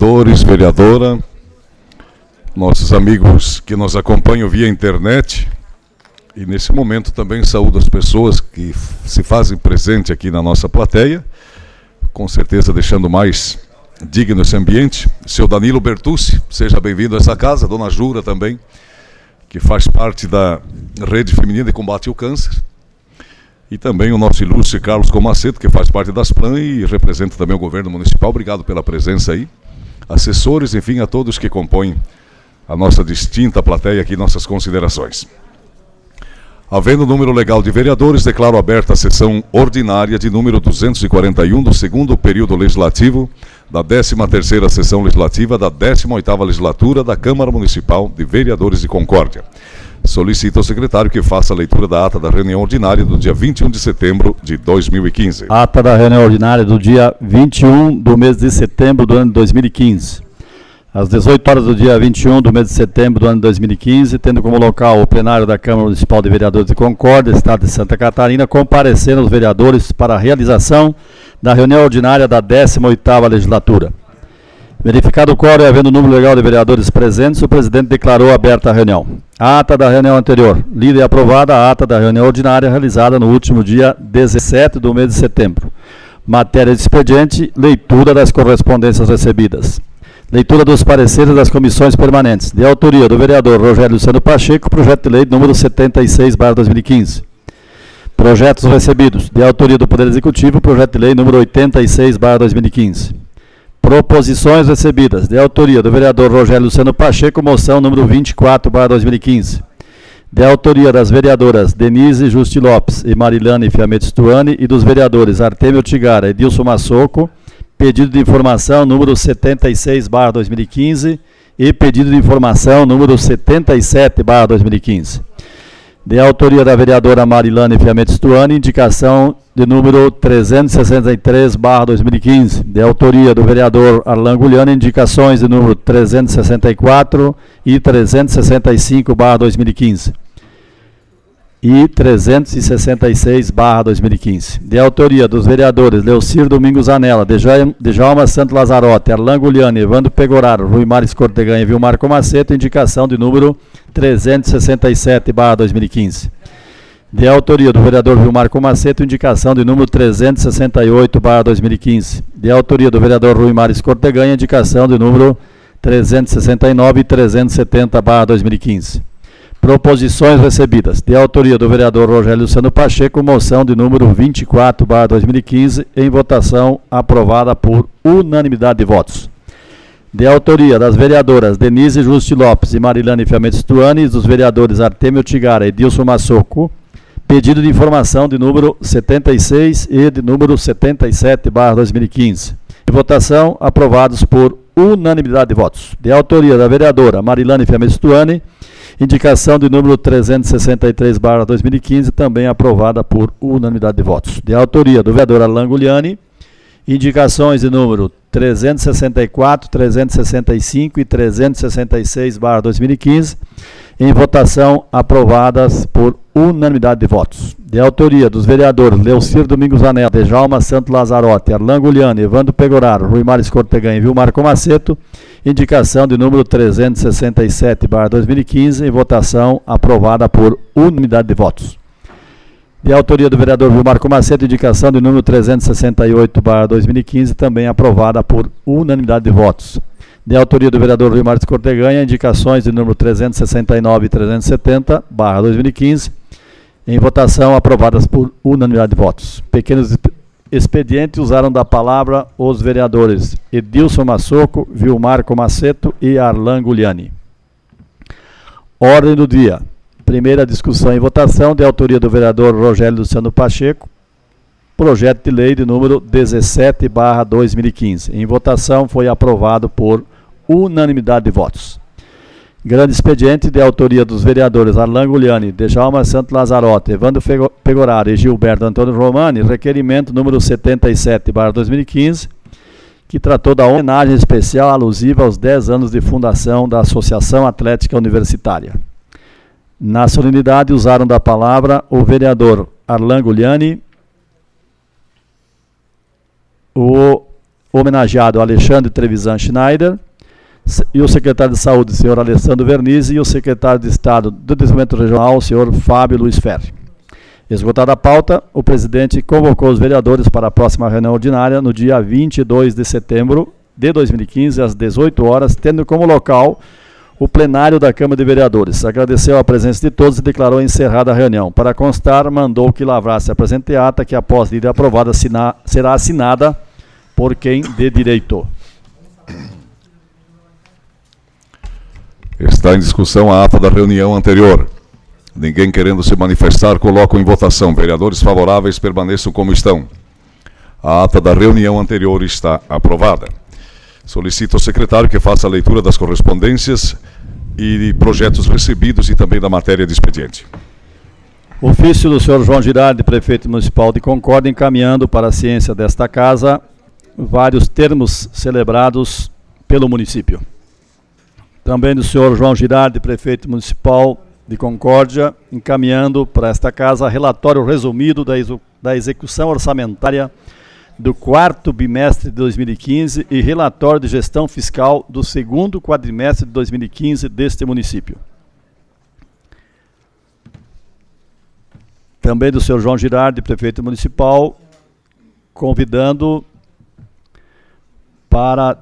Vereadores, vereadora, nossos amigos que nos acompanham via internet, e nesse momento também saúdo as pessoas que se fazem presente aqui na nossa plateia, com certeza deixando mais digno esse ambiente. Seu Danilo Bertucci, seja bem-vindo a essa casa. Dona Jura também, que faz parte da Rede Feminina de Combate ao Câncer, e também o nosso ilustre Carlos Comaceto, que faz parte das PLAN e representa também o governo municipal. Obrigado pela presença aí. Assessores, enfim, a todos que compõem a nossa distinta plateia aqui, nossas considerações. Havendo número legal de vereadores, declaro aberta a sessão ordinária de número 241 do segundo período legislativo da 13ª sessão legislativa da 18ª legislatura da Câmara Municipal de Vereadores de Concórdia. Solicito ao secretário que faça a leitura da ata da reunião ordinária do dia 21 de setembro de 2015. Ata da reunião ordinária do dia 21 do mês de setembro do ano de 2015. Às 18 horas do dia 21 do mês de setembro do ano de 2015, tendo como local o plenário da Câmara Municipal de Vereadores de Concórdia, Estado de Santa Catarina, compareceram os vereadores para a realização da reunião ordinária da 18ª legislatura. Verificado o quórum e havendo o número legal de vereadores presentes, o presidente declarou aberta a reunião. A ata da reunião anterior, lida e aprovada a ata da reunião ordinária realizada no último dia 17 do mês de setembro. Matéria de expediente, leitura das correspondências recebidas. Leitura dos pareceres das comissões permanentes. De autoria do vereador Rogério Luciano Pacheco, projeto de lei número 76/2015. Projetos recebidos. De autoria do Poder Executivo, projeto de lei número 86/2015. Proposições recebidas. De autoria do vereador Rogério Luciano Pacheco, moção número 24/2015. De autoria das vereadoras Denise Justi Lopes e Marilane Fiametti Stuani e dos vereadores Artemio Tigara e Edilson Massoco, pedido de informação número 76/2015 e pedido de informação número 77/2015. De autoria da vereadora Marilane Fiametti Stuani, indicação de número 363/2015. De autoria do vereador Arlan Gugliani, indicações de número 364 e 365/2015. E 366/2015. De autoria dos vereadores Leocir Domingos Anella, Djalma Santo Lazarotti, Arlan Gugliani, Evandro Pegoraro, Rui Maris Corteganha e Vilmar Comaceto, indicação de número 367/2015. De autoria do vereador Vilmar Comaceto, indicação de número 368/2015. De autoria do vereador Rui Maris Corteganha, indicação de número 369 e 370/2015. Proposições recebidas. De autoria do vereador Rogério Luciano Pacheco, moção de número 24/2015, em votação aprovada por unanimidade de votos. De autoria das vereadoras Denise Justi Lopes e Marilane Fiametti Stuani e dos vereadores Artemio Tigara e Edilson Massoco, pedido de informação de número 76 e de número 77/2015. Em votação aprovados por unanimidade de votos. De autoria da vereadora Marilane Fiametti Stuani, indicação de número 363/2015, também aprovada por unanimidade de votos. De autoria do vereador Arlan Gugliani, indicações de número 364, 365 e 366/2015, em votação aprovadas por unanimidade de votos. De autoria dos vereadores Leocir Domingos Anella, Djalma Santo Lazarotti, Arlan Gugliani, Evandro Pegoraro, Rui Maris Corteganha e Vilmar Comaceto, indicação de número 367/2015, em votação aprovada por unanimidade de votos. De autoria do vereador Vilmar Comaceto, indicação de número 368/2015, também aprovada por unanimidade de votos. De autoria do vereador Rui Maris Corteganha, indicações de número 369 e 370/2015, em votação aprovadas por unanimidade de votos. Pequenos expedientes, usaram da palavra os vereadores Edilson Massoco, Vilmar Comaceto e Arlan Gugliani. Ordem do dia. Primeira discussão e votação, de autoria do vereador Rogério Luciano Pacheco, projeto de lei de número 17/2015. Em votação foi aprovado por unanimidade de votos. Grande expediente, de autoria dos vereadores Arlan Gugliani, Djalma Santo Lazarotti, Evandro Pegoraro e Gilberto Antônio Romani, requerimento número 77/2015, que tratou da homenagem especial alusiva aos 10 anos de fundação da Associação Atlética Universitária. Na solenidade usaram da palavra o vereador Arlan Gugliani, o homenageado Alexandre Trevisan Schneider, e o secretário de Saúde, senhor Alessandro Vernizzi, e o secretário de Estado do Desenvolvimento Regional, senhor Fábio Luiz Ferri. Esgotada a pauta, o presidente convocou os vereadores para a próxima reunião ordinária no dia 22 de setembro de 2015, às 18 horas, tendo como local o plenário da Câmara de Vereadores. Agradeceu a presença de todos e declarou encerrada a reunião. Para constar, mandou que lavrasse a presente ata, que após lida aprovada será assinada por quem de direito. Está em discussão a ata da reunião anterior. Ninguém querendo se manifestar, coloco em votação. Vereadores favoráveis permaneçam como estão. A ata da reunião anterior está aprovada. Solicito ao secretário que faça a leitura das correspondências e projetos recebidos e também da matéria de expediente. Ofício do senhor João Girardi, prefeito municipal de Concórdia, encaminhando para a ciência desta casa vários termos celebrados pelo município. Também do senhor João Girardi, prefeito municipal de Concórdia, encaminhando para esta casa relatório resumido da execução orçamentária do 4º bimestre de 2015 e relatório de gestão fiscal do 2º quadrimestre de 2015 deste município. Também do senhor João Girardi, prefeito municipal, convidando para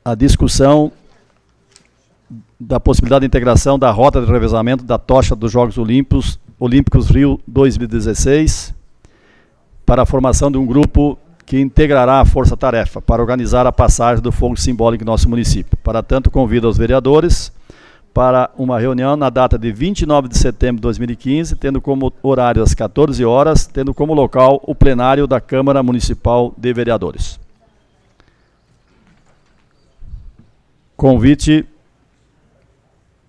a discussão da possibilidade de integração da rota de revezamento da tocha dos Jogos Olímpicos Rio 2016 para a formação de um grupo que integrará a força-tarefa para organizar a passagem do fogo simbólico em nosso município. Para tanto, convido os vereadores para uma reunião na data de 29 de setembro de 2015, tendo como horário às 14 horas, tendo como local o plenário da Câmara Municipal de Vereadores. Convite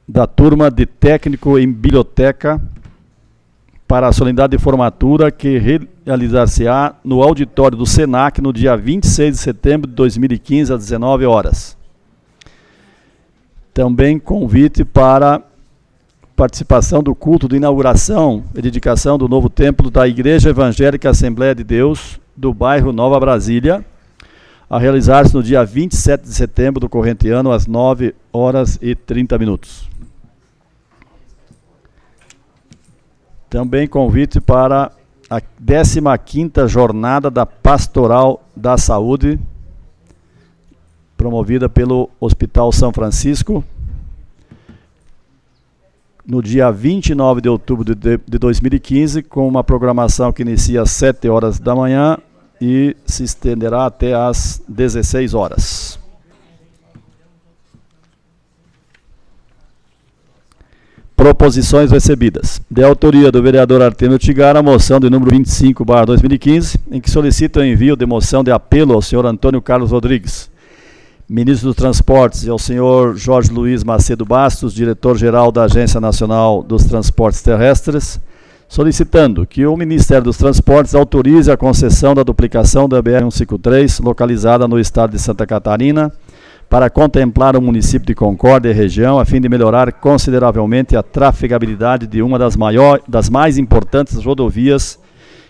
da turma de técnico em biblioteca para a solenidade de formatura que realizar-se-á no auditório do SENAC no dia 26 de setembro de 2015, às 19 horas. Também convite para participação do culto de inauguração e dedicação do novo templo da Igreja Evangélica Assembleia de Deus do bairro Nova Brasília, a realizar-se no dia 27 de setembro do corrente ano, às 9 horas e 30 minutos. Também convite para a 15ª Jornada da Pastoral da Saúde, promovida pelo Hospital São Francisco, no dia 29 de outubro de 2015, com uma programação que inicia às 7 horas da manhã e se estenderá até às 16 horas. Proposições recebidas. De autoria do vereador Artemio Tigara, a moção de número 25/2015, em que solicita o envio de moção de apelo ao senhor Antônio Carlos Rodrigues, ministro dos Transportes, e ao senhor Jorge Luiz Macedo Bastos, diretor-geral da Agência Nacional dos Transportes Terrestres, solicitando que o Ministério dos Transportes autorize a concessão da duplicação da BR-153, localizada no estado de Santa Catarina, para contemplar o município de Concórdia e região, a fim de melhorar consideravelmente a trafegabilidade de uma das mais importantes rodovias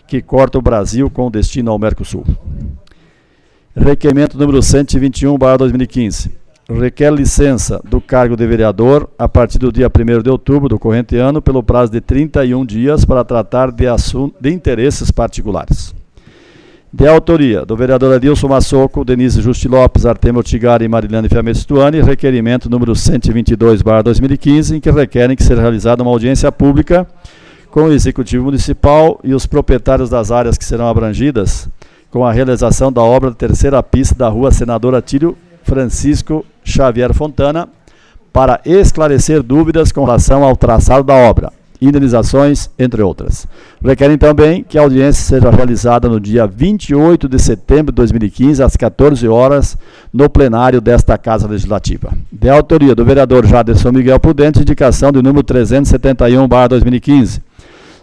que corta o Brasil com destino ao Mercosul. Requerimento número 121/2015. Requer licença do cargo de vereador a partir do dia 1º de outubro do corrente ano, pelo prazo de 31 dias, para tratar de interesses particulares. De autoria do vereador Adilson Massoco, Denise Justi Lopes, Artemio Tigara e Marilane Fiamestuani, requerimento número 122/2015, em que requerem que seja realizada uma audiência pública com o Executivo Municipal e os proprietários das áreas que serão abrangidas com a realização da obra da terceira pista da rua Senador Atílio Francisco Xavier Fontana, para esclarecer dúvidas com relação ao traçado da obra, indenizações, entre outras. Requerem também que a audiência seja realizada no dia 28 de setembro de 2015, às 14 horas, no plenário desta Casa Legislativa. De autoria do vereador Jaderson Miguel Prudente, indicação do número 371/2015.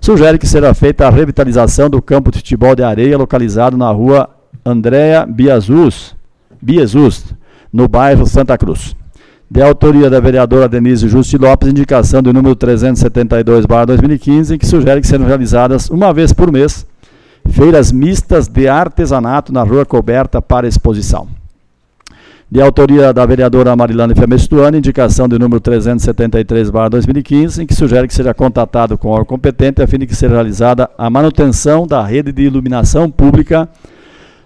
Sugere que será feita a revitalização do campo de futebol de areia localizado na rua Andréa Biazus, no bairro Santa Cruz. De autoria da vereadora Denise Justi Lopes, indicação do número 372/2015, que sugere que sejam realizadas uma vez por mês feiras mistas de artesanato na rua coberta para exposição. De autoria da vereadora Marilane Fiamestuani, indicação de número 373/2015, em que sugere que seja contatado com o órgão competente a fim de que seja realizada a manutenção da rede de iluminação pública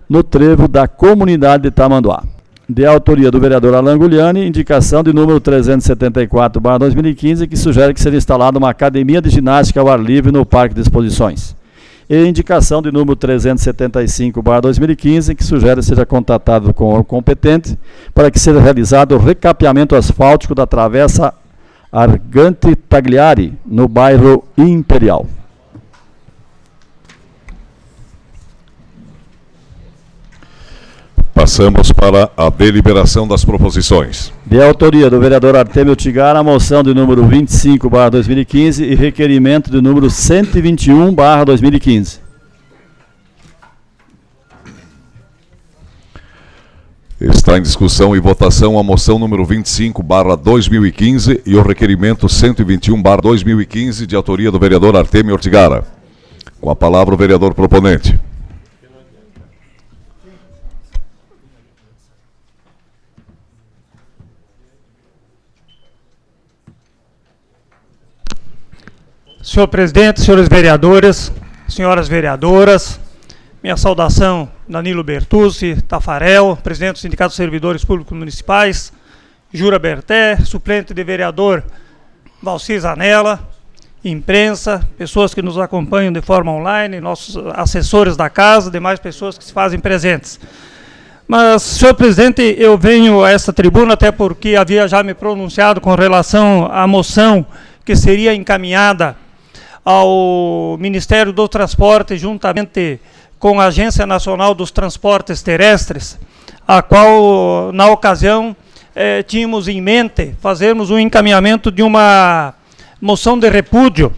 no trevo da comunidade de Tamanduá. De autoria do vereador Alan Gugliani, indicação de número 374/2015, que sugere que seja instalada uma academia de ginástica ao ar livre no Parque de Exposições. E indicação de número 375/2015, que sugere que seja contatado com o competente para que seja realizado o recapeamento asfáltico da travessa Argante Tagliari, no bairro Imperial. Passamos para a deliberação das proposições. De autoria do vereador Artemio Tigara, a moção de número 25/2015 e requerimento de número 121/2015. Está em discussão e votação a moção número 25/2015 e o requerimento 121/2015, de autoria do vereador Artemio Tigara. Com a palavra o vereador proponente. Senhor presidente, senhores vereadores, senhoras vereadoras, minha saudação Danilo Bertucci, Tafarel, presidente do Sindicato dos Servidores Públicos Municipais, Jura Berté, suplente de vereador Valci Zanella, imprensa, pessoas que nos acompanham de forma online, nossos assessores da casa, demais pessoas que se fazem presentes. Mas, senhor presidente, eu venho a essa tribuna até porque havia já me pronunciado com relação à moção que seria encaminhada ao Ministério do Transporte, juntamente com a Agência Nacional dos Transportes Terrestres, a qual, na ocasião, tínhamos em mente fazermos um encaminhamento de uma moção de repúdio.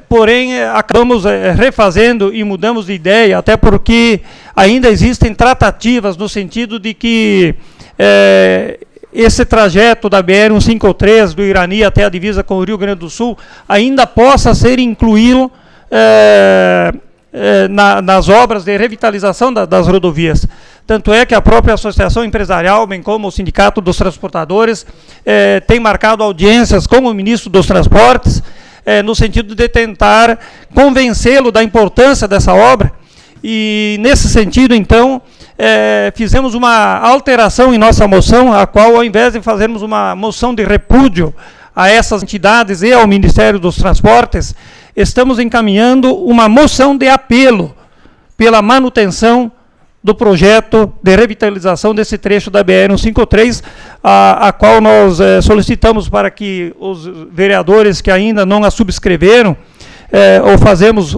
Porém, acabamos refazendo e mudamos de ideia, até porque ainda existem tratativas no sentido de que esse trajeto da BR-153 do Irani até a divisa com o Rio Grande do Sul ainda possa ser incluído nas obras de revitalização das rodovias. Tanto é que a própria Associação Empresarial, bem como o Sindicato dos Transportadores, tem marcado audiências com o Ministro dos Transportes, no sentido de tentar convencê-lo da importância dessa obra. E, nesse sentido, então, fizemos uma alteração em nossa moção, a qual, ao invés de fazermos uma moção de repúdio a essas entidades e ao Ministério dos Transportes, estamos encaminhando uma moção de apelo pela manutenção do projeto de revitalização desse trecho da BR-153, a qual nós solicitamos para que os vereadores que ainda não a subscreveram, ou fazemos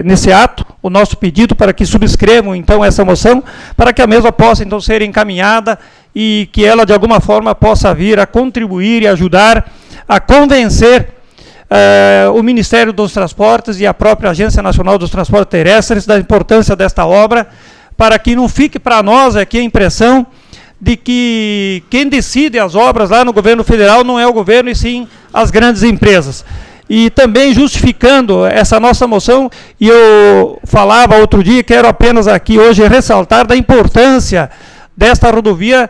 nesse ato o nosso pedido para que subscrevam então essa moção, para que a mesma possa então ser encaminhada e que ela de alguma forma possa vir a contribuir e ajudar a convencer o Ministério dos Transportes e a própria Agência Nacional dos Transportes Terrestres da importância desta obra, para que não fique para nós aqui a impressão de que quem decide as obras lá no governo federal não é o governo e sim as grandes empresas. E também justificando essa nossa moção, e eu falava outro dia, quero apenas aqui hoje ressaltar da importância desta rodovia,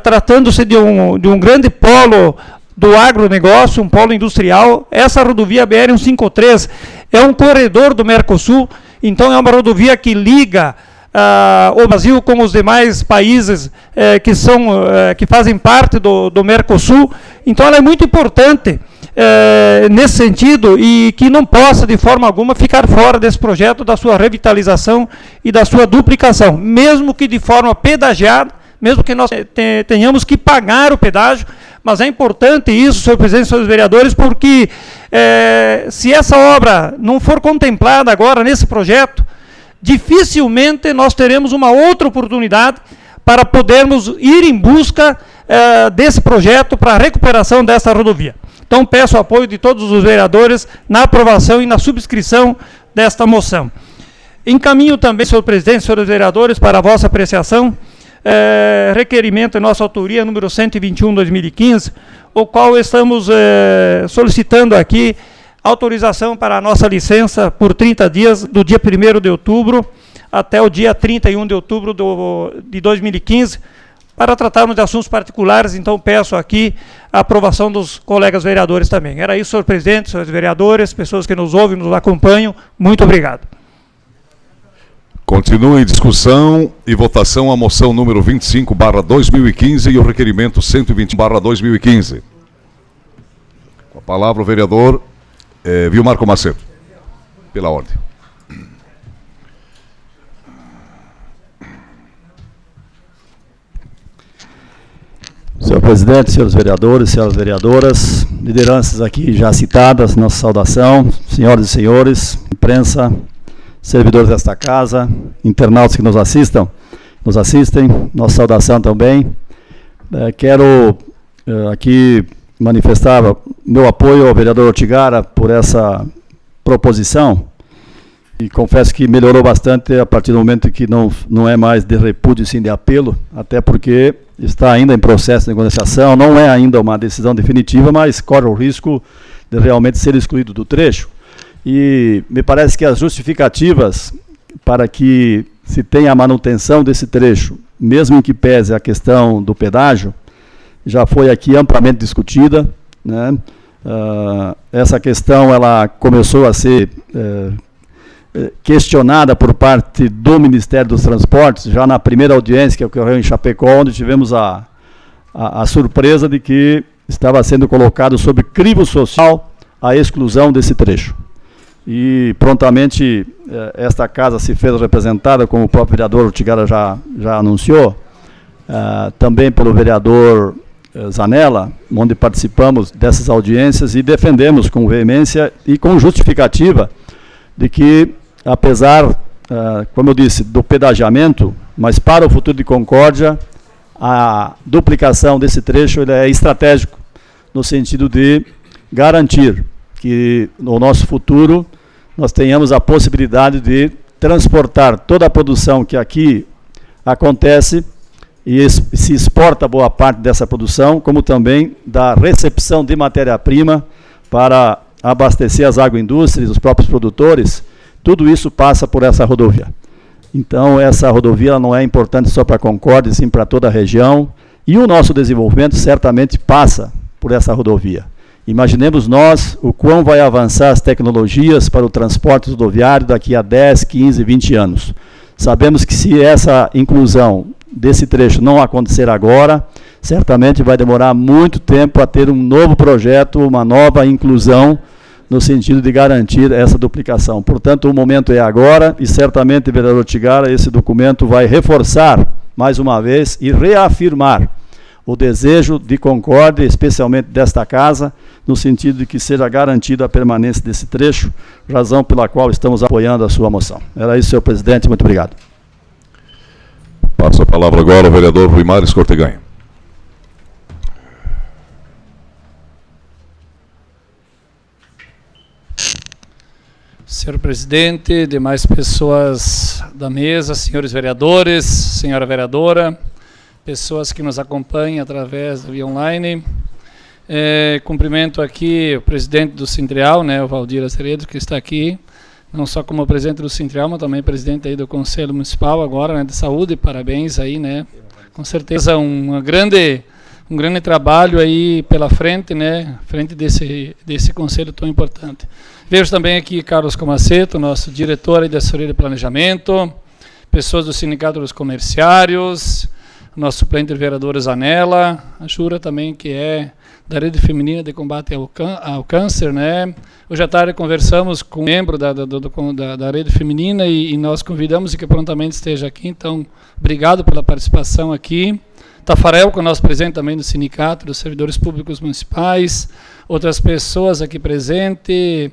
tratando-se de um grande polo do agronegócio, um polo industrial. Essa rodovia BR-153 é um corredor do Mercosul, então é uma rodovia que liga o Brasil com os demais países que fazem parte do Mercosul. Então ela é muito importante nesse sentido, e que não possa de forma alguma ficar fora desse projeto, da sua revitalização e da sua duplicação, mesmo que de forma pedagiada, mesmo que nós tenhamos que pagar o pedágio. Mas é importante isso, senhor presidente e senhores vereadores, porque se essa obra não for contemplada agora nesse projeto, dificilmente nós teremos uma outra oportunidade para podermos ir em busca desse projeto para a recuperação dessa rodovia. Então, peço o apoio de todos os vereadores na aprovação e na subscrição desta moção. Encaminho também, senhor presidente, senhores vereadores, para a vossa apreciação, requerimento em nossa autoria, número 121/2015, o qual estamos solicitando aqui autorização para a nossa licença por 30 dias, do dia 1º de outubro até o dia 31 de outubro de 2015, para tratarmos de assuntos particulares. Então peço aqui a aprovação dos colegas vereadores também. Era isso, senhor presidente, senhores vereadores, pessoas que nos ouvem, nos acompanham, muito obrigado. Continua em discussão e votação a moção número 25/2015 e o requerimento 120/2015. Com a palavra o vereador Vilmar Macedo, pela ordem. Senhor presidente, senhores vereadores, senhoras vereadoras, lideranças aqui já citadas, nossa saudação, senhoras e senhores, imprensa, servidores desta casa, internautas que nos assistem, nossa saudação também. Quero aqui manifestar meu apoio ao vereador Ortigara por essa proposição, e confesso que melhorou bastante a partir do momento que não é mais de repúdio, sim de apelo, até porque está ainda em processo de negociação, não é ainda uma decisão definitiva, mas corre o risco de realmente ser excluído do trecho. E me parece que as justificativas para que se tenha a manutenção desse trecho, mesmo em que pese a questão do pedágio, já foi aqui amplamente discutida, né? Essa questão ela começou a ser questionada por parte do Ministério dos Transportes, já na primeira audiência que ocorreu em Chapecó, onde tivemos a surpresa de que estava sendo colocado sob crivo social a exclusão desse trecho. E prontamente esta casa se fez representada, como o próprio vereador Ortigara já anunciou, também pelo vereador Zanella, onde participamos dessas audiências e defendemos com veemência e com justificativa de que, apesar, como eu disse, do pedagiamento, mas para o futuro de Concórdia, a duplicação desse trecho ele é estratégico, no sentido de garantir que no nosso futuro nós tenhamos a possibilidade de transportar toda a produção que aqui acontece e se exporta boa parte dessa produção, como também da recepção de matéria-prima para abastecer as agroindústrias, os próprios produtores. Tudo isso passa por essa rodovia. Então, essa rodovia não é importante só para a Concórdia, sim para toda a região, e o nosso desenvolvimento certamente passa por essa rodovia. Imaginemos nós o quão vai avançar as tecnologias para o transporte rodoviário daqui a 10, 15, 20 anos. Sabemos que se essa inclusão desse trecho não acontecer agora, certamente vai demorar muito tempo a ter um novo projeto, uma nova inclusão, no sentido de garantir essa duplicação. Portanto, o momento é agora, e certamente, vereador Ortigara, esse documento vai reforçar, mais uma vez, e reafirmar o desejo de Concórdia, especialmente desta casa, no sentido de que seja garantida a permanência desse trecho, razão pela qual estamos apoiando a sua moção. Era isso, senhor presidente, muito obrigado. Passo a palavra agora ao vereador Rui Mares Corteganha. Senhor presidente, demais pessoas da mesa, senhores vereadores, senhora vereadora, pessoas que nos acompanham através da via online. Cumprimento aqui o presidente do Sintreal, né, o Valdir Aceredo, que está aqui, não só como presidente do Sintreal, mas também presidente aí do Conselho Municipal agora, né, de Saúde. Parabéns aí, né? Com certeza um grande trabalho aí pela frente, né? Frente desse conselho tão importante. Vejo também aqui Carlos Comaceto, nosso diretor aí da assessoria de planejamento, pessoas do Sindicato dos Comerciários, nosso suplente vereador Zanella, a Jura também, que é da Rede Feminina de Combate ao Câncer, né? Hoje à tarde conversamos com um membro da Rede Feminina e nós convidamos e que prontamente esteja aqui, então obrigado pela participação aqui. Tafarel, que é o nosso presidente também do Sindicato dos Servidores Públicos Municipais, outras pessoas aqui presentes,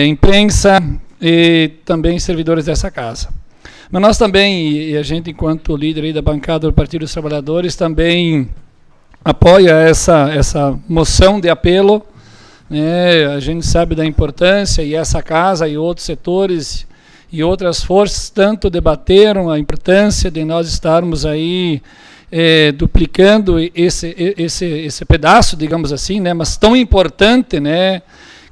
imprensa e também servidores dessa casa. Mas nós também, e a gente enquanto líder aí da bancada do Partido dos Trabalhadores, também apoia essa moção de apelo, né? A gente sabe da importância, e essa casa e outros setores e outras forças tanto debateram a importância de nós estarmos aí duplicando esse pedaço, digamos assim, né? Mas tão importante, né?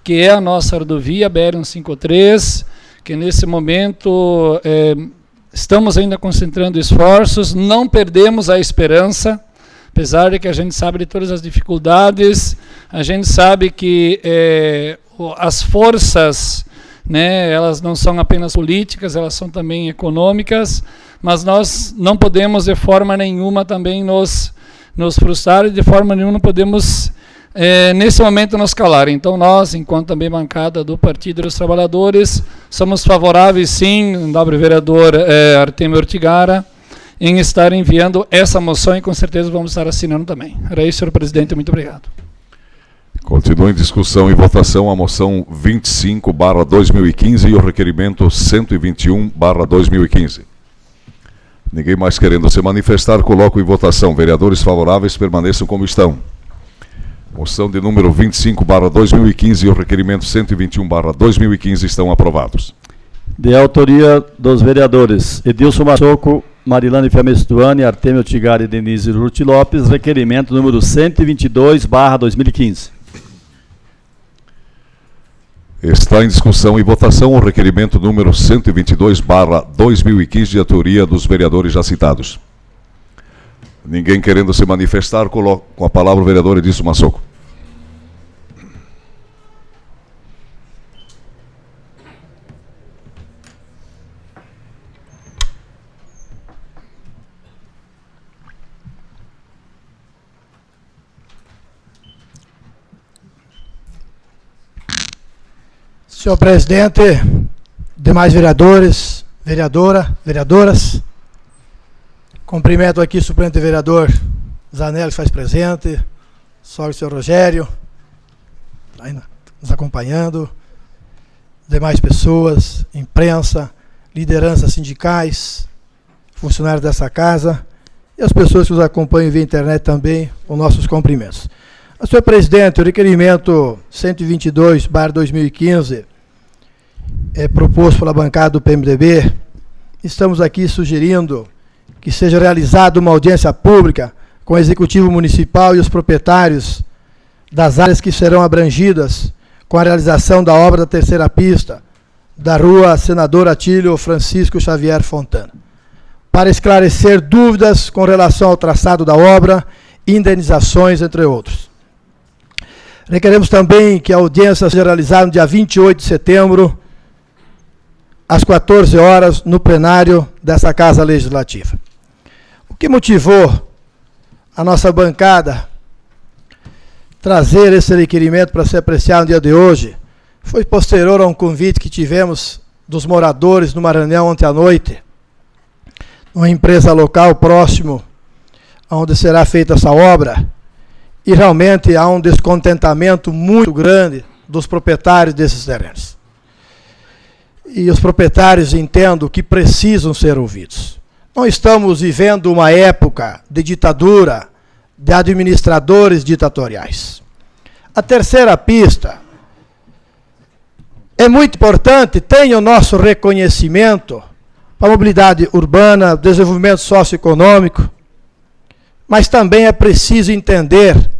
que é a nossa rodovia BR-153, que nesse momento estamos ainda concentrando esforços, não perdemos a esperança, apesar de que a gente sabe de todas as dificuldades, a gente sabe que as forças, né, elas não são apenas políticas, elas são também econômicas, mas nós não podemos de forma nenhuma também nos frustrar e de forma nenhuma podemos nesse momento nos calar. Então nós, enquanto também bancada do Partido dos Trabalhadores, somos favoráveis sim, nobre vereador Artemio Ortigara, em estar enviando essa moção e com certeza vamos estar assinando também. Era isso, senhor presidente, muito obrigado. Continua em discussão e votação a moção 25/2015 e o requerimento 121/2015. Ninguém mais querendo se manifestar, coloco em votação. Vereadores favoráveis permaneçam como estão. Moção de número 25/2015 e o requerimento 121/2015 estão aprovados. De autoria dos vereadores Edilson Massoco, Marilane Fiamestuani, Artemio Ortigara e Denise Ruti Lopes, requerimento número 122/2015. Está em discussão e votação o requerimento número 122/2015 de autoria dos vereadores já citados. Ninguém querendo se manifestar, coloco com a palavra o vereador Edilson Massoco. Senhor presidente, demais vereadores, vereadoras, cumprimento aqui o suplente vereador Zanelli, que faz presente, sócio senhor Rogério, aí nos acompanhando, demais pessoas, imprensa, lideranças sindicais, funcionários dessa casa e as pessoas que nos acompanham via internet também, os nossos cumprimentos. Senhor presidente, o requerimento 122/2015 é proposto pela bancada do PMDB. Estamos aqui sugerindo que seja realizada uma audiência pública com o Executivo Municipal e os proprietários das áreas que serão abrangidas com a realização da obra da terceira pista da rua Senador Atílio Francisco Xavier Fontana, para esclarecer dúvidas com relação ao traçado da obra, indenizações, entre outros. Requeremos também que a audiência seja realizada no dia 28 de setembro, às 14 horas, no plenário dessa Casa Legislativa. O que motivou a nossa bancada trazer esse requerimento para ser apreciado no dia de hoje foi posterior a um convite que tivemos dos moradores numa reunião ontem à noite, numa empresa local próximo onde será feita essa obra, e realmente há um descontentamento muito grande dos proprietários desses terrenos. E os proprietários entendem que precisam ser ouvidos. Não estamos vivendo uma época de ditadura, de administradores ditatoriais. A terceira pista é muito importante, tem o nosso reconhecimento para a mobilidade urbana, desenvolvimento socioeconômico, mas também é preciso entender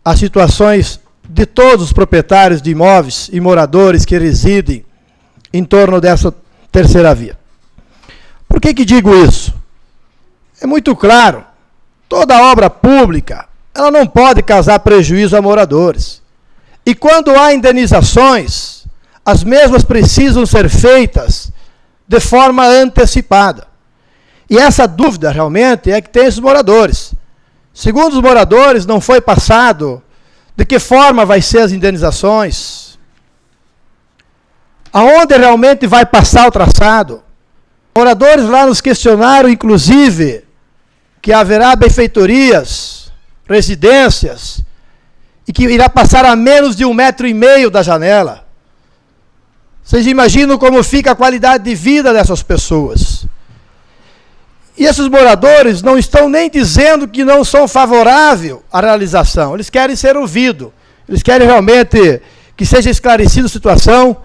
as situações de todos os proprietários de imóveis e moradores que residem em torno dessa terceira via. Por que digo isso? É muito claro, toda obra pública, ela não pode causar prejuízo a moradores. E quando há indenizações, as mesmas precisam ser feitas de forma antecipada. E essa dúvida realmente é que tem os moradores. Segundo os moradores, não foi passado de que forma vai ser as indenizações, aonde realmente vai passar o traçado. Moradores lá nos questionaram, inclusive, que haverá benfeitorias, residências, e que irá passar a menos de 1,5 metro da janela. Vocês imaginam como fica a qualidade de vida dessas pessoas. E esses moradores não estão nem dizendo que não são favoráveis à realização. Eles querem ser ouvidos. Eles querem realmente que seja esclarecida a situação,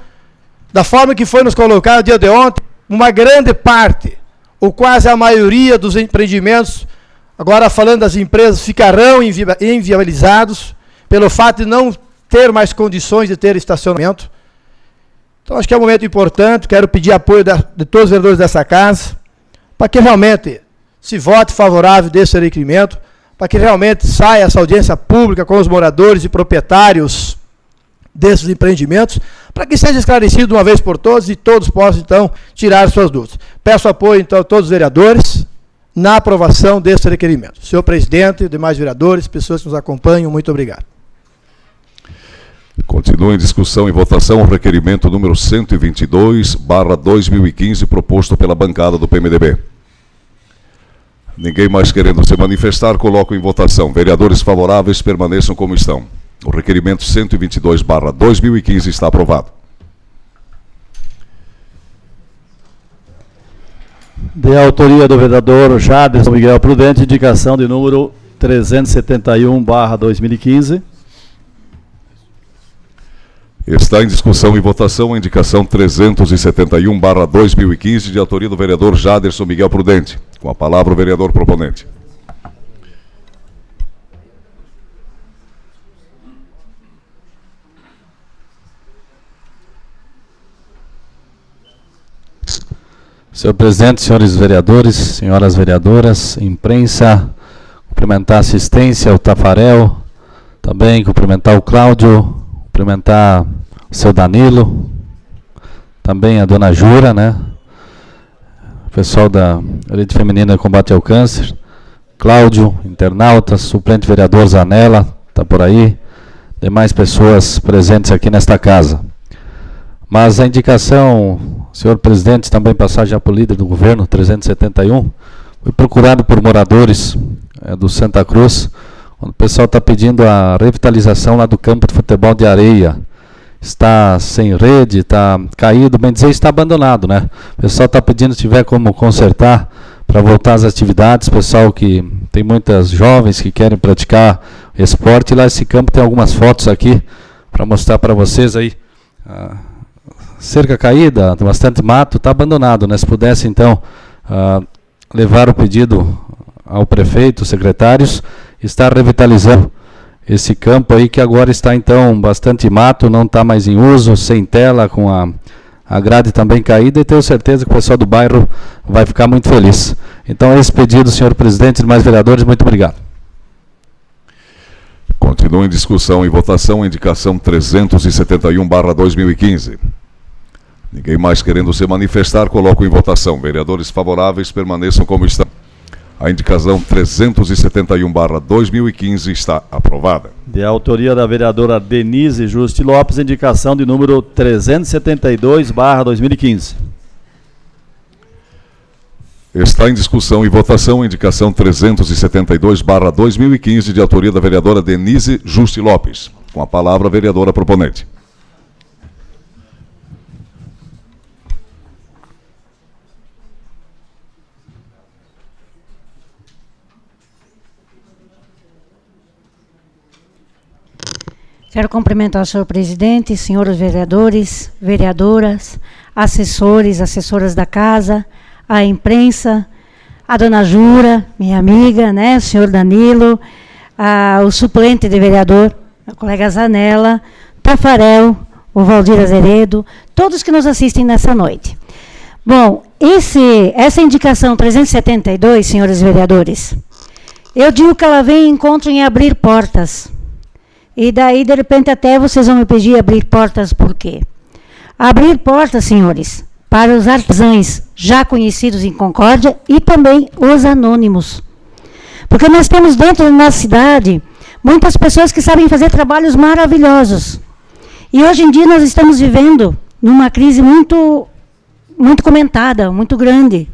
da forma que foi nos colocado no dia de ontem. Uma grande parte, ou quase a maioria dos empreendimentos, agora falando das empresas, ficarão inviabilizados pelo fato de não ter mais condições de ter estacionamento. Então, acho que é um momento importante, quero pedir apoio de todos os vereadores dessa casa, para que realmente se vote favorável desse requerimento, para que realmente saia essa audiência pública com os moradores e proprietários desses empreendimentos, para que seja esclarecido de uma vez por todas e todos possam, então, tirar suas dúvidas. Peço apoio, então, a todos os vereadores na aprovação desse requerimento. Senhor presidente, demais vereadores, pessoas que nos acompanham, muito obrigado. Continua em discussão e votação o requerimento número 122/2015, proposto pela bancada do PMDB. Ninguém mais querendo se manifestar, coloco em votação. Vereadores favoráveis permaneçam como estão. O requerimento 122/2015 está aprovado. De autoria do vereador Jaderson Miguel Prudente, indicação de número 371/2015. Está em discussão e votação a indicação 371/2015, de autoria do vereador Jaderson Miguel Prudente. Com a palavra o vereador proponente. Senhor presidente, senhores vereadores, senhoras vereadoras, imprensa, cumprimentar a assistência, o Tafarel, também cumprimentar o Cláudio, cumprimentar o seu Danilo, também a dona Jura, né? O pessoal da Rede Feminina de Combate ao Câncer, Cláudio, internauta, suplente vereador Zanella, está por aí, demais pessoas presentes aqui nesta casa. Mas a indicação, senhor presidente, também passar já para o líder do governo, 371, foi procurado por moradores do Santa Cruz, onde o pessoal está pedindo a revitalização lá do campo de futebol de areia. Está sem rede, está caído, bem dizer, está abandonado, né? O pessoal está pedindo se tiver como consertar para voltar às atividades. Pessoal que tem muitas jovens que querem praticar esporte, e lá esse campo tem algumas fotos aqui para mostrar para vocês aí. Cerca caída, bastante mato, está abandonado, né? Se pudesse então levar o pedido ao prefeito, secretários, está revitalizando esse campo aí que agora está então bastante mato, não está mais em uso, sem tela, com a grade também caída, e tenho certeza que o pessoal do bairro vai ficar muito feliz. Então esse pedido, senhor presidente e demais vereadores, muito obrigado. Continua em discussão e votação a indicação 371/2015. Ninguém mais querendo se manifestar, coloco em votação. Vereadores favoráveis permaneçam como estão. A indicação 371/2015 está aprovada. De autoria da vereadora Denise Juste Lopes, indicação de número 372/2015. Está em discussão e votação a indicação 372/2015, de autoria da vereadora Denise Juste Lopes. Com a palavra a vereadora proponente. Quero cumprimentar o senhor presidente, senhores vereadores, vereadoras, assessores, assessoras da casa, a imprensa, a dona Jura, minha amiga, né, o senhor Danilo, o suplente de vereador, o colega Zanella, Tafarel, o Valdir Azeredo, todos que nos assistem nessa noite. Bom, essa indicação 372, senhores vereadores, eu digo que ela vem em encontro em abrir portas. E daí, de repente, até vocês vão me pedir abrir portas por quê? Abrir portas, senhores, para os artesãos já conhecidos em Concórdia e também os anônimos. Porque nós temos dentro da nossa cidade muitas pessoas que sabem fazer trabalhos maravilhosos. E hoje em dia nós estamos vivendo numa crise muito comentada, muito grande.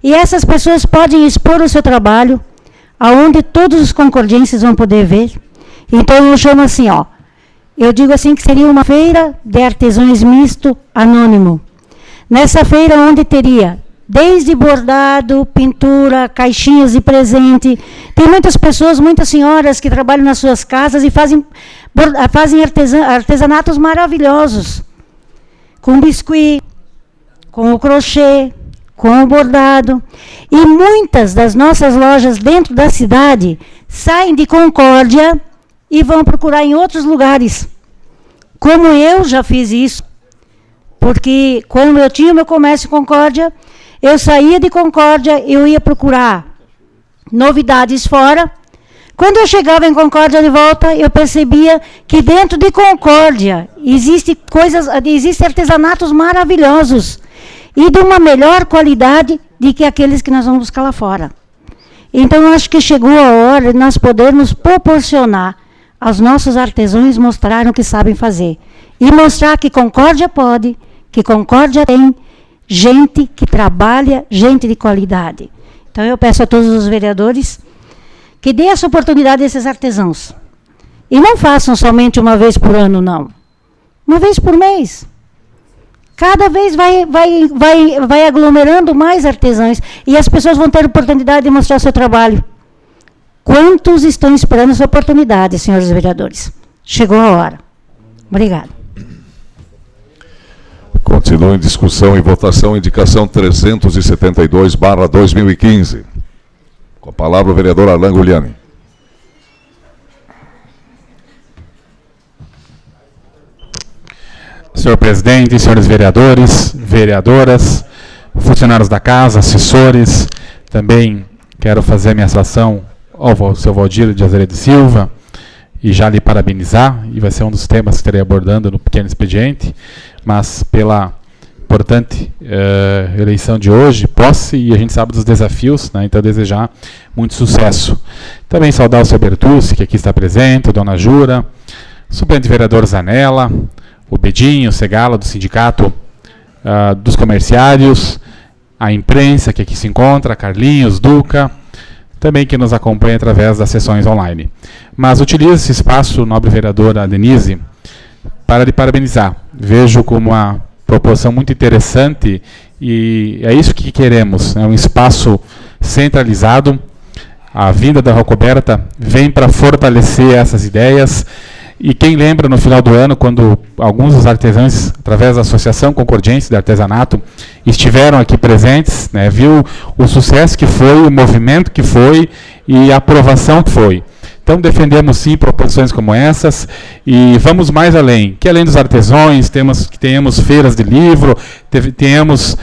E essas pessoas podem expor o seu trabalho, aonde todos os concordienses vão poder ver. Então eu chamo assim, eu digo assim que seria uma feira de artesãos misto anônimo. Nessa feira onde teria desde bordado, pintura, caixinhas de presente. Tem muitas pessoas, muitas senhoras que trabalham nas suas casas e fazem artesanatos maravilhosos. Com biscuit, com o crochê, com o bordado. E muitas das nossas lojas dentro da cidade saem de Concórdia e vão procurar em outros lugares como eu já fiz isso, porque quando eu tinha o meu comércio em Concórdia, eu saía de Concórdia, eu ia procurar novidades fora. Quando eu chegava em Concórdia de volta, eu percebia que dentro de Concórdia existem artesanatos maravilhosos e de uma melhor qualidade do que aqueles que nós vamos buscar lá fora. Então, eu acho que chegou a hora de nós podermos proporcionar aos nossos artesãos mostrar o que sabem fazer. E mostrar que Concórdia pode, que Concórdia tem gente que trabalha, gente de qualidade. Então, eu peço a todos os vereadores que dê essa oportunidade a esses artesãos. E não façam somente uma vez por ano, não. Uma vez por mês. Cada vez vai aglomerando mais artesãos e as pessoas vão ter oportunidade de mostrar seu trabalho. Quantos estão esperando essa oportunidade, senhores vereadores? Chegou a hora. Obrigada. Continua em discussão e votação, indicação 372/2015. Com a palavra o vereador Arlan Gugliani. Senhor presidente, senhores vereadores, vereadoras, funcionários da casa, assessores, também quero fazer a minha saudação ao seu Valdir de Azevedo Silva e já lhe parabenizar, e vai ser um dos temas que estarei abordando no pequeno expediente, mas pela importante eleição de hoje, posse, e a gente sabe dos desafios, né, então desejar muito sucesso. Também saudar o seu Bertucci, que aqui está presente, a dona Jura, o suplente vereador Zanella, o Bedinho, o Segala, do Sindicato dos Comerciários, a imprensa que aqui se encontra, Carlinhos, Duca, também que nos acompanha através das sessões online. Mas utilizo esse espaço, nobre vereadora Denise, para lhe parabenizar. Vejo como uma proposição muito interessante e é isso que queremos, é um espaço centralizado. A vinda da Rocoberta vem para fortalecer essas ideias. E quem lembra no final do ano, quando alguns dos artesãos, através da Associação Concordiense de Artesanato, estiveram aqui presentes, né, viu o sucesso que foi, o movimento que foi e a aprovação que foi. Então defendemos sim proposições como essas e vamos mais além, que além dos artesãos, tenhamos feiras de livro, tenhamos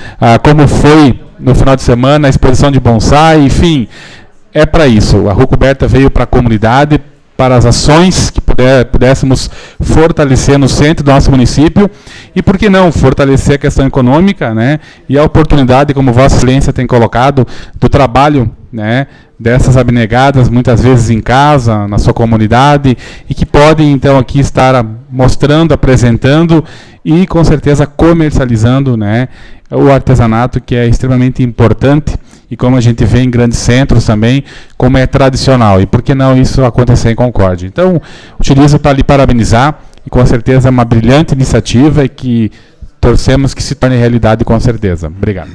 como foi no final de semana a exposição de bonsai, enfim, é para isso. A Rocoberta veio para a comunidade, para as ações que pudéssemos fortalecer no centro do nosso município e, por que não, fortalecer a questão econômica, né, e a oportunidade, como Vossa Excelência tem colocado, do trabalho, né, dessas abnegadas, muitas vezes em casa, na sua comunidade, e que podem, então, aqui estar mostrando, apresentando e, com certeza, comercializando, né, o artesanato, que é extremamente importante e como a gente vê em grandes centros também, como é tradicional. E por que não isso acontecer em Concórdia? Então, utilizo para lhe parabenizar e com certeza é uma brilhante iniciativa e que torcemos que se torne realidade com certeza. Obrigado.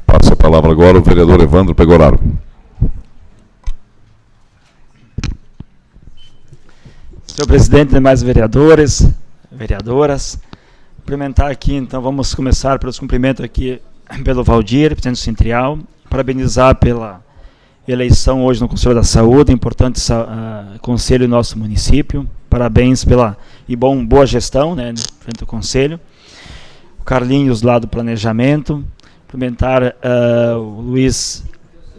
Passo a palavra agora ao vereador Evandro Pegoraro. Senhor presidente, demais vereadores, vereadoras, cumprimentar aqui, então vamos começar pelos cumprimentos aqui pelo Valdir, presidente do Centrial, parabenizar pela eleição hoje no Conselho da Saúde, importante conselho do nosso município, parabéns pela boa gestão, né, frente ao conselho. O Carlinhos lá do planejamento, cumprimentar o Luiz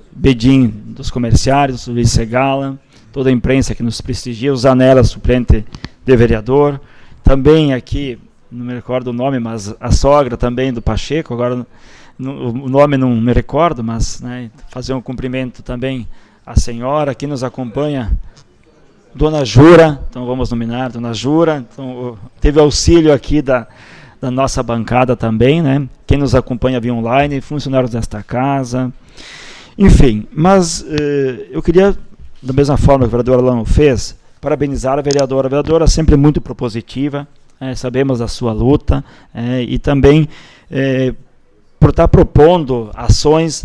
Bedin dos comerciários, o Luiz Segala, toda a imprensa que nos prestigia, o Zanella, suplente de vereador, também aqui, não me recordo o nome, mas a sogra também do Pacheco, agora o nome não me recordo, mas, né, fazer um cumprimento também à senhora que nos acompanha, Dona Jura, então vamos nominar Dona Jura, então, teve auxílio aqui da nossa bancada também, né, quem nos acompanha via online, funcionários desta casa, enfim, mas eu queria, da mesma forma que o vereador Arlan fez, parabenizar a vereadora sempre muito propositiva, sabemos da sua luta e também por estar propondo ações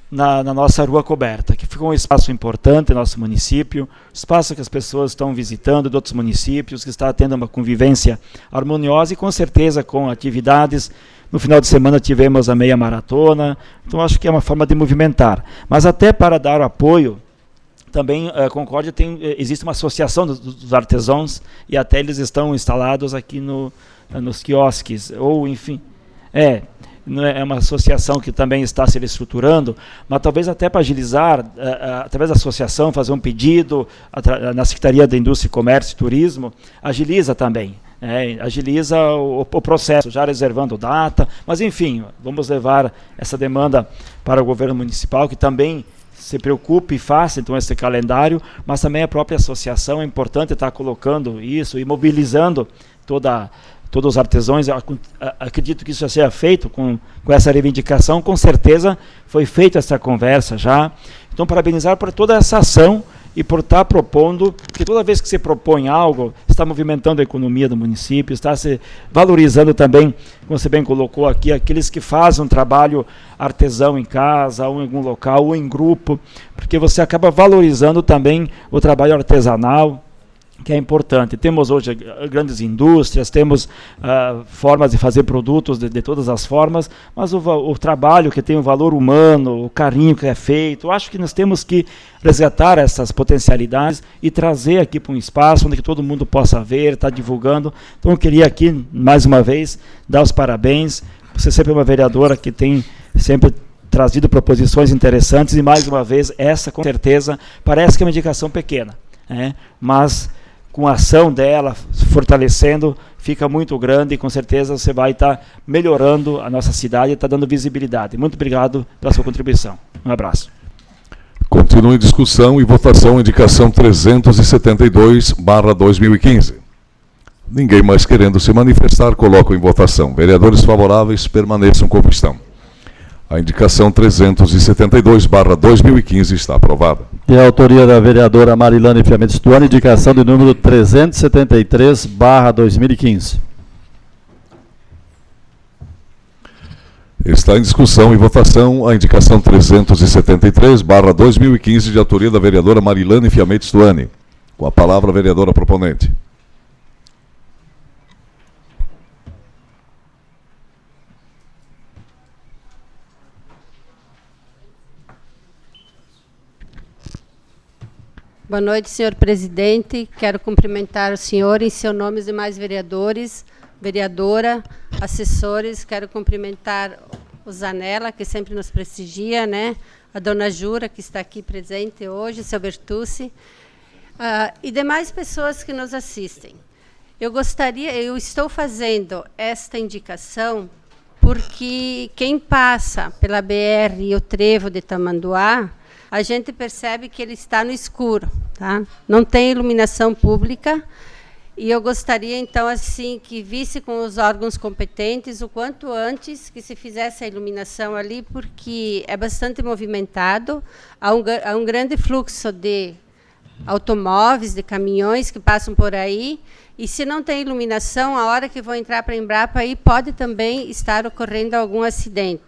na nossa Rua Coberta, que ficou um espaço importante no nosso município, espaço que as pessoas estão visitando de outros municípios, que está tendo uma convivência harmoniosa e com certeza com atividades. No final de semana tivemos a meia maratona, então acho que é uma forma de movimentar. Mas até para dar apoio também Concórdia existe uma associação dos artesãos e até eles estão instalados aqui nos quiosques, ou enfim, é uma associação que também está se estruturando, mas talvez até para agilizar, através da associação, fazer um pedido na Secretaria da Indústria, Comércio e Turismo, agiliza também. Agiliza o processo, já reservando data, mas enfim, vamos levar essa demanda para o governo municipal, que também se preocupe e faça então esse calendário, mas também a própria associação, é importante estar colocando isso e mobilizando todos os artesãos. Acredito que isso já seja feito com essa reivindicação, com certeza foi feita essa conversa já, então parabenizar por toda essa ação e por estar propondo, porque toda vez que se propõe algo, está movimentando a economia do município, está se valorizando também, como você bem colocou aqui, aqueles que fazem um trabalho artesão em casa, ou em algum local, ou em grupo, porque você acaba valorizando também o trabalho artesanal, que é importante. Temos hoje grandes indústrias, temos formas de fazer produtos de todas as formas, mas o trabalho que tem o valor humano, o carinho que é feito, eu acho que nós temos que resgatar essas potencialidades e trazer aqui para um espaço onde todo mundo possa ver, estar divulgando. Então eu queria aqui, mais uma vez, dar os parabéns. Você sempre é uma vereadora que tem sempre trazido proposições interessantes e, mais uma vez, essa, com certeza, parece que é uma indicação pequena, mas com a ação dela, fortalecendo, fica muito grande e com certeza você vai estar melhorando a nossa cidade e está dando visibilidade. Muito obrigado pela sua contribuição. Um abraço. Continua em discussão e votação a indicação 372/2015. Ninguém mais querendo se manifestar, coloco em votação. Vereadores favoráveis permaneçam como estão. A indicação 372/2015 está aprovada. E a autoria da vereadora Marilane Fiamentes Stuani, indicação de número 373/2015. Está em discussão e votação a indicação 373/2015 de autoria da vereadora Marilane Fiamentes Stuani. Com a palavra a vereadora proponente. Boa noite, senhor presidente. Quero cumprimentar o senhor em seu nome e os demais vereadores, vereadora, assessores. Quero cumprimentar o Zanella, que sempre nos prestigia, né? A dona Jura, que está aqui presente hoje, o seu Bertucci, e demais pessoas que nos assistem. Eu estou fazendo esta indicação porque quem passa pela BR e o trevo de Tamanduá, a gente percebe que ele está no escuro, tá? Não tem iluminação pública, e eu gostaria, então, assim, que visse com os órgãos competentes o quanto antes que se fizesse a iluminação ali, porque é bastante movimentado, há um grande fluxo de automóveis, de caminhões que passam por aí, e se não tem iluminação, a hora que vão entrar para a Embrapa, aí pode também estar ocorrendo algum acidente.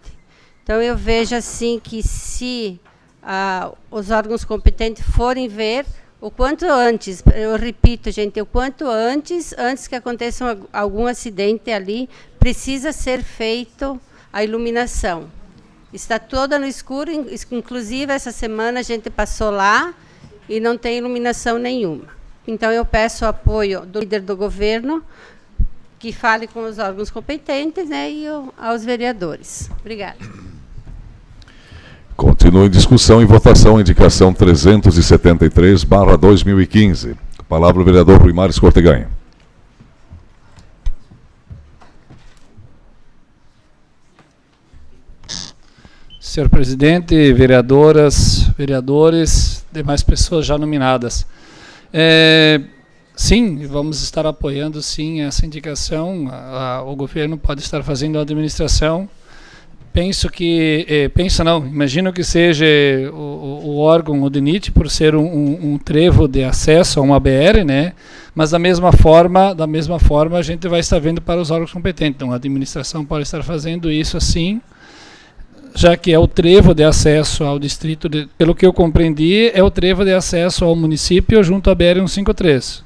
Então, eu vejo assim que se os órgãos competentes forem ver, o quanto antes, eu repito, gente, o quanto antes que aconteça algum acidente ali, precisa ser feito a iluminação. Está toda no escuro, inclusive essa semana a gente passou lá e não tem iluminação nenhuma. Então eu peço o apoio do líder do governo, que fale com os órgãos competentes, né, e aos vereadores. Obrigada. Continua em discussão e votação a indicação 373/2015. A palavra o vereador Rui Mares Corteganha. Senhor presidente, vereadoras, vereadores, demais pessoas já nominadas. Sim, vamos estar apoiando sim essa indicação. O governo pode estar fazendo a administração. Imagino que seja o órgão, o DENIT, por ser um trevo de acesso a uma BR, né? Mas da mesma forma a gente vai estar vendo para os órgãos competentes. Então a administração pode estar fazendo isso assim, já que é o trevo de acesso ao distrito, pelo que eu compreendi, é o trevo de acesso ao município junto à BR-153.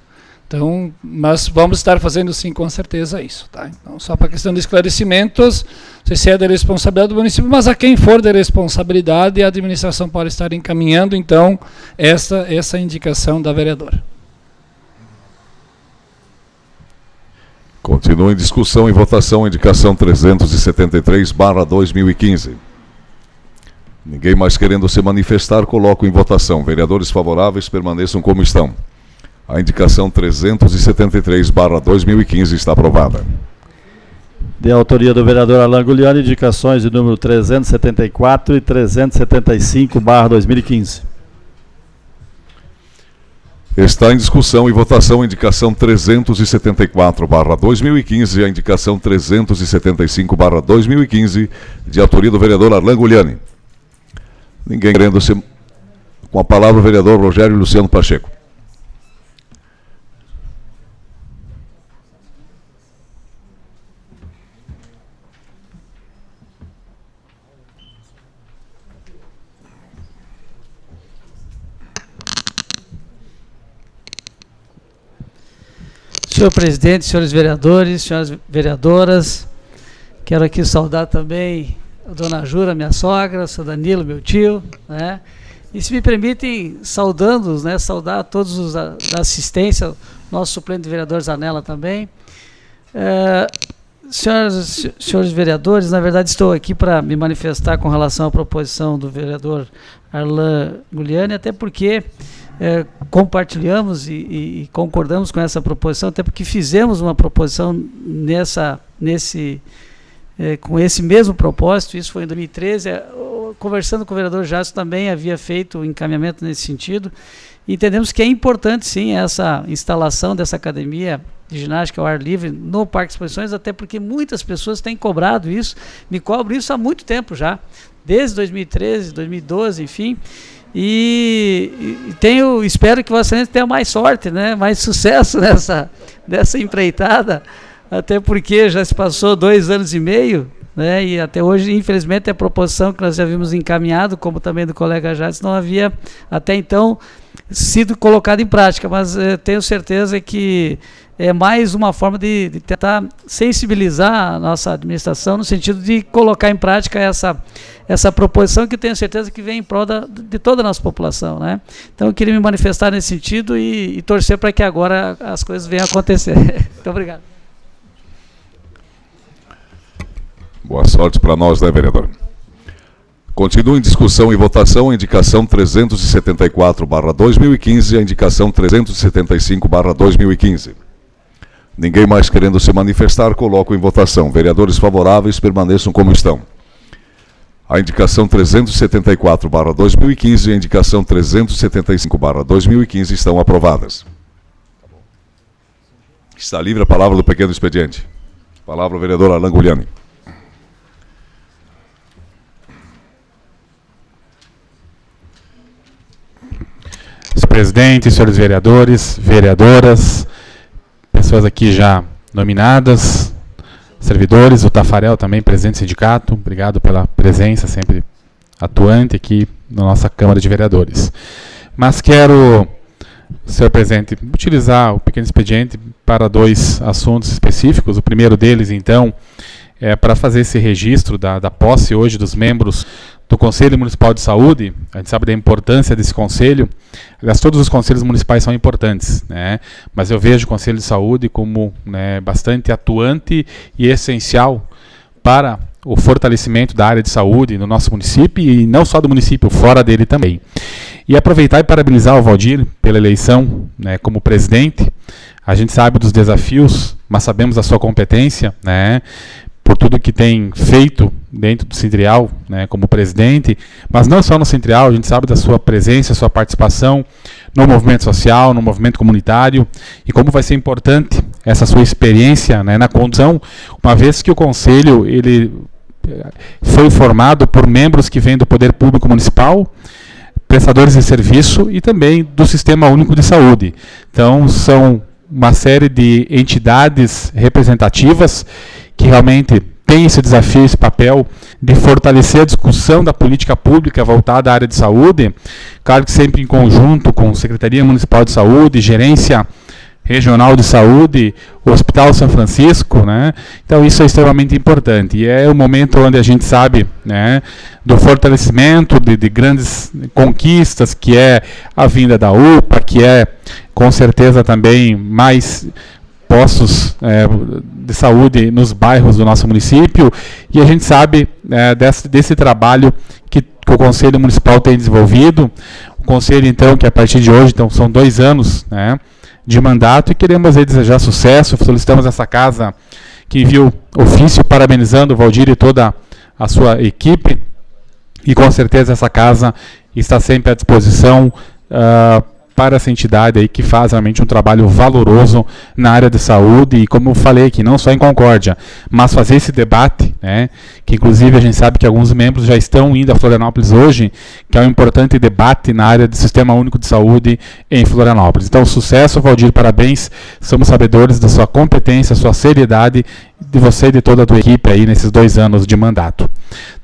Então, mas vamos estar fazendo sim, com certeza, isso. Tá? Então, só para a questão de esclarecimentos, não sei se é da responsabilidade do município, mas a quem for da responsabilidade, a administração pode estar encaminhando, então, essa indicação da vereadora. Continua em discussão e votação a indicação 373/2015. Ninguém mais querendo se manifestar, coloco em votação. Vereadores favoráveis permaneçam como estão. A indicação 373/2015 está aprovada. De autoria do vereador Alain Gugliani, indicações de número 374 e 375/2015. Está em discussão e votação a indicação 374/2015 e a indicação 375/2015, de autoria do vereador Alain Gugliani. Ninguém querendo se... Com a palavra o vereador Rogério Luciano Pacheco. Senhor presidente, senhores vereadores, senhoras vereadoras, quero aqui saudar também a dona Jura, minha sogra, o seu Danilo, meu tio, né? E se me permitem, saudando-os, né? Saudar a todos os da assistência, nosso suplente vereador Zanella também. Senhores vereadores, na verdade estou aqui para me manifestar com relação à proposição do vereador Alain Gugliani, até porque compartilhamos e concordamos com essa proposição, até porque fizemos uma proposição com esse mesmo propósito. Isso foi em 2013, conversando com o vereador Jássio também havia feito um encaminhamento nesse sentido. Entendemos que é importante sim essa instalação dessa academia de ginástica ao ar livre no Parque de Exposições, até porque muitas pessoas têm cobrado isso, me cobram isso há muito tempo já, desde 2013, 2012, enfim. Espero que Vossa Excelência tenha mais sorte, né, mais sucesso nessa empreitada, até porque já se passou 2 anos e meio, né, e até hoje, infelizmente, a proposição que nós já havíamos encaminhado, como também do colega Jades, não havia até então sido colocada em prática, mas tenho certeza que é mais uma forma de tentar sensibilizar a nossa administração no sentido de colocar em prática essa proposição, que tenho certeza que vem em prol de toda a nossa população, né? Então eu queria me manifestar nesse sentido e torcer para que agora as coisas venham a acontecer. Muito obrigado. Boa sorte para nós, né, vereador? Continua em discussão e votação a indicação 374/2015 e a indicação 375/2015. Ninguém mais querendo se manifestar, coloco em votação. Vereadores favoráveis permaneçam como estão. A indicação 374/2015 e a indicação 375/2015 estão aprovadas. Está livre a palavra do pequeno expediente. Palavra ao vereador Alain Gugliani. Senhor presidente, senhores vereadores, vereadoras, pessoas aqui já nominadas, servidores, o Tafarel também, presidente do sindicato, obrigado pela presença sempre atuante aqui na nossa Câmara de Vereadores. Mas quero, senhor presidente, utilizar o pequeno expediente para 2 assuntos específicos. O primeiro deles, então, é para fazer esse registro da posse hoje dos membros do Conselho Municipal de Saúde. A gente sabe da importância desse conselho. Aliás, todos os conselhos municipais são importantes, né? Mas eu vejo o Conselho de Saúde como, né, bastante atuante e essencial para o fortalecimento da área de saúde no nosso município, e não só do município, fora dele também. E aproveitar e parabenizar o Valdir pela eleição, né, como presidente. A gente sabe dos desafios, mas sabemos da sua competência, né, por tudo que tem feito dentro do Sintrial, né, como presidente, mas não só no Sintrial, a gente sabe da sua presença, sua participação no movimento social, no movimento comunitário, e como vai ser importante essa sua experiência, né, na condução, uma vez que o Conselho ele foi formado por membros que vêm do Poder Público Municipal, prestadores de serviço e também do Sistema Único de Saúde. Então, são uma série de entidades representativas que realmente tem esse desafio, esse papel de fortalecer a discussão da política pública voltada à área de saúde, claro que sempre em conjunto com a Secretaria Municipal de Saúde, gerência regional de saúde, o Hospital São Francisco, né? Então isso é extremamente importante e é o momento onde a gente sabe, né, do fortalecimento de grandes conquistas, que é a vinda da UPA, que é com certeza também mais postos de saúde nos bairros do nosso município, e a gente sabe desse trabalho que o Conselho Municipal tem desenvolvido. O Conselho, então, que a partir de hoje, então, são 2 anos, né, de mandato, e queremos aí desejar sucesso. Solicitamos essa casa que enviou ofício parabenizando o Valdir e toda a sua equipe, e com certeza essa casa está sempre à disposição para essa entidade aí que faz realmente um trabalho valoroso na área de saúde, e como eu falei aqui, não só em Concórdia, mas fazer esse debate, né, que inclusive a gente sabe que alguns membros já estão indo a Florianópolis hoje, que é um importante debate na área do Sistema Único de Saúde em Florianópolis. Então, sucesso, Valdir, parabéns, somos sabedores da sua competência, sua seriedade, de você e de toda a tua equipe aí nesses 2 anos de mandato.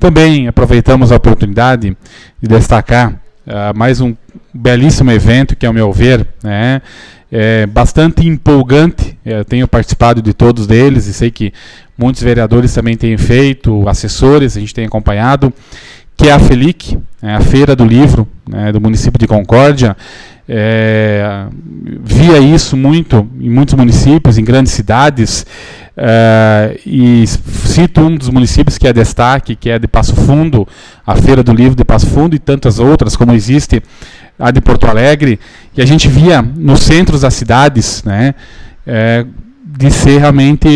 Também aproveitamos a oportunidade de destacar mais um belíssimo evento que, ao meu ver, né, é bastante empolgante. Eu tenho participado de todos eles e sei que muitos vereadores também têm feito, assessores, a gente tem acompanhado, que é a FELIC, a Feira do Livro, né, do município de Concórdia. Via isso muito em muitos municípios, em grandes cidades, e cito um dos municípios que é destaque, que é de Passo Fundo, a Feira do Livro de Passo Fundo, e tantas outras, como existe a de Porto Alegre, e a gente via nos centros das cidades, né, de ser realmente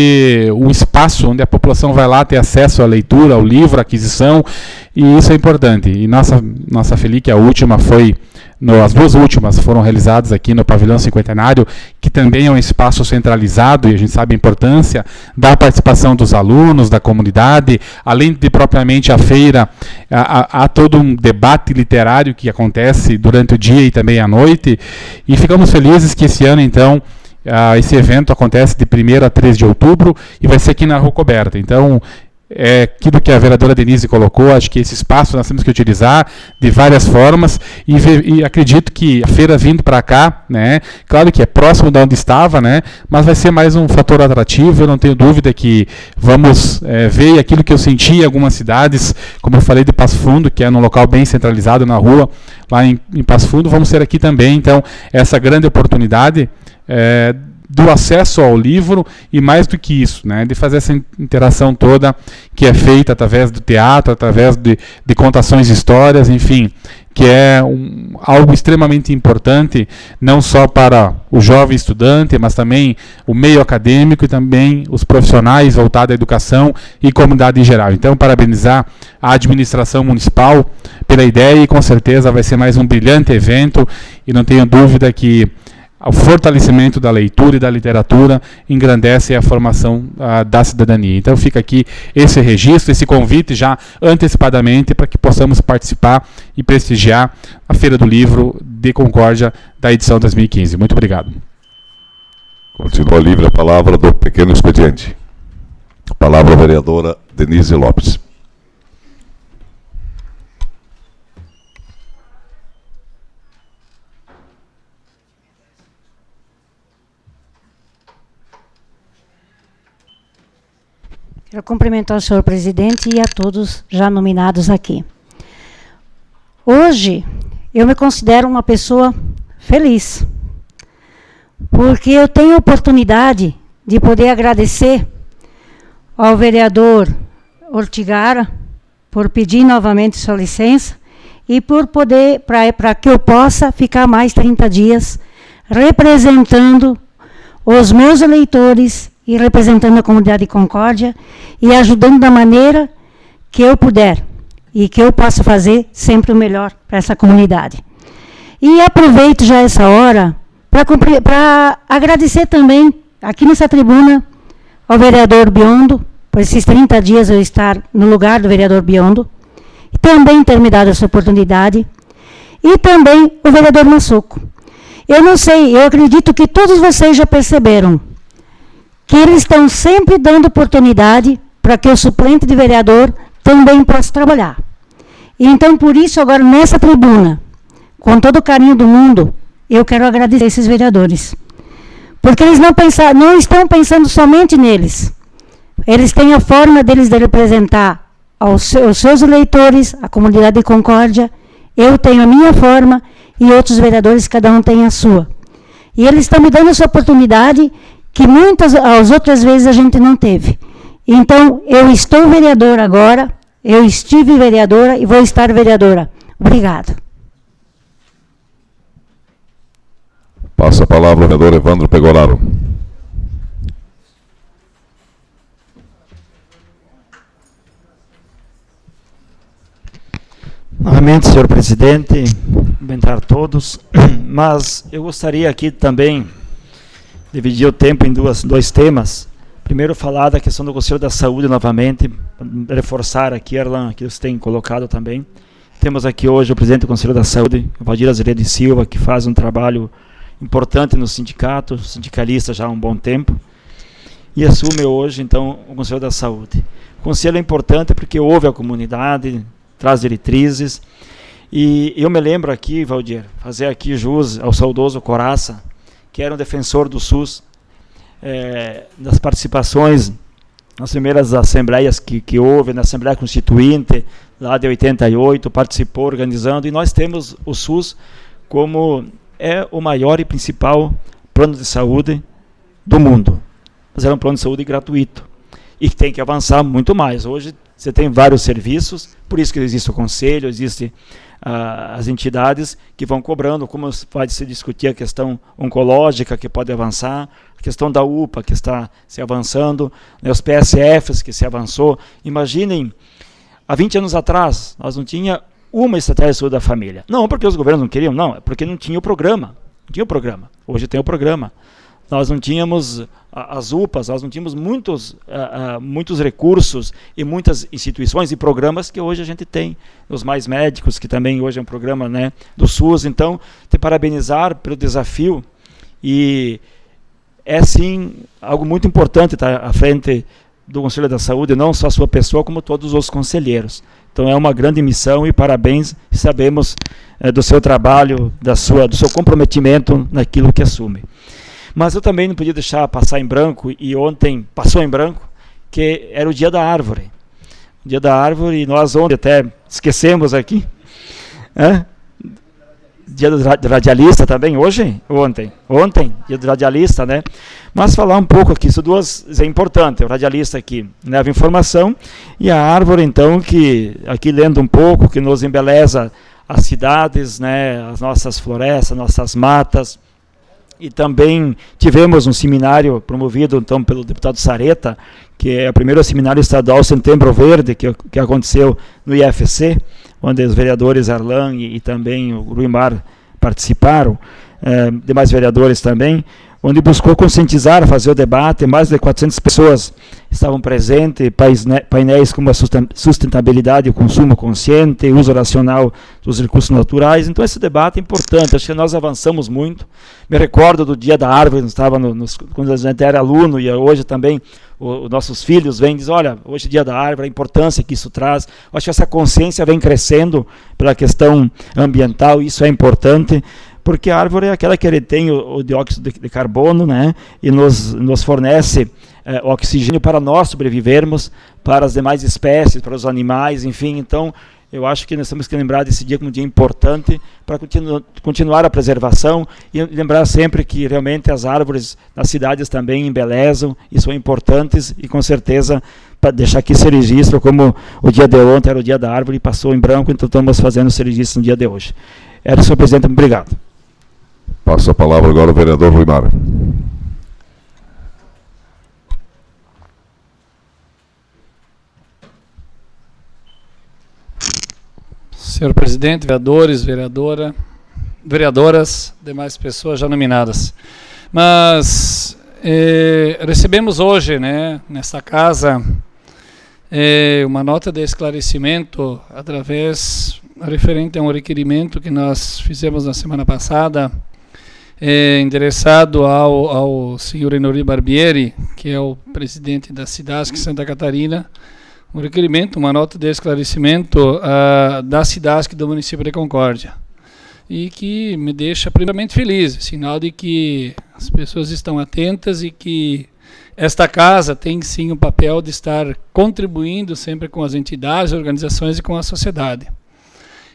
um espaço onde a população vai lá ter acesso à leitura, ao livro, à aquisição, e isso é importante. E nossa FELIC, a última foi, as 2 últimas foram realizadas aqui no Pavilhão Cinquentenário, que também é um espaço centralizado, e a gente sabe a importância da participação dos alunos, da comunidade, além de propriamente a feira, há todo um debate literário que acontece durante o dia e também à noite, e ficamos felizes que esse ano, então, esse evento acontece de 1º a 3 de outubro e vai ser aqui na Rua Coberta. Então, aquilo que a vereadora Denise colocou, acho que esse espaço nós temos que utilizar de várias formas, e acredito que a feira vindo para cá, né, claro que é próximo de onde estava, né, mas vai ser mais um fator atrativo. Eu não tenho dúvida que vamos ver aquilo que eu senti em algumas cidades, como eu falei de Passo Fundo, que é num local bem centralizado na rua, lá em Passo Fundo, vamos ter aqui também, então, essa grande oportunidade do acesso ao livro, e mais do que isso, né, de fazer essa interação toda que é feita através do teatro, através de contações de histórias, enfim, que é algo extremamente importante, não só para o jovem estudante, mas também o meio acadêmico e também os profissionais voltados à educação e comunidade em geral. Então, parabenizar a administração municipal pela ideia, e com certeza vai ser mais um brilhante evento, e não tenho dúvida que o fortalecimento da leitura e da literatura engrandece a formação da cidadania. Então fica aqui esse registro, esse convite já antecipadamente, para que possamos participar e prestigiar a Feira do Livro de Concórdia da edição 2015. Muito obrigado. Continua livre a palavra do pequeno expediente. A palavra à vereadora Denise Lopes. Quero cumprimentar o senhor presidente e a todos já nominados aqui. Hoje, eu me considero uma pessoa feliz, porque eu tenho a oportunidade de poder agradecer ao vereador Ortigara por pedir novamente sua licença e por poder, para que eu possa ficar mais 30 dias representando os meus eleitores e representando a comunidade de Concórdia e ajudando da maneira que eu puder e que eu possa fazer sempre o melhor para essa comunidade. E aproveito já essa hora para agradecer também, aqui nessa tribuna, ao vereador Biondo, por esses 30 dias eu estar no lugar do vereador Biondo, e também ter me dado essa oportunidade, e também o vereador Massuco. Eu não sei, eu acredito que todos vocês já perceberam que eles estão sempre dando oportunidade para que o suplente de vereador também possa trabalhar. E então, por isso, agora, nessa tribuna, com todo o carinho do mundo, eu quero agradecer esses vereadores. Porque eles não estão pensando somente neles. Eles têm a forma deles de representar os seus eleitores, a comunidade de Concórdia. Eu tenho a minha forma e outros vereadores, cada um tem a sua. E eles estão me dando essa oportunidade que as outras vezes a gente não teve. Então, eu estou vereadora agora, eu estive vereadora e vou estar vereadora. Obrigada. Passa a palavra ao vereador Evandro Pegoraro. Novamente, senhor presidente, cumprimentar todos, mas eu gostaria aqui também dividir o tempo em dois temas. Primeiro, falar da questão do Conselho da Saúde novamente, reforçar aqui, Erlan, que você tem colocado também. Temos aqui hoje o presidente do Conselho da Saúde, Valdir Azeredo e Silva, que faz um trabalho importante no sindicato, sindicalista já há um bom tempo, e assume hoje, então, o Conselho da Saúde. O Conselho é importante porque ouve a comunidade, traz diretrizes, e eu me lembro aqui, Valdir, fazer aqui jus ao saudoso Coraça, que era um defensor do SUS, das participações nas primeiras assembleias que houve, na Assembleia Constituinte, lá de 88, participou organizando, e nós temos o SUS como o maior e principal plano de saúde do mundo. Mas era um plano de saúde gratuito, e que tem que avançar muito mais. Hoje você tem vários serviços, por isso que existe o Conselho, existe as entidades que vão cobrando, como pode se discutir a questão oncológica, que pode avançar, a questão da UPA, que está se avançando, né, os PSFs, que se avançou. Imaginem, há 20 anos atrás, nós não tínhamos uma estratégia de saúde da família. Não porque os governos não queriam, não, é porque não tinha o programa. Não tinha o programa. Hoje tem o programa. Nós não tínhamos as UPAs, nós não tínhamos muitos recursos e muitas instituições e programas que hoje a gente tem. Os Mais Médicos, que também hoje é um programa, né, do SUS. Então, te parabenizar pelo desafio, e é sim algo muito importante estar à frente do Conselho da Saúde, não só a sua pessoa, como todos os conselheiros. Então é uma grande missão, e parabéns, sabemos do seu trabalho, do seu comprometimento naquilo que assume. Mas eu também não podia deixar passar em branco, e ontem passou em branco, que era o Dia da Árvore. O Dia da Árvore, e nós ontem até esquecemos aqui. Dia do radialista também, ontem, dia do radialista, né? Mas falar um pouco aqui, isso é importante, o radialista aqui leva informação, e a árvore, então, que aqui lendo um pouco, que nos embeleza as cidades, né, as nossas florestas, nossas matas. E também tivemos um seminário promovido, então, pelo deputado Sareta, que é o primeiro seminário estadual Setembro Verde, que aconteceu no IFC, onde os vereadores Arlan e também o Ruimar participaram, demais vereadores também, onde buscou conscientizar, fazer o debate. Mais de 400 pessoas estavam presentes, painéis como a sustentabilidade e o consumo consciente, uso racional dos recursos naturais. Então esse debate é importante, acho que nós avançamos muito. Me recordo do Dia da Árvore, quando a gente era aluno, e hoje também os nossos filhos vêm e dizem, olha, hoje é Dia da Árvore, a importância que isso traz. Eu acho que essa consciência vem crescendo pela questão ambiental, isso é importante, porque a árvore é aquela que retém o dióxido de carbono, né, e nos fornece oxigênio para nós sobrevivermos, para as demais espécies, para os animais, enfim. Então, eu acho que nós temos que lembrar desse dia como um dia importante para continuar a preservação, e lembrar sempre que realmente as árvores nas cidades também embelezam e são importantes, e com certeza para deixar aqui esse registro, como o dia de ontem era o Dia da Árvore e passou em branco, então estamos fazendo esse registro no dia de hoje. Senhor presidente, obrigado. Passo a palavra agora ao vereador Ruimar. Senhor presidente, vereadores, vereadoras, demais pessoas já nominadas. Mas recebemos hoje, né, nessa casa, uma nota de esclarecimento referente a um requerimento que nós fizemos na semana passada, endereçado ao senhor Enori Barbieri, que é o presidente da SIDASC Santa Catarina, um requerimento, uma nota de esclarecimento da SIDASC do município de Concórdia. e que me deixa primeiramente feliz, sinal de que as pessoas estão atentas e que esta casa tem sim o papel de estar contribuindo sempre com as entidades, organizações e com a sociedade.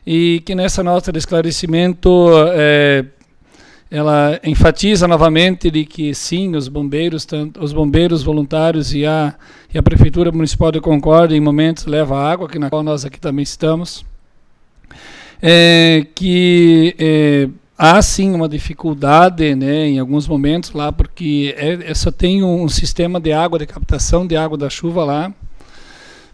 E que nessa nota de esclarecimento ela enfatiza novamente de que sim, os bombeiros voluntários e a Prefeitura Municipal de Concórdia em momentos leva água, que na qual nós aqui também estamos. Há sim uma dificuldade, né, em alguns momentos lá, porque só tem um sistema de água, de captação de água da chuva lá.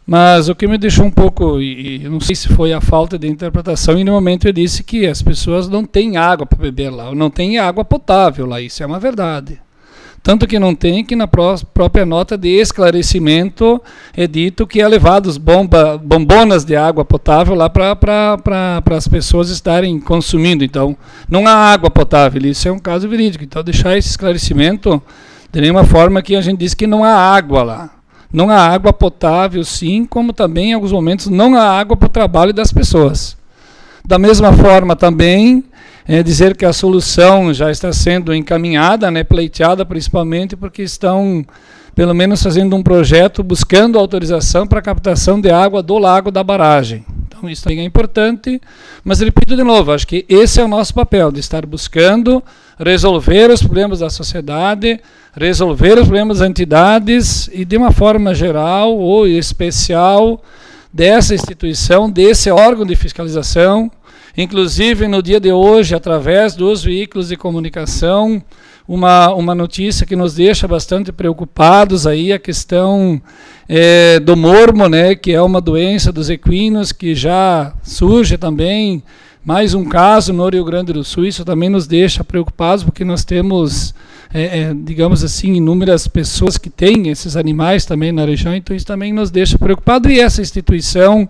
Mas o que me deixou um pouco, e eu não sei se foi a falta de interpretação, e no momento eu disse que as pessoas não têm água para beber lá, ou não têm água potável lá, isso é uma verdade. Tanto que não tem, que na própria nota de esclarecimento é dito que é levado bombonas de água potável lá para as pessoas estarem consumindo. Então, não há água potável, isso é um caso verídico. Então, deixar esse esclarecimento de nenhuma forma que a gente diz que não há água lá. Não há água potável, sim, como também em alguns momentos não há água para o trabalho das pessoas. Da mesma forma também, dizer que a solução já está sendo encaminhada, né, pleiteada principalmente porque estão, pelo menos, fazendo um projeto buscando autorização para a captação de água do lago da barragem. Então isso também é importante, mas repito de novo, acho que esse é o nosso papel, de estar buscando resolver os problemas da sociedade, resolver os problemas das entidades e de uma forma geral ou especial dessa instituição, desse órgão de fiscalização. Inclusive, no dia de hoje, através dos veículos de comunicação, uma notícia que nos deixa bastante preocupados, aí, a questão do mormo, né, que é uma doença dos equinos, que já surge também, mais um caso no Rio Grande do Sul. Isso também nos deixa preocupados, porque nós temos, digamos assim, inúmeras pessoas que têm esses animais também na região, então isso também nos deixa preocupados, e essa instituição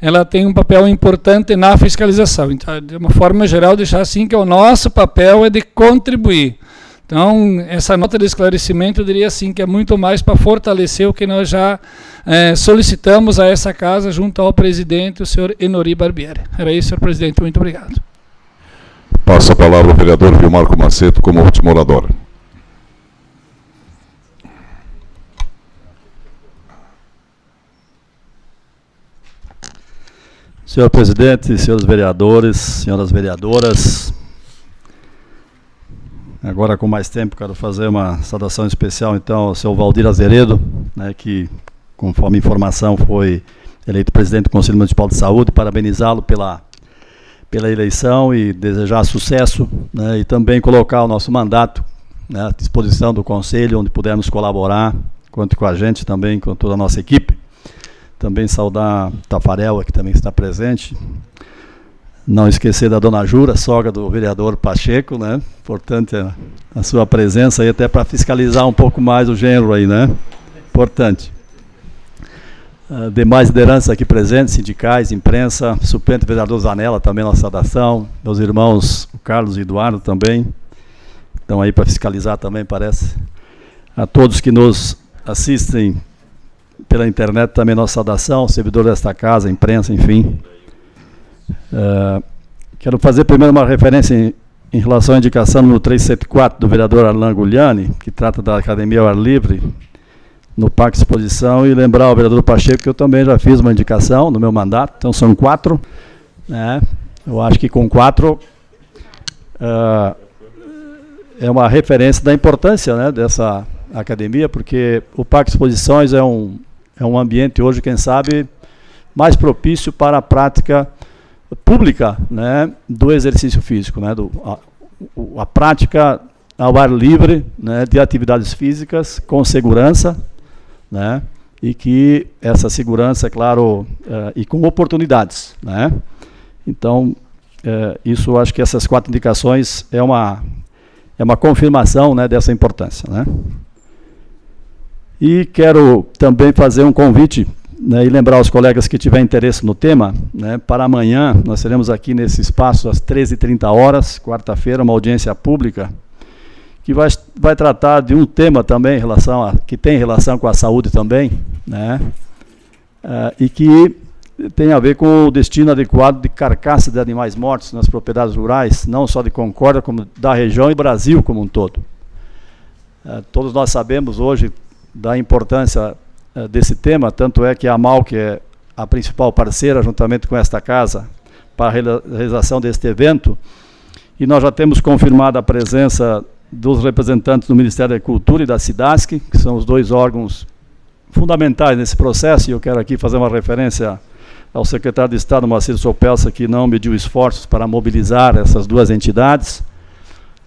ela tem um papel importante na fiscalização. Então, de uma forma geral, deixar assim que o nosso papel é de contribuir. Então, essa nota de esclarecimento, eu diria assim, que é muito mais para fortalecer o que nós já solicitamos a essa casa junto ao presidente, o senhor Enori Barbieri. Era isso, senhor presidente. Muito obrigado. Passa a palavra ao vereador Vilmarco Macedo como último orador. Senhor presidente, senhores vereadores, senhoras vereadoras, agora com mais tempo quero fazer uma saudação especial então ao senhor Valdir Azeredo, né, que conforme informação foi eleito presidente do Conselho Municipal de Saúde, parabenizá-lo pela eleição e desejar sucesso, né, e também colocar o nosso mandato, né, à disposição do Conselho, onde pudermos colaborar, conte com a gente também, com toda a nossa equipe. Também saudar Tafarel, que também está presente. Não esquecer da dona Jura, sogra do vereador Pacheco, né? Importante a sua presença aí, até para fiscalizar um pouco mais o genro aí, né? Importante. Demais lideranças aqui presentes, sindicais, imprensa, suplente vereador Zanella, também nossa saudação. Meus irmãos, o Carlos e Eduardo também. Estão aí para fiscalizar também, parece. A todos que nos assistem pela internet também nossa saudação, servidor desta casa, imprensa, enfim. Quero fazer primeiro uma referência em relação à indicação número 374 do vereador Arlan Gugliani, que trata da Academia ao Ar Livre, no Parque de Exposição, e lembrar ao vereador Pacheco que eu também já fiz uma indicação no meu mandato, então são 4. Né? Eu acho que com 4 é uma referência da importância, né, dessa academia, porque o Parque de Exposições é um ambiente hoje, quem sabe, mais propício para a prática pública, né, do exercício físico, né, a prática ao ar livre, né, de atividades físicas com segurança, né, e que essa segurança, é claro, e com oportunidades, né. Então, isso, acho que essas 4 indicações é uma confirmação, né, dessa importância, né. E quero também fazer um convite, né, e lembrar aos colegas que tiverem interesse no tema, né, para amanhã nós teremos aqui nesse espaço às 13h30, quarta-feira, uma audiência pública que vai tratar de um tema também que tem relação com a saúde também, né, e que tem a ver com o destino adequado de carcaças de animais mortos nas propriedades rurais, não só de Concórdia, como da região e Brasil como um todo. Todos nós sabemos hoje da importância desse tema, tanto é que a AMAL, que é a principal parceira, juntamente com esta casa, para a realização deste evento, e nós já temos confirmado a presença dos representantes do Ministério da Cultura e da SIDASC, que são os dois órgãos fundamentais nesse processo, e eu quero aqui fazer uma referência ao secretário de Estado, Moacir Sopelsa, que não mediu esforços para mobilizar essas duas entidades.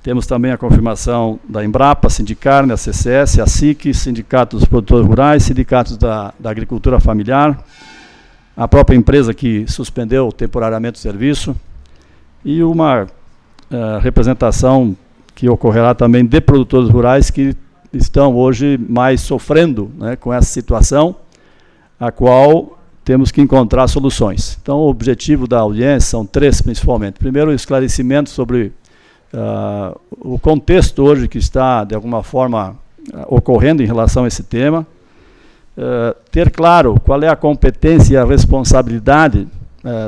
Temos também a confirmação da Embrapa, Sindicarne, a CCS, a SIC, Sindicato dos Produtores Rurais, Sindicatos da Agricultura Familiar, a própria empresa que suspendeu temporariamente o serviço, e uma representação que ocorrerá também de produtores rurais que estão hoje mais sofrendo, né, com essa situação, a qual temos que encontrar soluções. Então, o objetivo da audiência são três, principalmente. Primeiro, o esclarecimento sobre o contexto hoje que está, de alguma forma, ocorrendo em relação a esse tema. Ter claro qual é a competência e a responsabilidade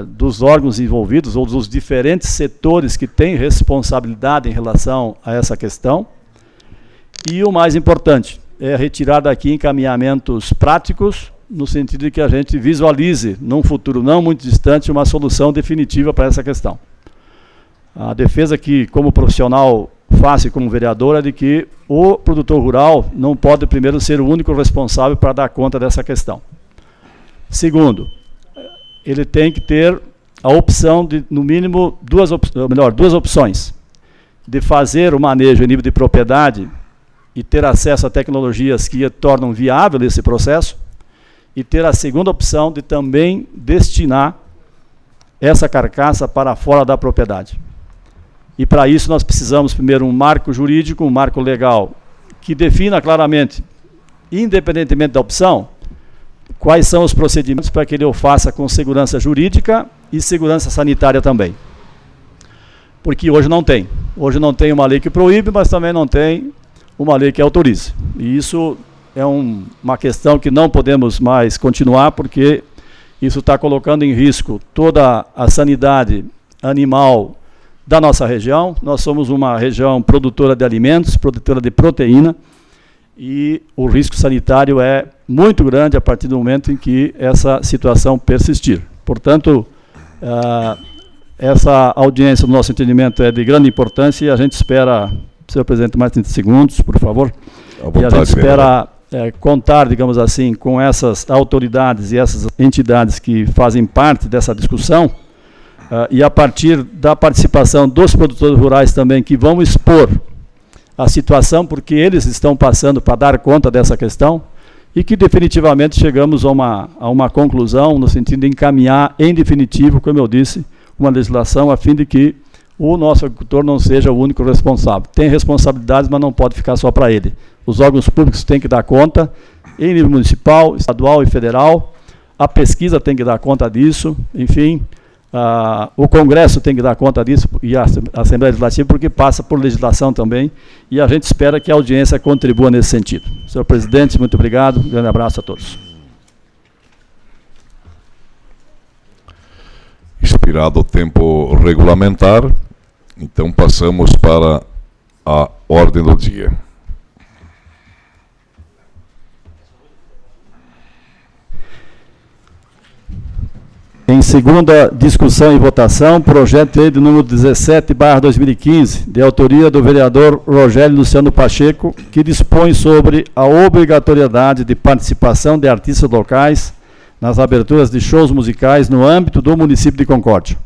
dos órgãos envolvidos, ou dos diferentes setores que têm responsabilidade em relação a essa questão. E o mais importante, é retirar daqui encaminhamentos práticos, no sentido de que a gente visualize, num futuro não muito distante, uma solução definitiva para essa questão. A defesa que, como profissional, faço como vereador, é de que o produtor rural não pode, primeiro, ser o único responsável para dar conta dessa questão. Segundo, ele tem que ter a opção de, no mínimo, duas opções. De fazer o manejo em nível de propriedade e ter acesso a tecnologias que tornam viável esse processo, e ter a segunda opção de também destinar essa carcaça para fora da propriedade. E para isso nós precisamos primeiro um marco jurídico, um marco legal, que defina claramente, independentemente da opção, quais são os procedimentos para que ele o faça com segurança jurídica e segurança sanitária também. Porque hoje não tem. Hoje não tem uma lei que proíbe, mas também não tem uma lei que autorize. E isso é uma questão que não podemos mais continuar, porque isso está colocando em risco toda a sanidade animal da nossa região. Nós somos uma região produtora de alimentos, produtora de proteína, e o risco sanitário é muito grande a partir do momento em que essa situação persistir. Portanto, essa audiência, no nosso entendimento, é de grande importância, e a gente espera, senhor presidente, mais 30 segundos, por favor, e a gente espera contar, digamos assim, com essas autoridades e essas entidades que fazem parte dessa discussão, e a partir da participação dos produtores rurais também, que vão expor a situação, porque eles estão passando para dar conta dessa questão, e que definitivamente chegamos a uma conclusão, no sentido de encaminhar, em definitivo, como eu disse, uma legislação a fim de que o nosso agricultor não seja o único responsável. Tem responsabilidades, mas não pode ficar só para ele. Os órgãos públicos têm que dar conta, em nível municipal, estadual e federal. A pesquisa tem que dar conta disso, enfim, o Congresso tem que dar conta disso, e a Assembleia Legislativa, porque passa por legislação também, e a gente espera que a audiência contribua nesse sentido. Senhor presidente, muito obrigado, um grande abraço a todos. Expirado o tempo regulamentar, então passamos para a ordem do dia. Em segunda discussão e votação, projeto de lei de número 17/2015, de autoria do vereador Rogério Luciano Pacheco, que dispõe sobre a obrigatoriedade de participação de artistas locais nas aberturas de shows musicais no âmbito do município de Concórdia.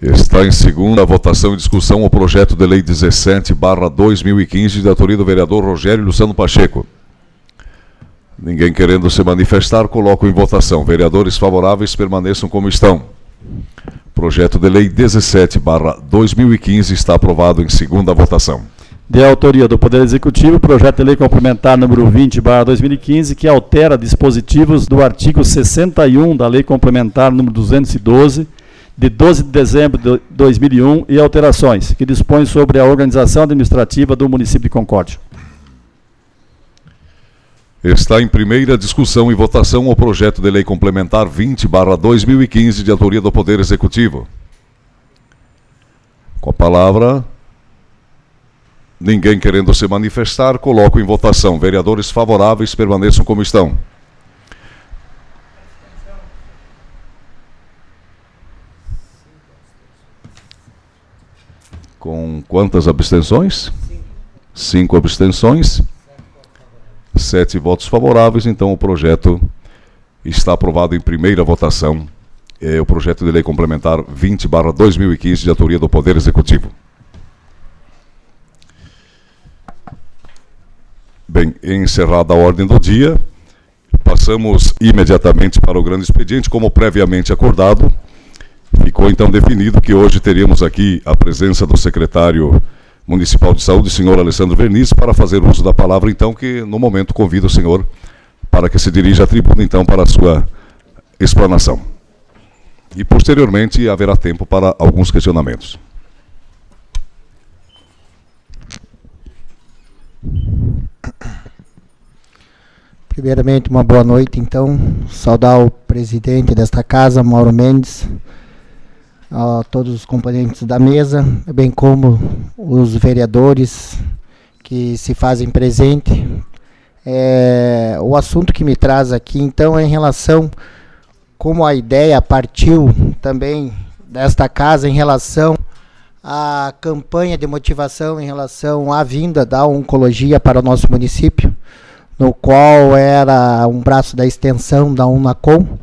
Está em segunda votação e discussão o projeto de lei 17/2015, de autoria do vereador Rogério Luciano Pacheco. Ninguém querendo se manifestar, coloco em votação. Vereadores favoráveis permaneçam como estão. Projeto de lei 17/2015 está aprovado em segunda votação. De autoria do Poder Executivo, projeto de lei complementar número 20/2015, que altera dispositivos do artigo 61 da Lei Complementar número 212, de 12 de dezembro de 2001, e alterações, que dispõe sobre a organização administrativa do município de Concórdia. Está em primeira discussão e votação o projeto de lei complementar 20/2015 de autoria do Poder Executivo. Com a palavra, ninguém querendo se manifestar, coloco em votação. Vereadores favoráveis permaneçam como estão. Com quantas abstenções? 5 abstenções. 7 votos favoráveis, então o projeto está aprovado em primeira votação. É o projeto de lei complementar 20/2015 de autoria do Poder Executivo. Bem, encerrada a ordem do dia, passamos imediatamente para o grande expediente, como previamente acordado. Ficou então definido que hoje teríamos aqui a presença do secretário Municipal de Saúde, senhor Alessandro Verniz, para fazer uso da palavra, então, que no momento convido o senhor para que se dirija à tribuna, então, para a sua explanação. E, posteriormente, haverá tempo para alguns questionamentos. Primeiramente, uma boa noite, então, saudar o presidente desta casa, Mauro Mendes, a todos os componentes da mesa, bem como os vereadores que se fazem presente. O assunto que me traz aqui, então, é em relação como a ideia partiu também desta casa em relação à campanha de motivação em relação à vinda da oncologia para o nosso município, no qual era um braço da extensão da Unacom,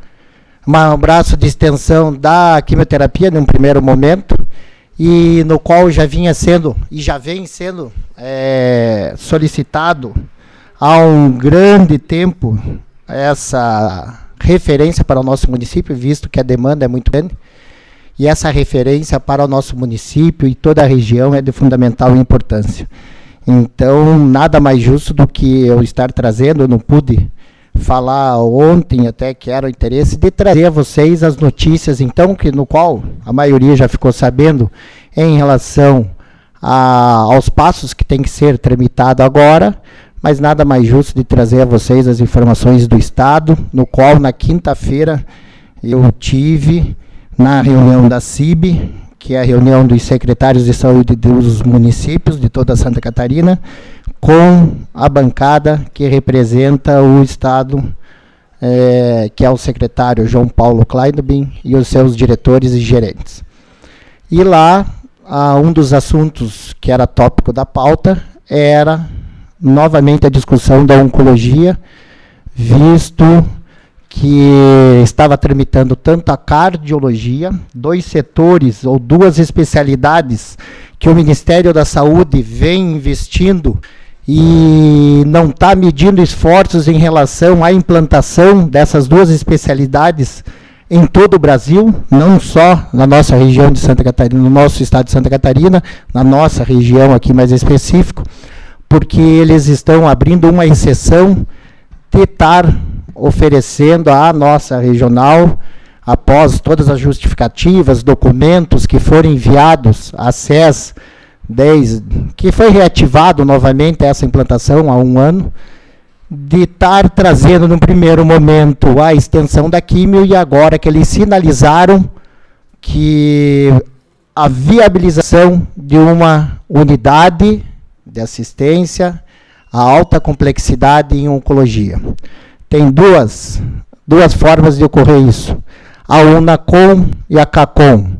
um braço de extensão da quimioterapia num primeiro momento, e no qual já vinha sendo e já vem sendo solicitado há um grande tempo essa referência para o nosso município, visto que a demanda é muito grande, e essa referência para o nosso município e toda a região é de fundamental importância. Então, nada mais justo do que eu estar trazendo, eu não pude falar ontem, até que era o interesse de trazer a vocês as notícias, então, no qual a maioria já ficou sabendo em relação aos passos que tem que ser tramitado agora, mas nada mais justo de trazer a vocês as informações do Estado, no qual na quinta-feira eu tive na reunião da CIB, que é a reunião dos secretários de saúde dos municípios de toda Santa Catarina, com a bancada que representa o Estado, que é o secretário João Paulo Kleinobin e os seus diretores e gerentes. E lá, um dos assuntos que era tópico da pauta era novamente a discussão da oncologia, visto que estava tramitando tanto a cardiologia, 2 setores ou 2 especialidades que o Ministério da Saúde vem investindo e não está medindo esforços em relação à implantação dessas 2 especialidades em todo o Brasil, não só na nossa região de Santa Catarina, no nosso estado de Santa Catarina, na nossa região aqui mais específico, porque eles estão abrindo uma exceção de estar oferecendo à nossa regional, após todas as justificativas, documentos que foram enviados à SES, que foi reativado novamente essa implantação há 1 ano, de estar trazendo no primeiro momento a extensão da químio, e agora que eles sinalizaram que a viabilização de uma unidade de assistência a alta complexidade em oncologia. Tem duas formas de ocorrer isso. A Unacom e a CACOM.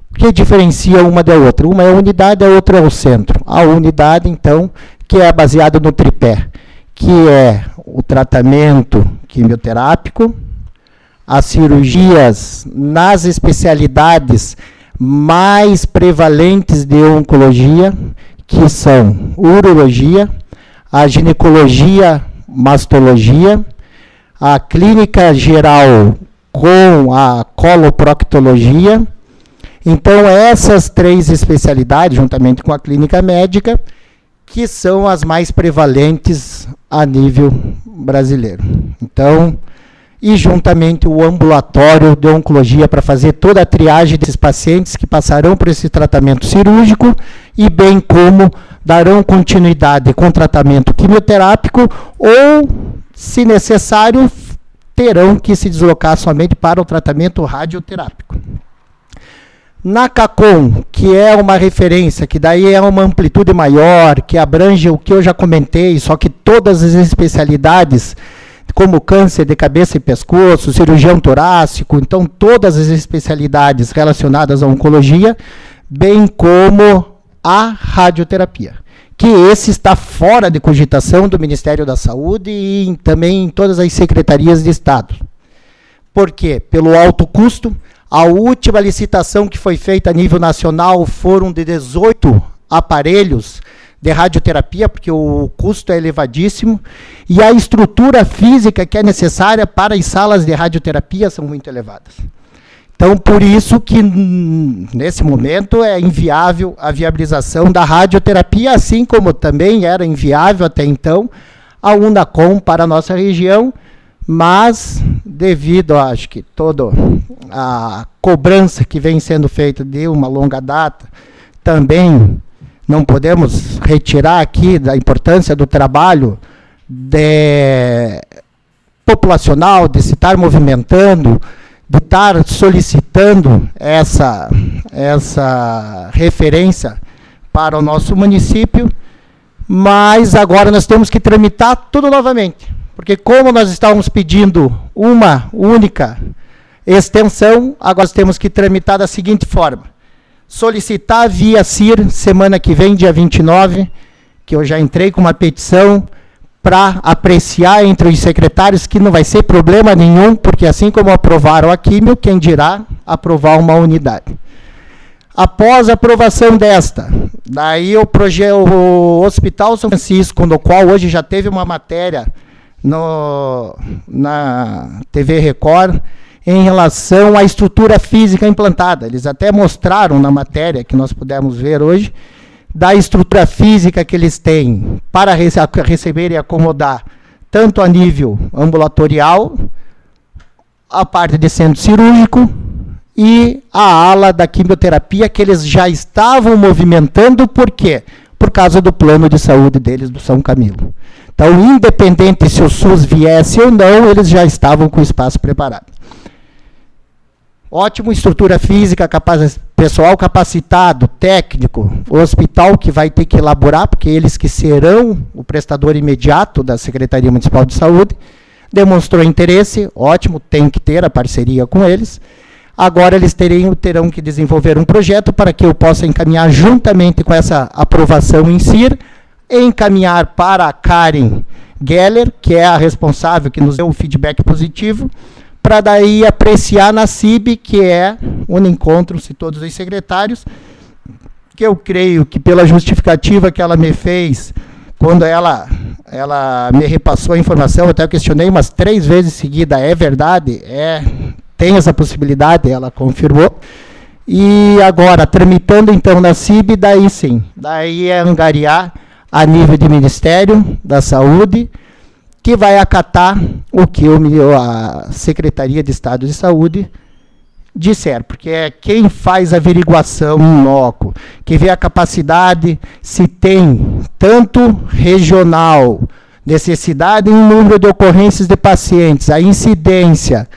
O que diferencia uma da outra? Uma é a unidade, a outra é o centro. A unidade, então, que é baseada no tripé, que é o tratamento quimioterápico, as cirurgias nas especialidades mais prevalentes de oncologia, que são urologia, a ginecologia, mastologia, a clínica geral com a coloproctologia. Então, essas 3 especialidades, juntamente com a clínica médica, que são as mais prevalentes a nível brasileiro. Então, e juntamente o ambulatório de oncologia para fazer toda a triagem desses pacientes que passarão por esse tratamento cirúrgico e bem como darão continuidade com tratamento quimioterápico ou se necessário, terão que se deslocar somente para o tratamento radioterápico. Na CACOM, que é uma referência, que daí é uma amplitude maior, que abrange o que eu já comentei, só que todas as especialidades, como câncer de cabeça e pescoço, cirurgião torácico, então todas as especialidades relacionadas à oncologia, bem como a radioterapia, que esse está fora de cogitação do Ministério da Saúde e também em todas as secretarias de Estado. Por quê? Pelo alto custo. A última licitação que foi feita a nível nacional foram de 18 aparelhos de radioterapia, porque o custo é elevadíssimo, e a estrutura física que é necessária para as salas de radioterapia são muito elevadas. Então, por isso que, nesse momento, é inviável a viabilização da radioterapia, assim como também era inviável até então a Unacom para a nossa região, mas, devido, acho que, toda a cobrança que vem sendo feita de uma longa data, também não podemos retirar aqui da importância do trabalho populacional, de se estar movimentando, de estar solicitando essa referência para o nosso município, mas agora nós temos que tramitar tudo novamente. Porque como nós estávamos pedindo uma única extensão, agora nós temos que tramitar da seguinte forma. Solicitar via CIR, semana que vem, dia 29, que eu já entrei com uma petição para apreciar entre os secretários, que não vai ser problema nenhum, porque assim como aprovaram a químio, quem dirá aprovar uma unidade. Após a aprovação desta, daí o Hospital São Francisco, no qual hoje já teve uma matéria na TV Record, em relação à estrutura física implantada. Eles até mostraram na matéria que nós pudemos ver hoje, da estrutura física que eles têm para receber e acomodar, tanto a nível ambulatorial, a parte de centro cirúrgico e a ala da quimioterapia, que eles já estavam movimentando. Por quê? Por causa do plano de saúde deles do São Camilo. Então, independente se o SUS viesse ou não, eles já estavam com o espaço preparado. Ótimo, estrutura física, pessoal capacitado, técnico, o hospital que vai ter que elaborar, porque eles que serão o prestador imediato da Secretaria Municipal de Saúde, demonstrou interesse, ótimo, tem que ter a parceria com eles. Agora eles terão que desenvolver um projeto para que eu possa encaminhar juntamente com essa aprovação em CIR, encaminhar para a Karen Geller, que é a responsável, que nos deu o feedback positivo, para daí apreciar na CIB, que é onde encontram-se todos os secretários, que eu creio que pela justificativa que ela me fez, quando ela me repassou a informação, até eu questionei umas 3 vezes seguida, é verdade, tem essa possibilidade, ela confirmou. E agora, tramitando então na CIB, daí sim, daí é angariar a nível de Ministério da Saúde, que vai acatar o que a Secretaria de Estado de Saúde disser, porque é quem faz a averiguação em loco, que vê a capacidade, se tem tanto regional, necessidade em número de ocorrências de pacientes, a incidência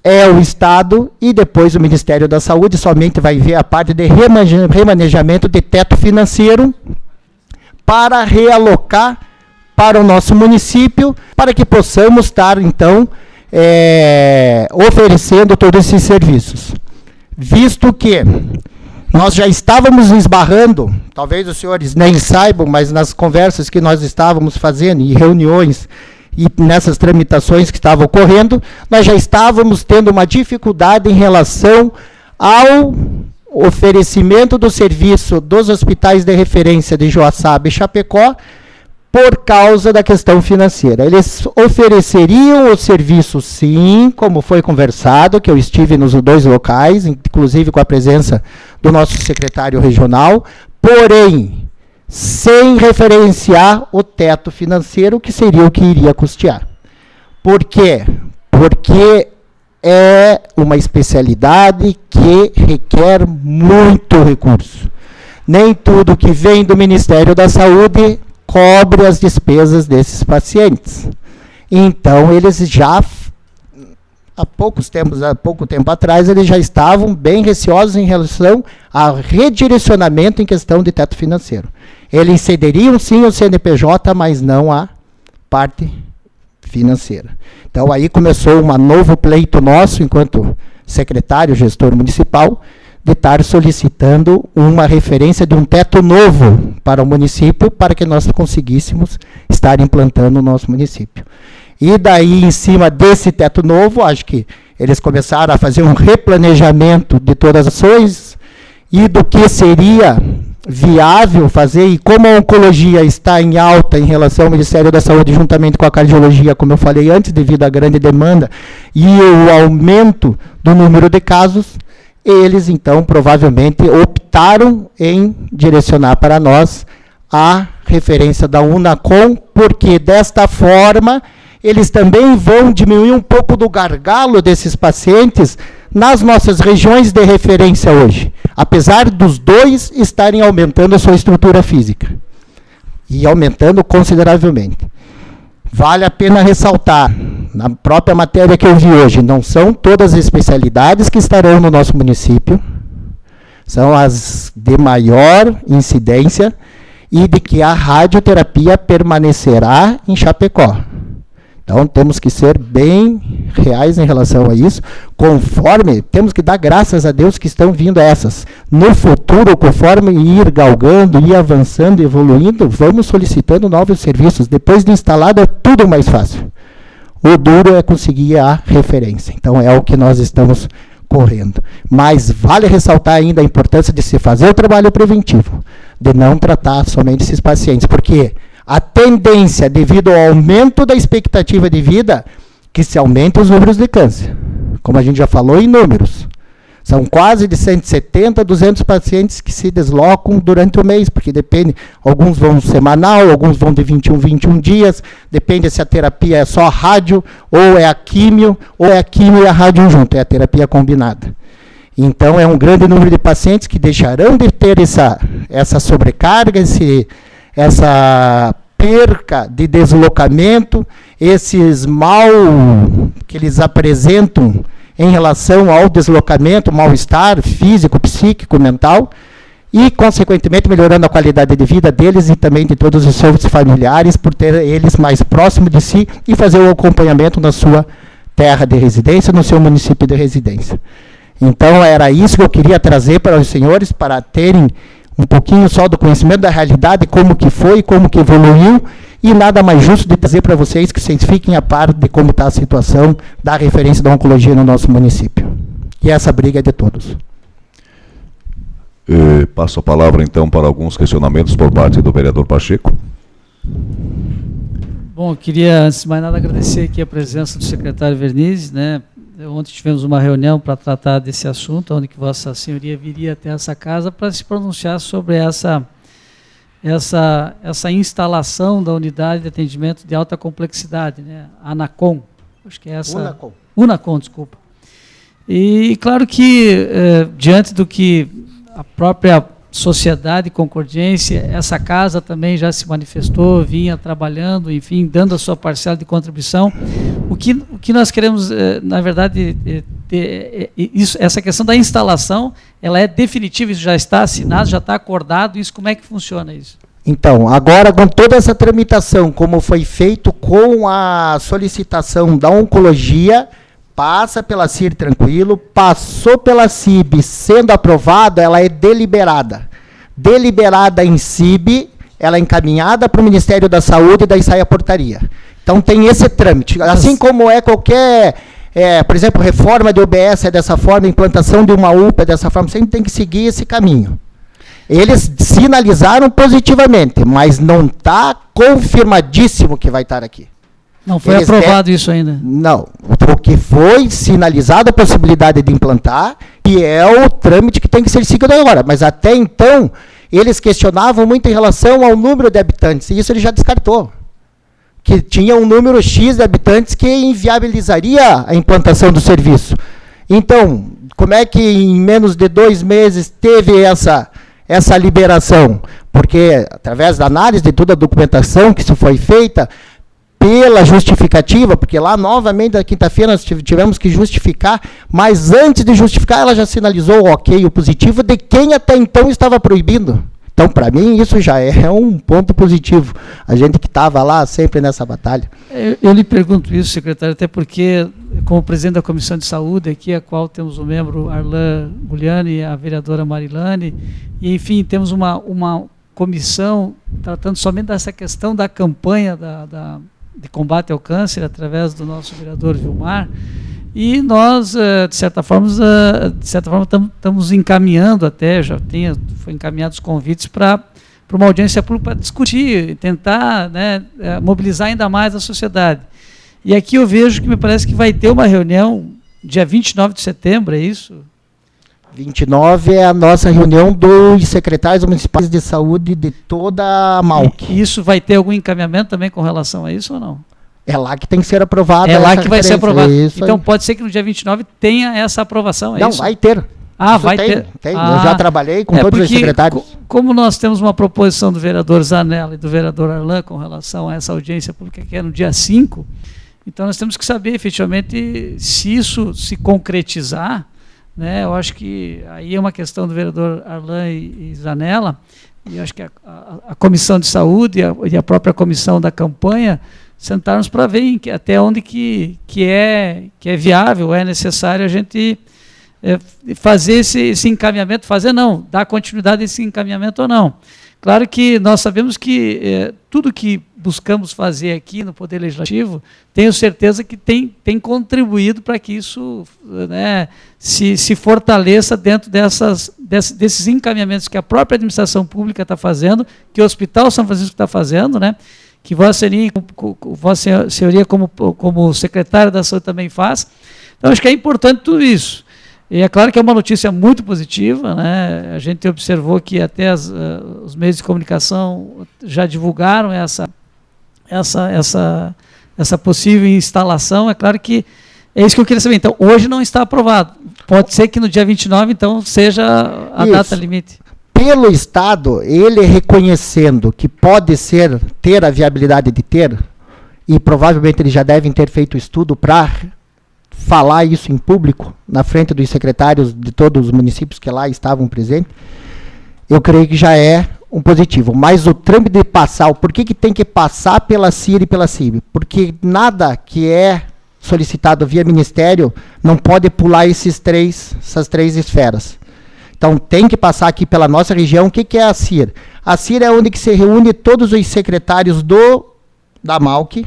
é o Estado, e depois o Ministério da Saúde somente vai ver a parte de remanejamento de teto financeiro para realocar para o nosso município, para que possamos estar, então, oferecendo todos esses serviços. Visto que nós já estávamos esbarrando, talvez os senhores nem saibam, mas nas conversas que nós estávamos fazendo, e reuniões, e nessas tramitações que estavam ocorrendo, nós já estávamos tendo uma dificuldade em relação ao oferecimento do serviço dos hospitais de referência de Joaçaba e Chapecó, por causa da questão financeira. Eles ofereceriam o serviço, sim, como foi conversado, que eu estive nos 2 locais, inclusive com a presença do nosso secretário regional, porém, sem referenciar o teto financeiro, que seria o que iria custear. Por quê? Porque é uma especialidade que requer muito recurso. Nem tudo que vem do Ministério da Saúde cobre as despesas desses pacientes. Então, eles já, há pouco tempo atrás, eles já estavam bem receosos em relação ao redirecionamento em questão de teto financeiro. Eles cederiam sim o CNPJ, mas não a parte financeira. Então, aí começou um novo pleito nosso, enquanto secretário, gestor municipal, de estar solicitando uma referência de um teto novo para o município, para que nós conseguíssemos estar implantando no nosso município. E daí, em cima desse teto novo, acho que eles começaram a fazer um replanejamento de todas as ações e do que seria viável fazer, e como a oncologia está em alta em relação ao Ministério da Saúde, juntamente com a cardiologia, como eu falei antes, devido à grande demanda e o aumento do número de casos, eles, então, provavelmente optaram em direcionar para nós a referência da Unacom, porque desta forma eles também vão diminuir um pouco do gargalo desses pacientes nas nossas regiões de referência hoje, apesar dos dois estarem aumentando a sua estrutura física, e aumentando consideravelmente. Vale a pena ressaltar, na própria matéria que eu vi hoje, não são todas as especialidades que estarão no nosso município, são as de maior incidência, e de que a radioterapia permanecerá em Chapecó. Então, temos que ser bem reais em relação a isso, conforme, temos que dar graças a Deus que estão vindo essas. No futuro, conforme ir galgando, ir avançando, evoluindo, vamos solicitando novos serviços. Depois de instalado, é tudo mais fácil. O duro é conseguir a referência. Então, é o que nós estamos correndo. Mas vale ressaltar ainda a importância de se fazer o trabalho preventivo, de não tratar somente esses pacientes, porque a tendência, devido ao aumento da expectativa de vida, que se aumentem os números de câncer. Como a gente já falou em números. São quase de 170 a 200 pacientes que se deslocam durante o mês, porque depende, alguns vão semanal, alguns vão de 21 dias, depende se a terapia é só rádio, ou é a químio e a rádio junto, é a terapia combinada. Então, é um grande número de pacientes que deixarão de ter essa sobrecarga, essa perca de deslocamento, esses mal que eles apresentam em relação ao deslocamento, mal-estar físico, psíquico, mental, e, consequentemente, melhorando a qualidade de vida deles e também de todos os seus familiares, por ter eles mais próximos de si e fazer o acompanhamento na sua terra de residência, no seu município de residência. Então, era isso que eu queria trazer para os senhores, para terem um pouquinho só do conhecimento da realidade, como que foi, como que evoluiu, e nada mais justo de trazer para vocês que vocês fiquem a par de como está a situação da referência da oncologia no nosso município. E essa briga é de todos. Passo a palavra, então, para alguns questionamentos por parte do vereador Pacheco. Bom, eu queria, antes de mais nada, agradecer aqui a presença do secretário Vernizes, né? Ontem tivemos uma reunião para tratar desse assunto, onde que Vossa Senhoria viria até essa casa para se pronunciar sobre essa instalação da unidade de atendimento de alta complexidade, né? Anacom, acho que é essa. Unacom, desculpa. E claro que, diante do que a própria sociedade concordiense, essa casa também já se manifestou, vinha trabalhando, enfim, dando a sua parcela de contribuição. O que nós queremos, na verdade, essa questão da instalação, ela é definitiva, isso já está assinado, já está acordado, isso como é que funciona isso? Então, agora com toda essa tramitação, como foi feito com a solicitação da oncologia, passa pela CIR tranquilo, passou pela CIB, sendo aprovada, ela é deliberada. Deliberada em CIB, ela é encaminhada para o Ministério da Saúde e daí sai a portaria. Então tem esse trâmite. Assim como é qualquer, por exemplo, reforma de OBS é dessa forma, implantação de uma UPA é dessa forma, sempre tem que seguir esse caminho. Eles sinalizaram positivamente, mas não está confirmadíssimo que vai estar aqui. Não foi aprovado isso ainda? Não. O que foi sinalizado a possibilidade de implantar, e é o trâmite que tem que ser seguido agora. Mas até então, eles questionavam muito em relação ao número de habitantes, e isso ele já descartou. Que tinha um número X de habitantes que inviabilizaria a implantação do serviço. Então, como é que em menos de 2 meses teve essa liberação? Porque, através da análise de toda a documentação que isso foi feita, pela justificativa, porque lá novamente na quinta-feira nós tivemos que justificar, mas antes de justificar ela já sinalizou o ok, o positivo de quem até então estava proibindo. Então, para mim, isso já é um ponto positivo. A gente que estava lá sempre nessa batalha. Eu lhe pergunto isso, secretário, até porque, como presidente da Comissão de Saúde, aqui, a qual temos o membro Arlan Gugliani e a vereadora Marilane, e, enfim, temos uma comissão tratando somente dessa questão da campanha de combate ao câncer, através do nosso vereador Vilmar, e nós, de certa forma, estamos encaminhando até, foi encaminhados convites para uma audiência pública para discutir, tentar, né, mobilizar ainda mais a sociedade. E aqui eu vejo que me parece que vai ter uma reunião dia 29 de setembro, é isso? 29 é a nossa reunião dos secretários municipais de saúde de toda a MAUC. E isso vai ter algum encaminhamento também com relação a isso ou não? É lá que tem que ser aprovado. É lá que vai ser aprovado. Então aí. pode ser que no dia 29 tenha essa aprovação, é não, isso? vai ter. Ah, isso vai ter. Tem. Eu já trabalhei com todos os secretários. Como nós temos uma proposição do vereador Zanella e do vereador Arlan com relação a essa audiência pública que é no dia 5, então nós temos que saber efetivamente se isso se concretizar, né? Eu acho que aí é uma questão do vereador Arlan e Zanella, e eu acho que a Comissão de Saúde e a própria Comissão da Campanha sentarmos para ver até onde que é viável, é necessário a gente fazer esse encaminhamento, dar continuidade a esse encaminhamento ou não. Claro que nós sabemos que tudo que buscamos fazer aqui no Poder Legislativo, tenho certeza que tem contribuído para que isso, né, se fortaleça dentro desses encaminhamentos que a própria administração pública está fazendo, que o Hospital São Francisco está fazendo, né, que Vossa Senhoria como secretário da Saúde também faz. Então, acho que é importante tudo isso. E é claro que é uma notícia muito positiva, né? A gente observou que até os meios de comunicação já divulgaram essa possível instalação. É claro que é isso que eu queria saber. Então, hoje não está aprovado. Pode ser que no dia 29, então, seja a data limite. Pelo Estado, ele reconhecendo que pode ter a viabilidade de ter, e provavelmente eles já devem ter feito o estudo para falar isso em público, na frente dos secretários de todos os municípios que lá estavam presentes, eu creio que já é um positivo. Mas o trâmite de passar, por que tem que passar pela CIR e pela CIB? Porque nada que é solicitado via Ministério não pode pular essas três esferas. Então, tem que passar aqui pela nossa região. O que é a CIR? A CIR é onde que se reúne todos os secretários da MAUC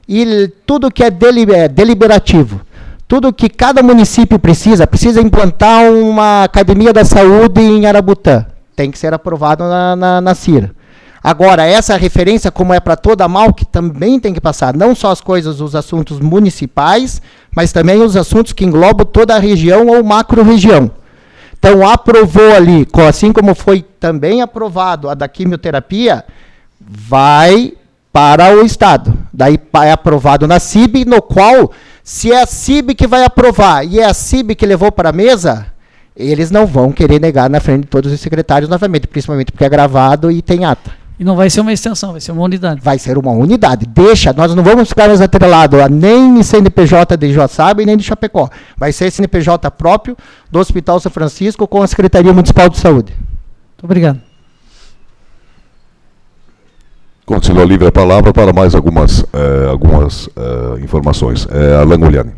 e tudo que é deliberativo. Tudo que cada município precisa implantar uma academia da saúde em Arabutã. Tem que ser aprovado na CIR. Agora, essa referência, como é para toda a MAUC, também tem que passar. Não só as coisas, os assuntos municipais, mas também os assuntos que englobam toda a região ou macro-região. Então, aprovou ali, assim como foi também aprovado a da quimioterapia, vai para o Estado. Daí é aprovado na CIB, no qual, se é a CIB que vai aprovar e é a CIB que levou para a mesa, eles não vão querer negar na frente de todos os secretários novamente, principalmente porque é gravado e tem ata. E não vai ser uma extensão, vai ser uma unidade. Vai ser uma unidade. Nós não vamos ficar mais atrelados a nem CNPJ de Joaçaba e nem de Chapecó. Vai ser CNPJ próprio do Hospital São Francisco com a Secretaria Municipal de Saúde. Muito obrigado. Conselho livre a palavra para mais algumas informações. Arlan Gugliani.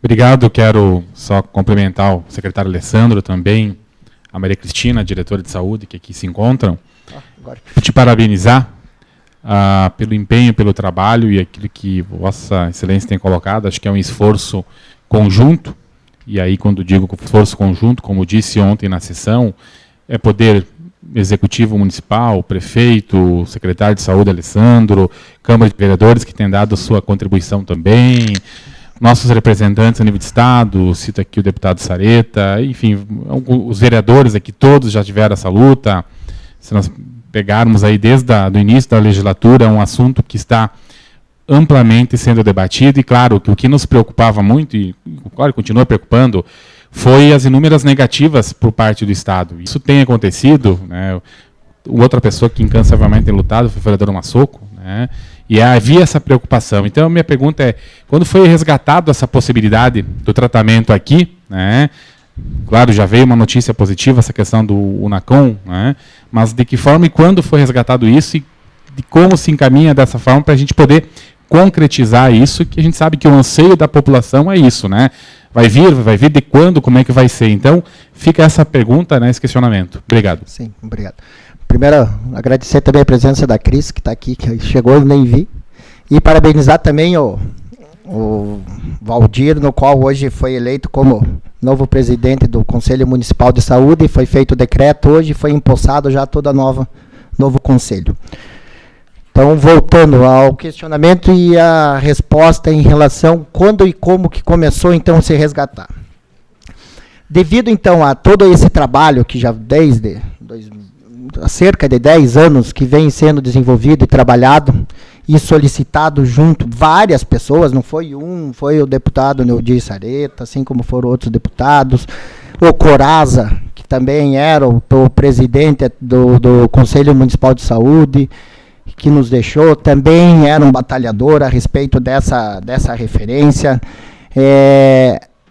Obrigado, quero só cumprimentar o secretário Alessandro também, a Maria Cristina, diretora de saúde, que aqui se encontram. Te parabenizar pelo empenho, pelo trabalho e aquilo que Vossa Excelência tem colocado. Acho que é um esforço conjunto, e aí quando digo esforço conjunto, como disse ontem na sessão, é poder executivo municipal, prefeito, secretário de saúde Alessandro, Câmara de Vereadores que tem dado a sua contribuição também, nossos representantes a nível de Estado, cito aqui o deputado Sareta, enfim, os vereadores aqui todos já tiveram essa luta, pegarmos aí desde o início da legislatura um assunto que está amplamente sendo debatido, e claro, que o que nos preocupava muito, e claro, continua preocupando, foi as inúmeras negativas por parte do Estado. Isso tem acontecido, né? Outra pessoa que incansavelmente tem lutado foi o vereador Massoco, né? E havia essa preocupação. Então, a minha pergunta é, quando foi resgatado essa possibilidade do tratamento aqui, né? Claro, já veio uma notícia positiva, essa questão do UNACOM, né? Mas de que forma e quando foi resgatado isso e de como se encaminha dessa forma para a gente poder concretizar isso, que a gente sabe que o anseio da população é isso, né? Vai vir de quando, como é que vai ser? Então, fica essa pergunta, né, esse questionamento. Obrigado. Sim, obrigado. Primeiro, agradecer também a presença da Cris, que está aqui, que chegou, eu nem vi. E parabenizar também o Valdir, no qual hoje foi eleito como novo presidente do Conselho Municipal de Saúde, foi feito o decreto hoje, foi empossado já todo novo conselho. Então, voltando ao questionamento e a resposta em relação quando e como que começou, então, a se resgatar. Devido, então, a todo esse trabalho que já desde cerca de 10 anos que vem sendo desenvolvido e trabalhado e solicitado junto várias pessoas, não foi foi o deputado Neudi Sareta, assim como foram outros deputados, o Coraza, que também era o presidente do Conselho Municipal de Saúde, que nos deixou, também era um batalhador a respeito dessa referência,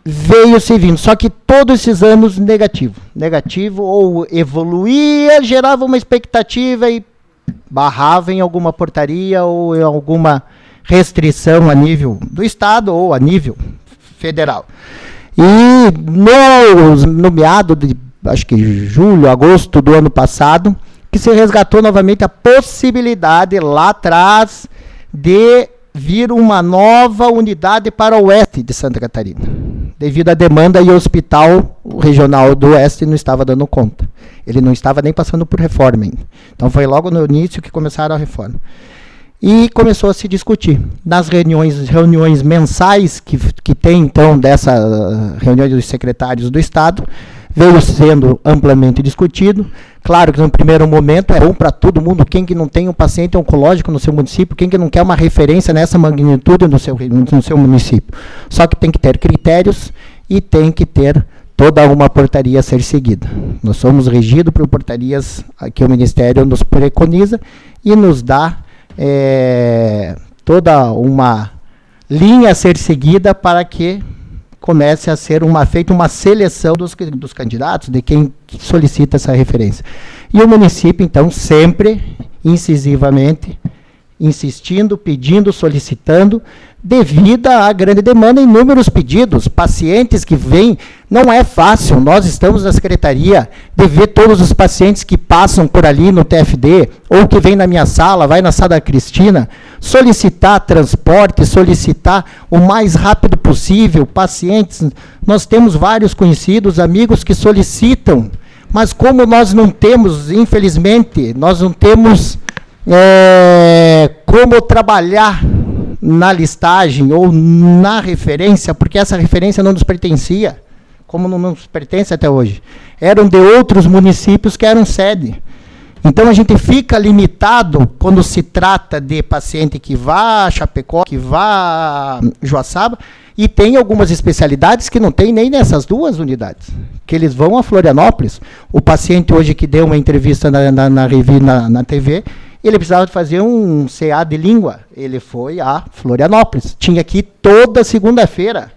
veio se vindo, só que todos esses anos negativo, ou evoluía, gerava uma expectativa e barrava em alguma portaria ou em alguma restrição a nível do Estado ou a nível federal. E no meado de, acho que julho, agosto do ano passado, que se resgatou novamente a possibilidade lá atrás de vir uma nova unidade para o oeste de Santa Catarina, devido à demanda, e o hospital regional do oeste não estava dando conta. Ele não estava nem passando por reforma ainda. Então foi logo no início que começaram a reforma. E começou a se discutir. Nas reuniões mensais que tem, então, dessa reunião dos secretários do Estado, veio sendo amplamente discutido. Claro que no primeiro momento é bom para todo mundo, quem que não tem um paciente oncológico no seu município, quem que não quer uma referência nessa magnitude no seu município. Só que tem que ter critérios e tem que ter toda uma portaria a ser seguida. Nós somos regidos por portarias que o Ministério nos preconiza e nos dá toda uma linha a ser seguida para que comece a ser feita uma seleção dos candidatos, de quem solicita essa referência. E o município, então, sempre, incisivamente, insistindo, pedindo, solicitando, devido à grande demanda, inúmeros pedidos, pacientes que vêm, não é fácil, nós estamos na secretaria, de ver todos os pacientes que passam por ali no TFD, ou que vêm na minha sala, vai na sala da Cristina, solicitar transporte, solicitar o mais rápido possível, pacientes, nós temos vários conhecidos, amigos que solicitam, mas como nós não temos, infelizmente, nós não temos como trabalhar na listagem ou na referência, porque essa referência não nos pertencia, como não nos pertence até hoje. Eram de outros municípios que eram sede. Então a gente fica limitado quando se trata de paciente que vá a Chapecó, que vá a Joaçaba, e tem algumas especialidades que não tem nem nessas duas unidades, que eles vão a Florianópolis. O paciente hoje que deu uma entrevista na TV, ele precisava fazer um CA de língua. Ele foi a Florianópolis. Tinha que ir toda segunda-feira.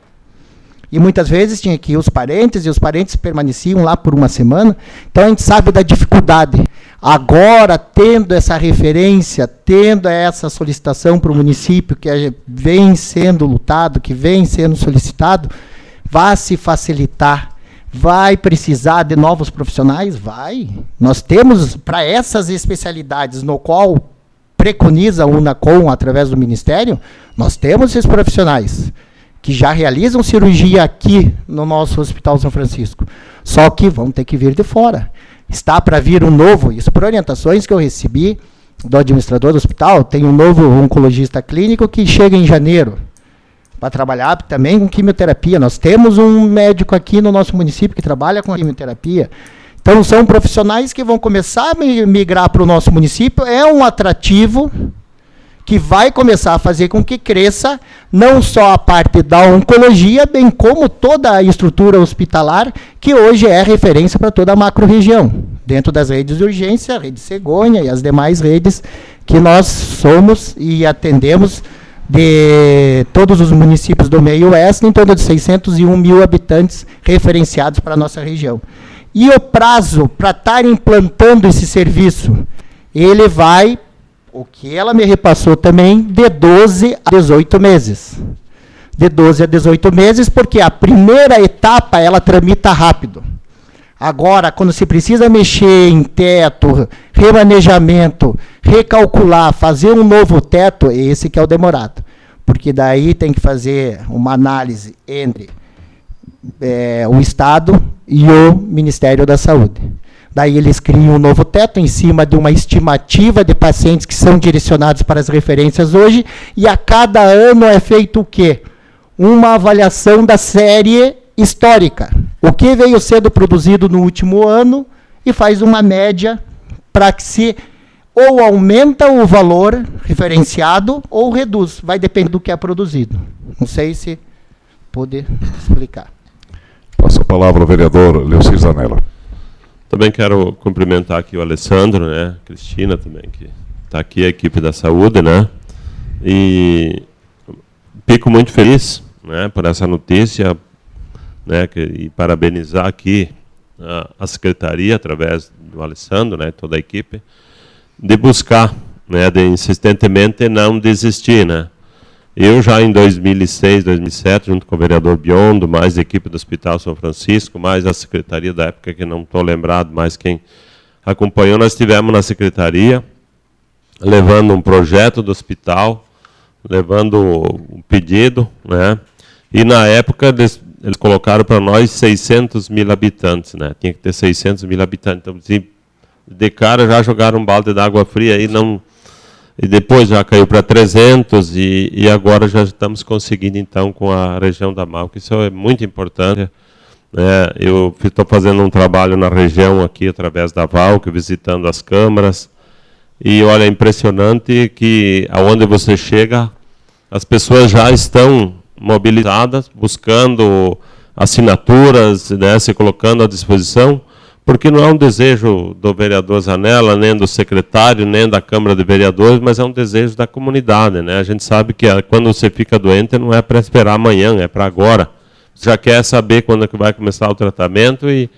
E muitas vezes tinha que ir os parentes, e os parentes permaneciam lá por uma semana. Então a gente sabe da dificuldade. Agora, tendo essa referência, tendo essa solicitação para o município, que vem sendo lutado, que vem sendo solicitado, vai se facilitar. Vai precisar de novos profissionais? Vai. Nós temos, para essas especialidades, no qual preconiza o UNACOM através do Ministério, nós temos esses profissionais que já realizam cirurgia aqui no nosso Hospital São Francisco. Só que vão ter que vir de fora. Está para vir um novo, isso por orientações que eu recebi do administrador do hospital, tem um novo oncologista clínico que chega em janeiro, para trabalhar também com quimioterapia. Nós temos um médico aqui no nosso município que trabalha com quimioterapia. Então, são profissionais que vão começar a migrar para o nosso município. É um atrativo que vai começar a fazer com que cresça não só a parte da oncologia, bem como toda a estrutura hospitalar, que hoje é referência para toda a macro-região, dentro das redes de urgência, a rede Cegonha e as demais redes que nós somos e atendemos de todos os municípios do meio oeste, em torno de 601 mil habitantes referenciados para a nossa região. E o prazo para estar implantando esse serviço, ele vai, o que ela me repassou também, de 12 a 18 meses. De 12 a 18 meses, porque a primeira etapa, ela tramita rápido. Agora, quando se precisa mexer em teto, remanejamento, recalcular, fazer um novo teto, esse que é o demorado. Porque daí tem que fazer uma análise entre o Estado e o Ministério da Saúde. Daí eles criam um novo teto em cima de uma estimativa de pacientes que são direcionados para as referências hoje, e a cada ano é feito o quê? Uma avaliação da série histórica. O que veio sendo produzido no último ano, e faz uma média para que se ou aumenta o valor referenciado ou reduz. Vai depender do que é produzido. Não sei se poder explicar. Passa a palavra ao vereador Leocir Zanella. Também quero cumprimentar aqui o Alessandro, né, Cristina também, que está aqui, a equipe da saúde, né, e fico muito feliz, né, por essa notícia, né, e parabenizar aqui a secretaria, através do Alessandro, né, toda a equipe, de buscar, né, de insistentemente não desistir, né. Eu já em 2006, 2007, junto com o vereador Biondo, mais a equipe do Hospital São Francisco, mais a secretaria da época, que não estou lembrado, mais quem acompanhou, nós estivemos na secretaria, levando um projeto do hospital, levando um pedido, né? E na época eles colocaram para nós 600 mil habitantes, né? Tinha que ter 600 mil habitantes. Então, assim, de cara já jogaram um balde de água fria e não... E depois já caiu para 300 e agora já estamos conseguindo, então, com a região da Malca. Isso é muito importante. Eu estou fazendo um trabalho na região aqui, através da Valc, visitando as câmaras. E, olha, é impressionante que, aonde você chega, as pessoas já estão mobilizadas, buscando assinaturas, né, se colocando à disposição, porque não é um desejo do vereador Zanella, nem do secretário, nem da Câmara de Vereadores, mas é um desejo da comunidade, né? A gente sabe que quando você fica doente não é para esperar amanhã, é para agora. Você já quer saber quando é que vai começar o tratamento, e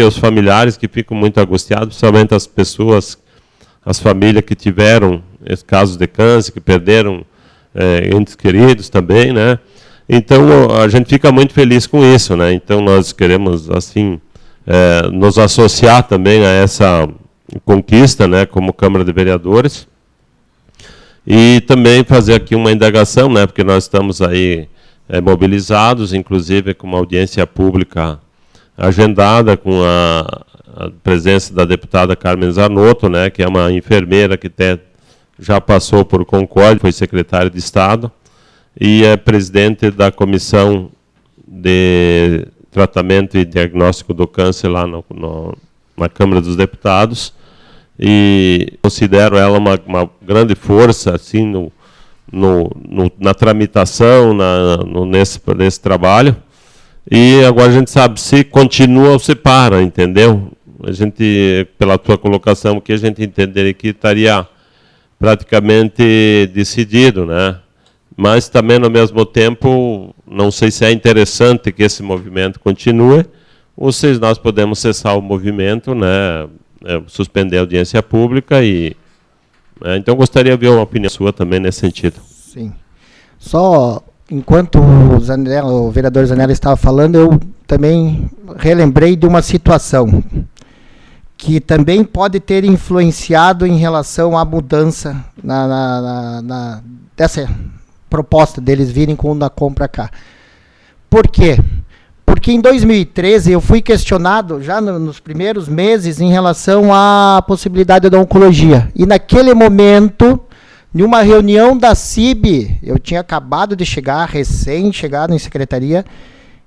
os familiares que ficam muito angustiados, principalmente as pessoas, as famílias que tiveram casos de câncer, que perderam entes queridos também, né? Então a gente fica muito feliz com isso, né? Então nós queremos, assim, nos associar também a essa conquista, né, como Câmara de Vereadores, e também fazer aqui uma indagação, né, porque nós estamos aí mobilizados, inclusive com uma audiência pública agendada, com a presença da deputada Carmen Zanotto, né, que é uma enfermeira que já passou por Concórdia, foi secretária de Estado, e é presidente da Comissão de Tratamento e Diagnóstico do Câncer lá na Câmara dos Deputados, e considero ela uma grande força assim, na tramitação, nesse trabalho, e agora a gente sabe se continua ou se para, entendeu? A gente, pela tua colocação aqui, a gente entenderia que estaria praticamente decidido, né? Mas também, ao mesmo tempo, não sei se é interessante que esse movimento continue, ou se nós podemos cessar o movimento, né, suspender a audiência pública. Então, gostaria de ver uma opinião sua também nesse sentido. Sim. Só, enquanto o vereador Zanella estava falando, eu também relembrei de uma situação que também pode ter influenciado em relação à mudança dessa proposta deles virem com a compra cá. Por quê? Porque em 2013 eu fui questionado já nos primeiros meses em relação à possibilidade da oncologia. E naquele momento, em uma reunião da CIB, eu tinha acabado de chegar, recém-chegado em secretaria,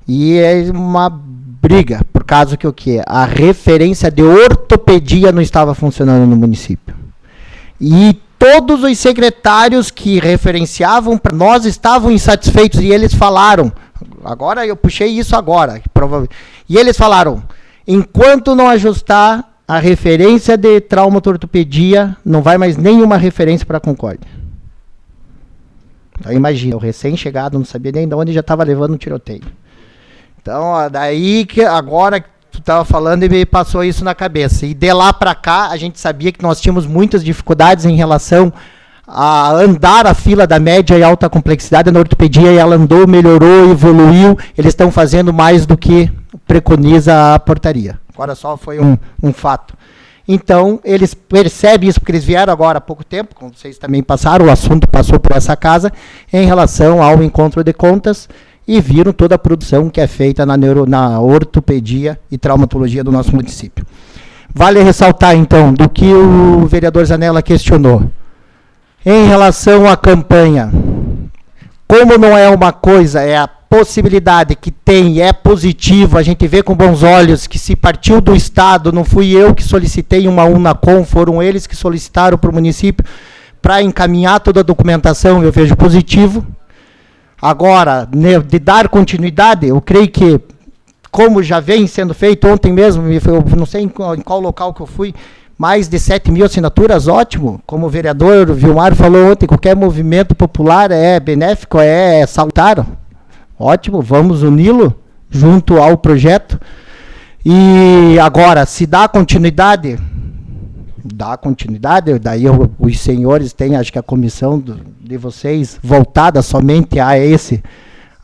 e é uma briga por causa que o quê? A referência de ortopedia não estava funcionando no município. E todos os secretários que referenciavam para nós estavam insatisfeitos, e eles falaram, agora eu puxei isso agora, e eles falaram, enquanto não ajustar a referência de traumatortopedia, não vai mais nenhuma referência para a Concórdia. Então imagina, eu recém-chegado, não sabia nem de onde já estava levando um tiroteio. Então, ó, daí que agora tu estava falando e me passou isso na cabeça. E de lá para cá, a gente sabia que nós tínhamos muitas dificuldades em relação a andar a fila da média e alta complexidade na ortopedia, e ela andou, melhorou, evoluiu. Eles estão fazendo mais do que preconiza a portaria. Agora só foi um fato. Então, eles percebem isso, porque eles vieram agora há pouco tempo, como vocês também passaram, o assunto passou por essa casa, em relação ao encontro de contas, e viram toda a produção que é feita na ortopedia e traumatologia do nosso município. Vale ressaltar, então, do que o vereador Zanella questionou. Em relação à campanha, como não é uma coisa, é a possibilidade que tem, é positivo, a gente vê com bons olhos que se partiu do Estado, não fui eu que solicitei uma UNACOM, foram eles que solicitaram para o município para encaminhar toda a documentação, eu vejo positivo. Agora, de dar continuidade, eu creio que, como já vem sendo feito ontem mesmo, eu não sei em qual local que eu fui, mais de 7.000 assinaturas, ótimo. Como o vereador Vilmar falou ontem, qualquer movimento popular é benéfico, é salutar. Ótimo, vamos uni-lo junto ao projeto. E agora, se dá continuidade, daí os senhores têm, acho que a comissão de vocês voltada somente a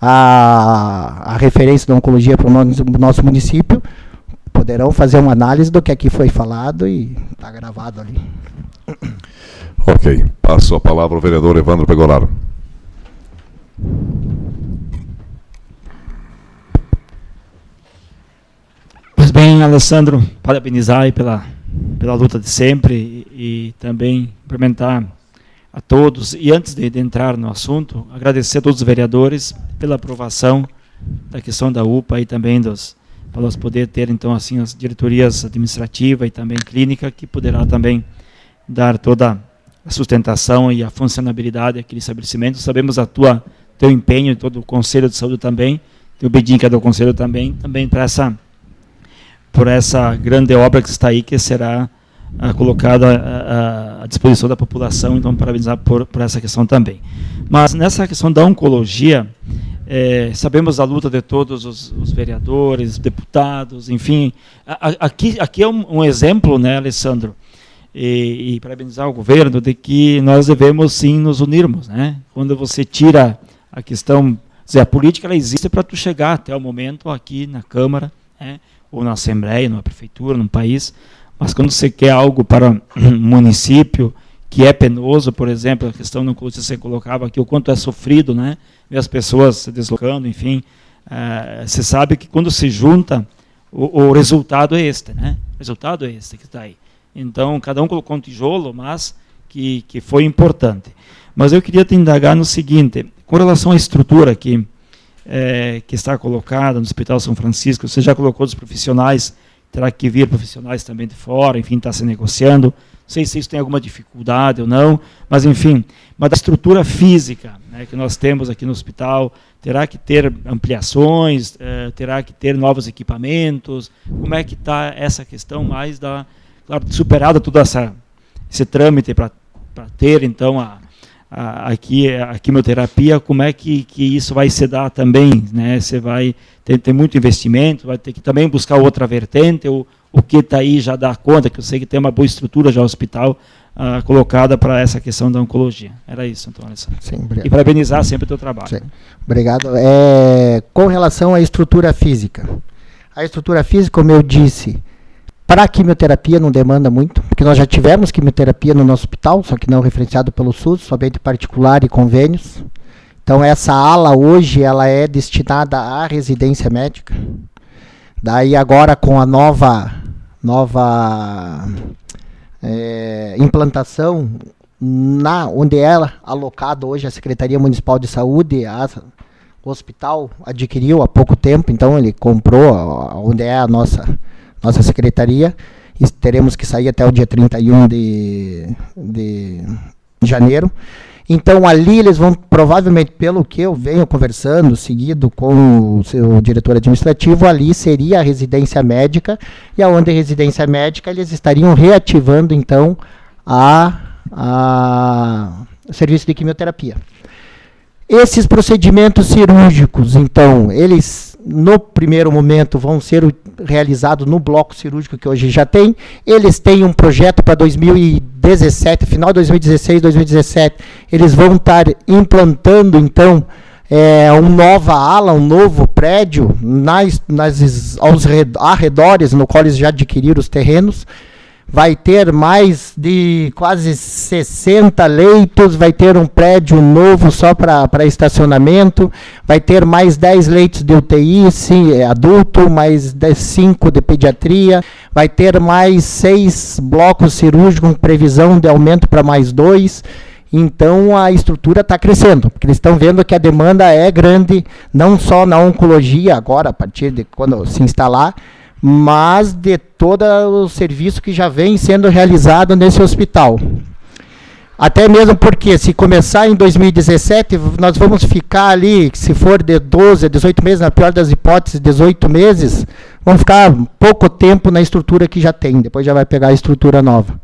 a referência da oncologia para o nosso município, poderão fazer uma análise do que aqui foi falado e está gravado ali. Ok, passo a palavra ao vereador Evandro Pegoraro. Pois bem, Alessandro, parabenizar aí pela luta de sempre e também cumprimentar a todos. E antes de entrar no assunto, agradecer a todos os vereadores pela aprovação da questão da UPA e também para nós poder ter, então, assim, as diretorias administrativa e também clínica, que poderá também dar toda a sustentação e a funcionabilidade daquele estabelecimento. Sabemos teu empenho e todo o Conselho de Saúde também, teu Bedin, que é do Conselho também por essa grande obra que está aí, que será colocada à disposição da população. Então, parabenizar por essa questão também. Mas nessa questão da oncologia, sabemos da luta de todos os vereadores, deputados, enfim. Aqui é um exemplo, né, Alessandro, e parabenizar o governo de que nós devemos sim nos unirmos, né? Quando você tira a questão, a política ela existe para tu chegar até o momento aqui na Câmara, né, ou na Assembleia, numa prefeitura, num país, mas quando você quer algo para um município que é penoso, por exemplo, a questão no que você colocava aqui, o quanto é sofrido, né? Ver as pessoas se deslocando, enfim, você sabe que quando se junta, o resultado é este, né? O resultado é este que está aí. Então, cada um colocou um tijolo, mas que foi importante. Mas eu queria te indagar no seguinte, com relação à estrutura que está colocada no Hospital São Francisco, você já colocou dos profissionais, terá que vir profissionais também de fora, enfim, está se negociando. Não sei se isso tem alguma dificuldade ou não, mas enfim, mas da estrutura física, né, que nós temos aqui no hospital, terá que ter ampliações, terá que ter novos equipamentos. Como é que está essa questão mais claro, superada todo esse trâmite para ter, então, a quimioterapia, como é que isso vai se dar também, né? Você vai ter muito investimento, vai ter que também buscar outra vertente, o que está aí já dá conta, que eu sei que tem uma boa estrutura já no hospital colocada para essa questão da oncologia. Era isso, então, Alessandro. Sim, obrigado. E parabenizar sempre o teu trabalho. Sim, obrigado. Com relação à estrutura física, como eu disse, para a quimioterapia não demanda muito, porque nós já tivemos quimioterapia no nosso hospital, só que não referenciado pelo SUS, somente particular e convênios. Então essa ala hoje ela é destinada à residência médica. Daí agora com a nova implantação, onde é alocado hoje a Secretaria Municipal de Saúde, hospital adquiriu há pouco tempo, então ele comprou onde é a nossa secretaria, e teremos que sair até o dia 31 de janeiro. Então ali eles vão, provavelmente, pelo que eu venho conversando, seguido com o seu diretor administrativo, ali seria a residência médica, e aonde a residência médica eles estariam reativando então o serviço de quimioterapia. Esses procedimentos cirúrgicos, então, eles no primeiro momento vão ser realizados no bloco cirúrgico que hoje já tem. Eles têm um projeto para 2017, final de 2016, 2017, eles vão estar implantando, então, uma nova ala, um novo prédio aos arredores, no qual eles já adquiriram os terrenos. Vai ter mais de quase 60 leitos, vai ter um prédio novo só para estacionamento, vai ter mais 10 leitos de UTI adulto, mais 5 de pediatria, vai ter mais 6 blocos cirúrgicos com previsão de aumento para mais 2. Então a estrutura está crescendo, porque eles estão vendo que a demanda é grande, não só na oncologia agora, a partir de quando se instalar, mas de todo o serviço que já vem sendo realizado nesse hospital. Até mesmo porque, se começar em 2017, nós vamos ficar ali, se for de 12 a 18 meses, na pior das hipóteses, 18 meses, vamos ficar pouco tempo na estrutura que já tem, depois já vai pegar a estrutura nova.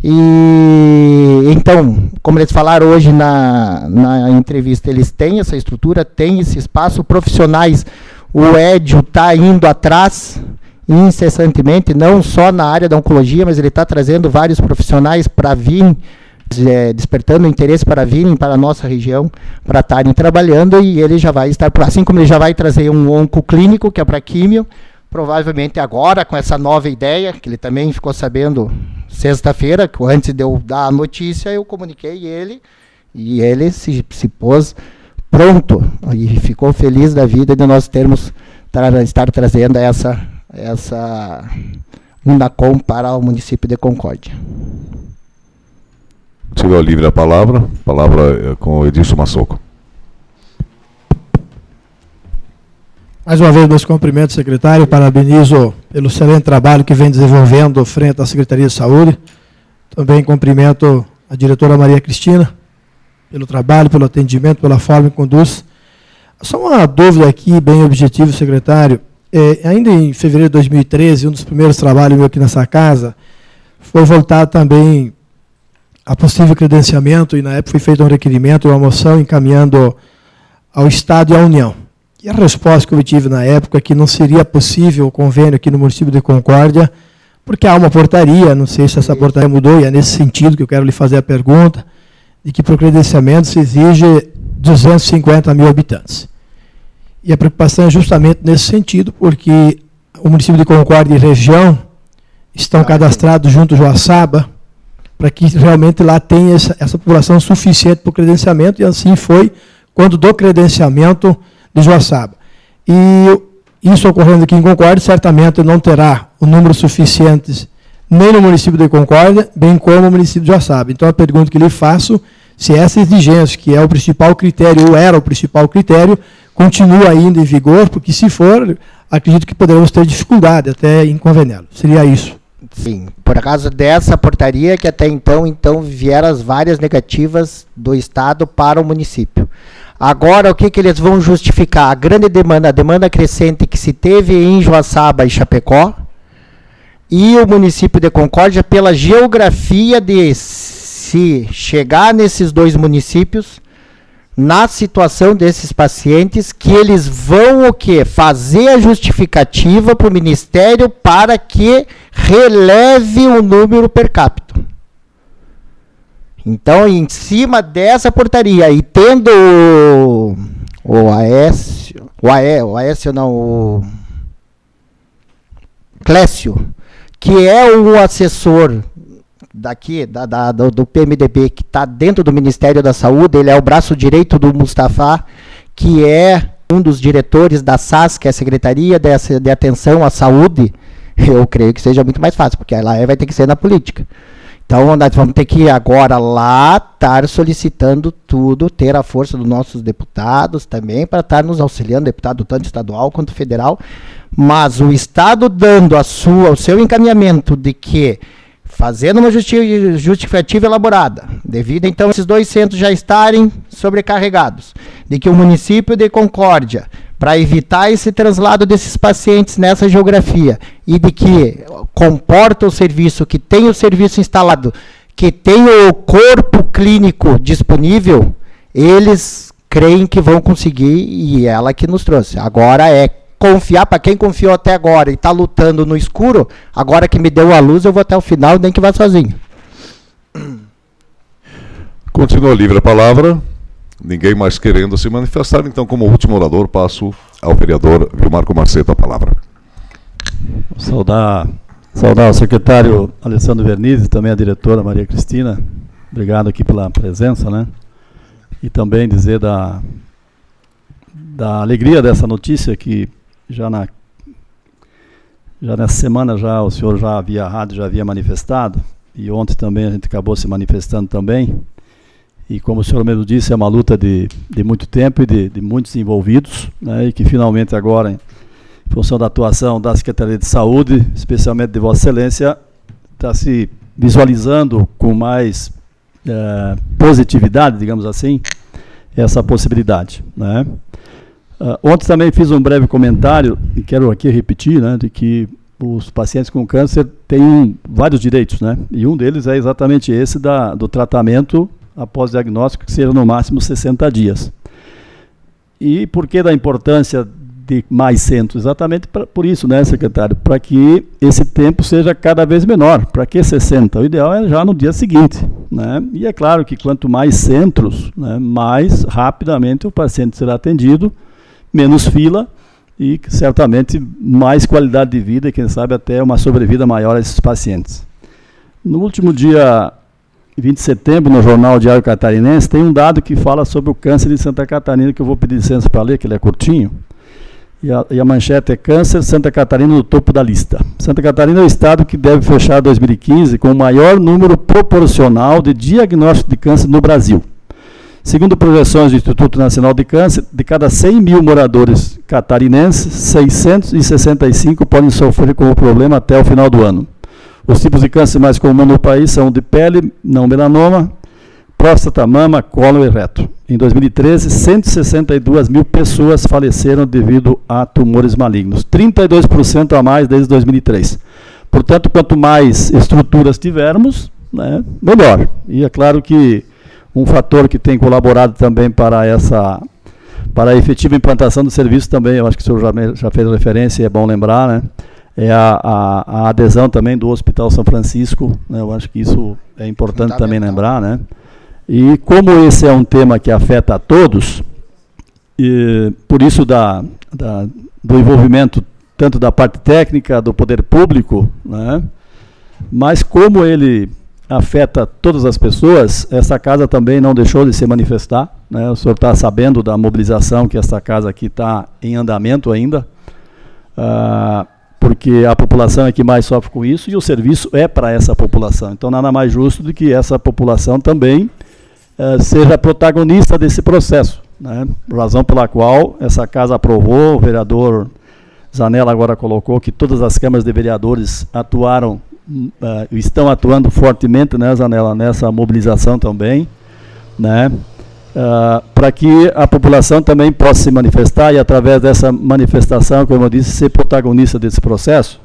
E então, como eles falaram hoje na entrevista, eles têm essa estrutura, têm esse espaço, profissionais, o Edio está indo atrás incessantemente, não só na área da oncologia, mas ele está trazendo vários profissionais para vir, despertando interesse para virem para a nossa região, para estarem trabalhando, e ele já vai estar, assim como ele já vai trazer um oncoclínico, que é para químio, provavelmente agora, com essa nova ideia, que ele também ficou sabendo sexta-feira, que antes de eu dar a notícia, eu comuniquei ele, e ele se pôs pronto, e ficou feliz da vida de nós estar trazendo essa Unacom para o município de Concórdia. Tirou livre a palavra com o Edilson Massoco. Mais uma vez, meus cumprimentos, secretário. Parabenizo pelo excelente trabalho que vem desenvolvendo frente à Secretaria de Saúde. Também cumprimento a diretora Maria Cristina pelo trabalho, pelo atendimento, pela forma que conduz. Só uma dúvida aqui, bem objetiva, secretário. Ainda em fevereiro de 2013, um dos primeiros trabalhos meu aqui nessa casa, foi voltado também a possível credenciamento, e na época foi feito um requerimento, uma moção encaminhando ao Estado e à União. E a resposta que eu tive na época é que não seria possível o convênio aqui no município de Concórdia, porque há uma portaria, não sei se essa portaria mudou, e é nesse sentido que eu quero lhe fazer a pergunta, de que para o credenciamento se exige 250 mil habitantes. E a preocupação é justamente nesse sentido, porque o município de Concórdia e região estão cadastrados junto ao Joaçaba, para que realmente lá tenha essa população suficiente para o credenciamento, e assim foi quando do credenciamento de Joaçaba. E isso ocorrendo aqui em Concórdia, certamente não terá o número suficiente nem no município de Concórdia, bem como no município de Joaçaba. Então a pergunta que lhe faço, se essa exigência, que é o principal critério, ou era o principal critério, continua ainda em vigor, porque se for, acredito que poderemos ter dificuldade até em conveniá-lo. Seria isso. Sim, por causa dessa portaria que até então vieram as várias negativas do Estado para o município. Agora, o que eles vão justificar? A grande demanda, a demanda crescente que se teve em Joaçaba e Chapecó, e o município de Concórdia, pela geografia de se chegar nesses dois municípios, na situação desses pacientes, que eles vão o quê? Fazer a justificativa para o Ministério para que releve o número per capita. Então, em cima dessa portaria, e tendo o Clécio, que é o assessor daqui, do PMDB, que está dentro do Ministério da Saúde, ele é o braço direito do Mustafa, que é um dos diretores da SAS, que é a Secretaria de Atenção à Saúde, eu creio que seja muito mais fácil, porque lá vai ter que ser na política. Então, nós vamos ter que agora lá estar solicitando tudo, ter a força dos nossos deputados também, para estar nos auxiliando, deputado tanto estadual quanto federal, mas o Estado dando o seu encaminhamento de que, fazendo uma justificativa elaborada, devido então esses 2 centros já estarem sobrecarregados, de que o município de Concórdia, para evitar esse translado desses pacientes nessa geografia, e de que comporta o serviço, que tem o serviço instalado, que tem o corpo clínico disponível, eles creem que vão conseguir, e ela que nos trouxe. Agora é confiar, para quem confiou até agora e está lutando no escuro, agora que me deu a luz, eu vou até o final, nem que vá sozinho. Continua livre a palavra. Ninguém mais querendo se manifestar, então, como último orador, passo ao vereador Vilmarco Macedo a palavra. Saudar o secretário Alessandro Vernizzi, também a diretora Maria Cristina. Obrigado aqui pela presença, né? E também dizer da alegria dessa notícia, que já nessa semana o senhor já via rádio, já havia manifestado, e ontem também a gente acabou se manifestando também. E como o senhor mesmo disse, é uma luta de muito tempo e de muitos envolvidos, né, e que finalmente agora, em função da atuação da Secretaria de Saúde, especialmente de Vossa Excelência, está se visualizando com mais positividade, digamos assim, essa possibilidade, né. Ontem também fiz um breve comentário, e quero aqui repetir, né, de que os pacientes com câncer têm vários direitos, né, e um deles é exatamente esse do tratamento após diagnóstico, que seja no máximo 60 dias. E por que da importância de mais centros? Exatamente por isso, né, secretário? Para que esse tempo seja cada vez menor. Para que 60? O ideal é já no dia seguinte, né? E é claro que quanto mais centros, né, mais rapidamente o paciente será atendido, menos fila e certamente mais qualidade de vida e, quem sabe, até uma sobrevida maior a esses pacientes. No último dia 20 de setembro, no Jornal Diário Catarinense, tem um dado que fala sobre o câncer em Santa Catarina, que eu vou pedir licença para ler, que ele é curtinho. E a manchete é: câncer, Santa Catarina no topo da lista. Santa Catarina é o estado que deve fechar 2015 com o maior número proporcional de diagnóstico de câncer no Brasil. Segundo projeções do Instituto Nacional de Câncer, de cada 100 mil moradores catarinenses, 665 podem sofrer com o problema até o final do ano. Os tipos de câncer mais comuns no país são de pele, não melanoma, próstata, mama, cólon e reto. Em 2013, 162 mil pessoas faleceram devido a tumores malignos, 32% a mais desde 2003. Portanto, quanto mais estruturas tivermos, né, melhor. E é claro que um fator que tem colaborado também para a efetiva implantação do serviço também, eu acho que o senhor já fez referência, e é bom lembrar, né? É a adesão também do Hospital São Francisco, né? Eu acho que isso é importante também lembrar, né? E como esse é um tema que afeta a todos, e por isso do envolvimento tanto da parte técnica, do poder público, né? Mas como ele afeta todas as pessoas, essa casa também não deixou de se manifestar, né? O senhor está sabendo da mobilização que essa casa aqui está em andamento ainda, porque a população é que mais sofre com isso e o serviço é para essa população. Então, nada mais justo do que essa população também seja protagonista desse processo, né? Razão pela qual essa casa aprovou, o vereador Zanella agora colocou que todas as câmaras de vereadores estão atuando fortemente, né, Zanella, nessa mobilização também, né? Para que a população também possa se manifestar e, através dessa manifestação, como eu disse, ser protagonista desse processo.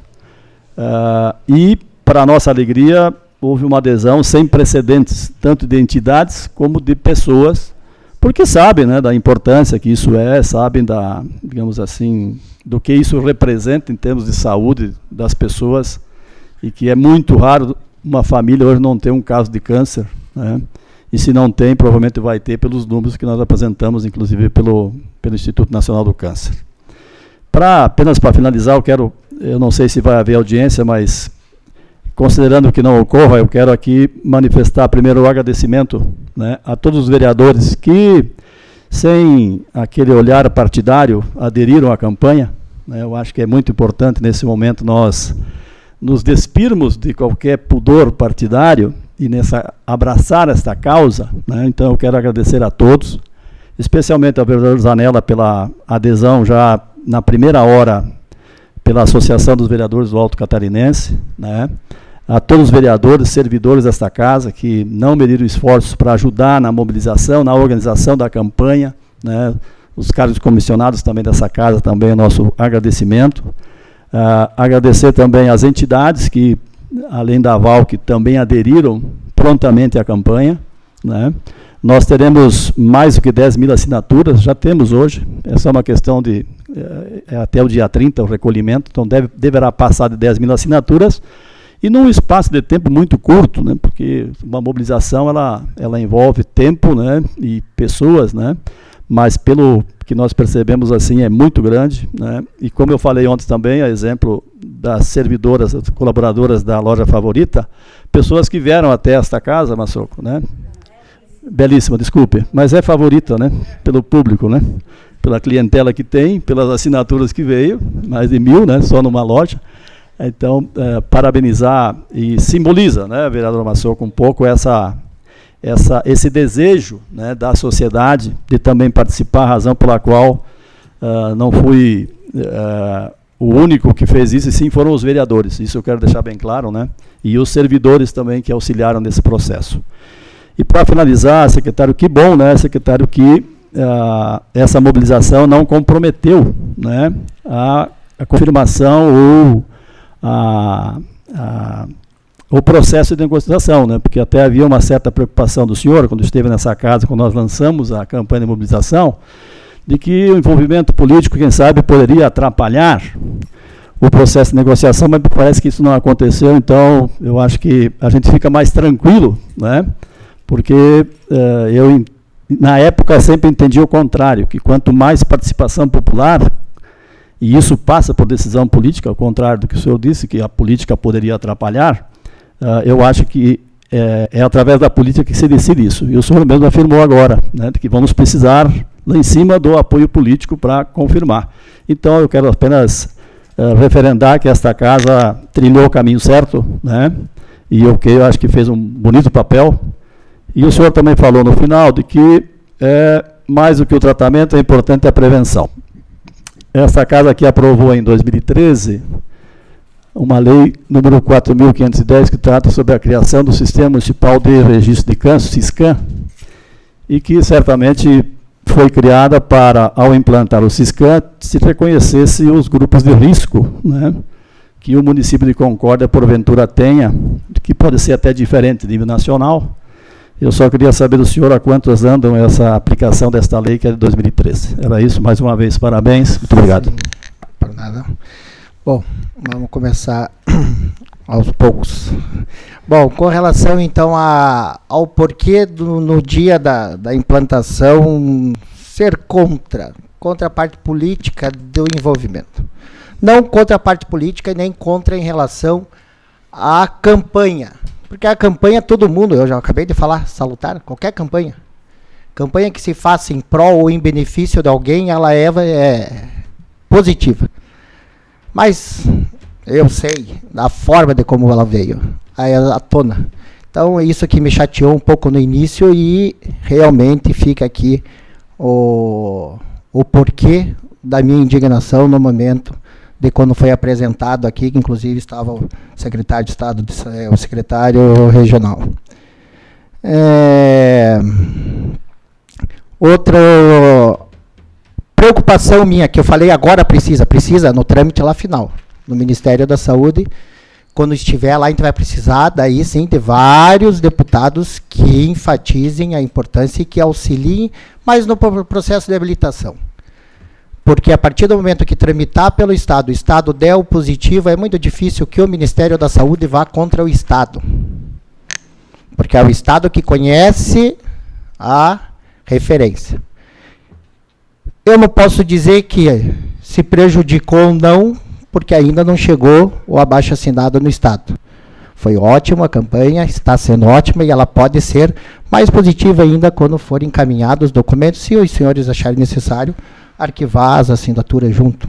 E, para a nossa alegria, houve uma adesão sem precedentes, tanto de entidades como de pessoas, porque sabem, né, da importância que isso sabem digamos assim, do que isso representa em termos de saúde das pessoas, e que é muito raro uma família hoje não ter um caso de câncer, né? E se não tem, provavelmente vai ter pelos números que nós apresentamos, inclusive pelo Instituto Nacional do Câncer. Apenas para finalizar, eu não sei se vai haver audiência, mas considerando que não ocorra, eu quero aqui manifestar primeiro o agradecimento, né, a todos os vereadores que, sem aquele olhar partidário, aderiram à campanha, né? Eu acho que é muito importante nesse momento nós nos despirmos de qualquer pudor partidário abraçar esta causa, né? Então eu quero agradecer a todos, especialmente ao vereador Zanella pela adesão já na primeira hora pela Associação dos Vereadores do Alto Catarinense, né? A todos os vereadores, servidores desta casa que não mediram esforços para ajudar na mobilização, na organização da campanha, né? Os cargos comissionados também dessa casa, também o nosso agradecimento. Agradecer também às entidades que, além da AVAL, que também aderiram prontamente à campanha, né? Nós teremos mais do que 10 mil assinaturas, já temos hoje, essa é uma questão de até o dia 30 o recolhimento, então deverá passar de 10 mil assinaturas, e num espaço de tempo muito curto, né? Porque uma mobilização ela envolve tempo, né? E pessoas, né? Mas pelo que nós percebemos assim é muito grande, né? E como eu falei ontem também, a exemplo das servidoras, das colaboradoras da Loja Favorita, pessoas que vieram até esta casa, Massoco, né? Belíssima, desculpe, mas é favorita, né? Pelo público, né? Pela clientela que tem, pelas assinaturas que veio, mais de 1000, né? Só numa loja. Então, parabenizar e simboliza, né, vereador Massoco, um pouco esse desejo, né, da sociedade de também participar, a razão pela qual não fui o único que fez isso, e sim foram os vereadores, isso eu quero deixar bem claro, né, e os servidores também que auxiliaram nesse processo. E para finalizar, secretário, que bom, né, secretário, que essa mobilização não comprometeu, né, a confirmação ou o processo de negociação, né? Porque até havia uma certa preocupação do senhor, quando esteve nessa casa, quando nós lançamos a campanha de mobilização, de que o envolvimento político, quem sabe, poderia atrapalhar o processo de negociação, mas parece que isso não aconteceu, então eu acho que a gente fica mais tranquilo, né? Porque eu, na época, sempre entendi o contrário, que quanto mais participação popular, e isso passa por decisão política, ao contrário do que o senhor disse, que a política poderia atrapalhar, eu acho que é através da política que se decide isso. E o senhor mesmo afirmou agora, né, que vamos precisar, lá em cima, do apoio político para confirmar. Então, eu quero apenas referendar que esta casa trilhou o caminho certo, né, e eu acho que fez um bonito papel. E o senhor também falou no final de que, mais do que o tratamento, é importante a prevenção. Essa casa aqui aprovou em 2013 uma lei número 4.510 que trata sobre a criação do Sistema Municipal de Registro de Câncer, SISCAM, e que certamente foi criada para, ao implantar o SISCAM, se reconhecesse os grupos de risco, né, que o município de Concórdia, porventura, tenha, que pode ser até diferente de nível nacional. Eu só queria saber do senhor a quantos andam essa aplicação desta lei, que é de 2013. Era isso, mais uma vez, parabéns, muito obrigado. Por nada. Bom, vamos começar aos poucos. Bom, com relação então ao porquê no dia da implantação ser contra a parte política do envolvimento. Não contra a parte política e nem contra em relação à campanha. Porque a campanha, todo mundo, eu já acabei de falar, salutar, qualquer campanha. Campanha que se faça em prol ou em benefício de alguém, ela é positiva. Mas eu sei da forma de como ela veio à tona. Então, isso que me chateou um pouco no início e realmente fica aqui o porquê da minha indignação no momento de quando foi apresentado aqui, que inclusive estava o secretário de Estado, o secretário regional. Outra preocupação minha, que eu falei agora precisa no trâmite lá final, no Ministério da Saúde, quando estiver lá, a gente vai precisar, daí sim, de vários deputados que enfatizem a importância e que auxiliem, mas no processo de habilitação. Porque a partir do momento que tramitar pelo Estado, o Estado der o positivo, é muito difícil que o Ministério da Saúde vá contra o Estado. Porque é o Estado que conhece a referência. Eu não posso dizer que se prejudicou ou não, porque ainda não chegou o abaixo-assinado no Estado. Foi ótima a campanha, está sendo ótima e ela pode ser mais positiva ainda quando forem encaminhados os documentos, se os senhores acharem necessário, arquivar as assinaturas junto.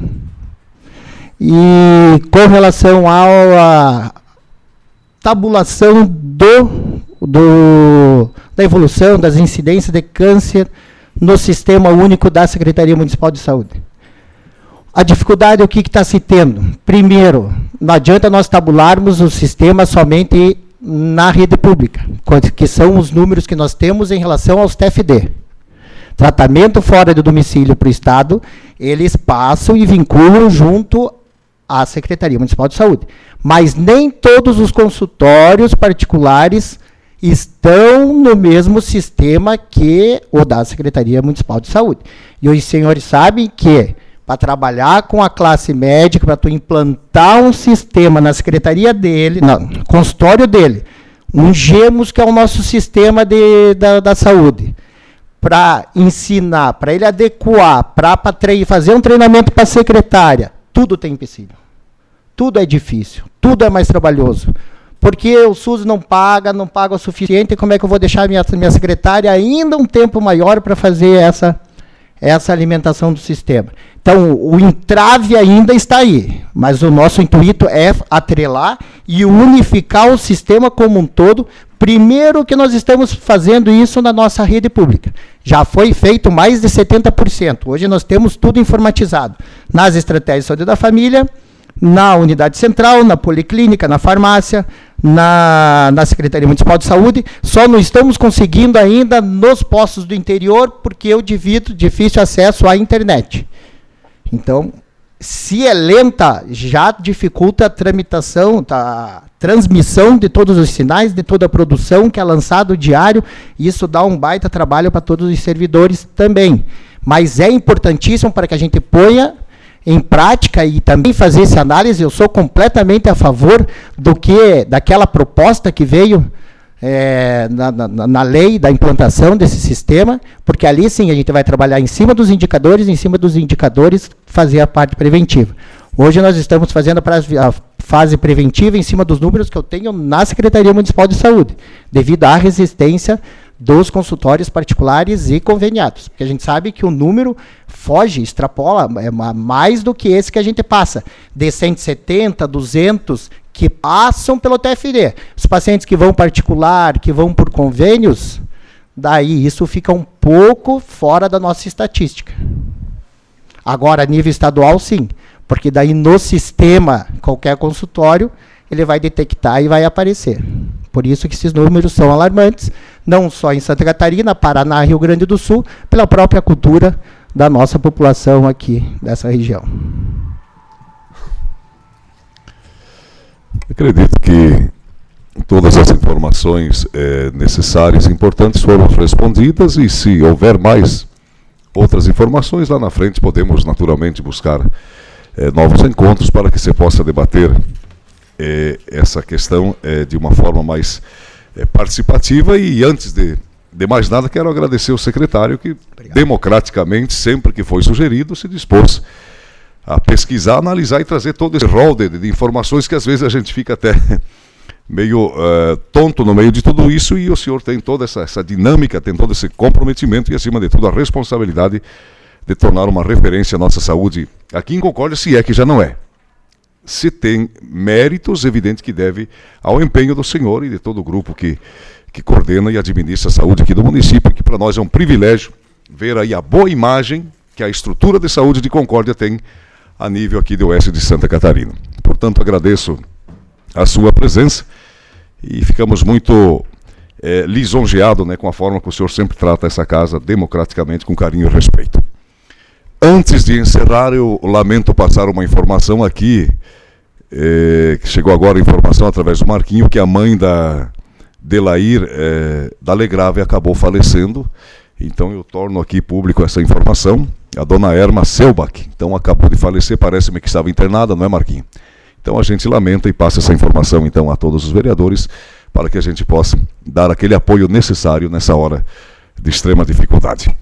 E com relação à tabulação do da evolução das incidências de câncer no Sistema Único da Secretaria Municipal de Saúde. A dificuldade, o que está se tendo? Primeiro, não adianta nós tabularmos o sistema somente na rede pública, que são os números que nós temos em relação aos TFD. Tratamento fora do domicílio para o Estado, eles passam e vinculam junto à Secretaria Municipal de Saúde. Mas nem todos os consultórios particulares estão no mesmo sistema que o da Secretaria Municipal de Saúde. E os senhores sabem que, para trabalhar com a classe médica, para tu implantar um sistema na secretaria dele, no consultório dele, um GEMOS, que é o nosso sistema da saúde, para ensinar, para ele adequar, para fazer um treinamento para a secretária, tudo tem empecilho. Tudo é difícil, tudo é mais trabalhoso. Porque o SUS não paga o suficiente, como é que eu vou deixar minha secretária ainda um tempo maior para fazer essa alimentação do sistema? Então, o entrave ainda está aí, mas o nosso intuito é atrelar e unificar o sistema como um todo. Primeiro que nós estamos fazendo isso na nossa rede pública. Já foi feito mais de 70%. Hoje nós temos tudo informatizado. Nas estratégias de saúde da família, na unidade central, na policlínica, na farmácia, na Secretaria Municipal de Saúde. Só não estamos conseguindo ainda nos postos do interior, porque eu divido difícil acesso à internet. Então, se é lenta, já dificulta a tramitação, a transmissão de todos os sinais, de toda a produção que é lançado diário. Isso dá um baita trabalho para todos os servidores também. Mas é importantíssimo para que a gente ponha em prática e também fazer essa análise. Eu sou completamente a favor daquela proposta que veio na lei da implantação desse sistema, porque ali sim a gente vai trabalhar em cima dos indicadores fazer a parte preventiva. Hoje nós estamos fazendo a fase preventiva em cima dos números que eu tenho na Secretaria Municipal de Saúde, devido à resistência dos consultórios particulares e conveniados, porque a gente sabe que o número foge, extrapola, é mais do que esse que a gente passa, de 170, 200, que passam pelo TFD. Os pacientes que vão particular, que vão por convênios, daí isso fica um pouco fora da nossa estatística. Agora, a nível estadual, sim, porque daí no sistema, qualquer consultório, ele vai detectar e vai aparecer. Por isso que esses números são alarmantes, não só em Santa Catarina, Paraná, Rio Grande do Sul, pela própria cultura da nossa população aqui, dessa região. Acredito que todas as informações necessárias e importantes foram respondidas, e se houver mais outras informações, lá na frente podemos naturalmente buscar novos encontros para que se possa debater essa questão de uma forma mais participativa. E antes de mais nada, quero agradecer o secretário que, democraticamente, sempre que foi sugerido, se dispôs a pesquisar, analisar e trazer todo esse rol de informações que às vezes a gente fica até meio tonto no meio de tudo isso, e o senhor tem toda essa dinâmica, tem todo esse comprometimento e, acima de tudo, a responsabilidade de tornar uma referência à nossa saúde aqui em Concórdia, se é que já não é. Se tem méritos, evidente que deve ao empenho do senhor e de todo o grupo que coordena e administra a saúde aqui do município, que para nós é um privilégio ver aí a boa imagem que a estrutura de saúde de Concórdia tem a nível aqui do oeste de Santa Catarina. Portanto, agradeço a sua presença e ficamos muito lisonjeados, com a forma que o senhor sempre trata essa casa democraticamente, com carinho e respeito. Antes de encerrar, eu lamento passar uma informação aqui, que chegou agora a informação através do Marquinho, que a mãe da Delair da Legrave acabou falecendo. Então eu torno aqui público essa informação. A dona Erma Selbach, então, acabou de falecer, parece-me que estava internada, não é, Marquinho? Então a gente lamenta e passa essa informação então a todos os vereadores, para que a gente possa dar aquele apoio necessário nessa hora de extrema dificuldade.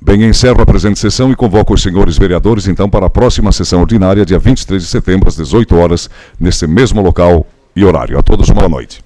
Bem, encerro a presente sessão e convoco os senhores vereadores, então, para a próxima sessão ordinária, dia 23 de setembro, às 18 horas, nesse mesmo local e horário. A todos uma boa noite.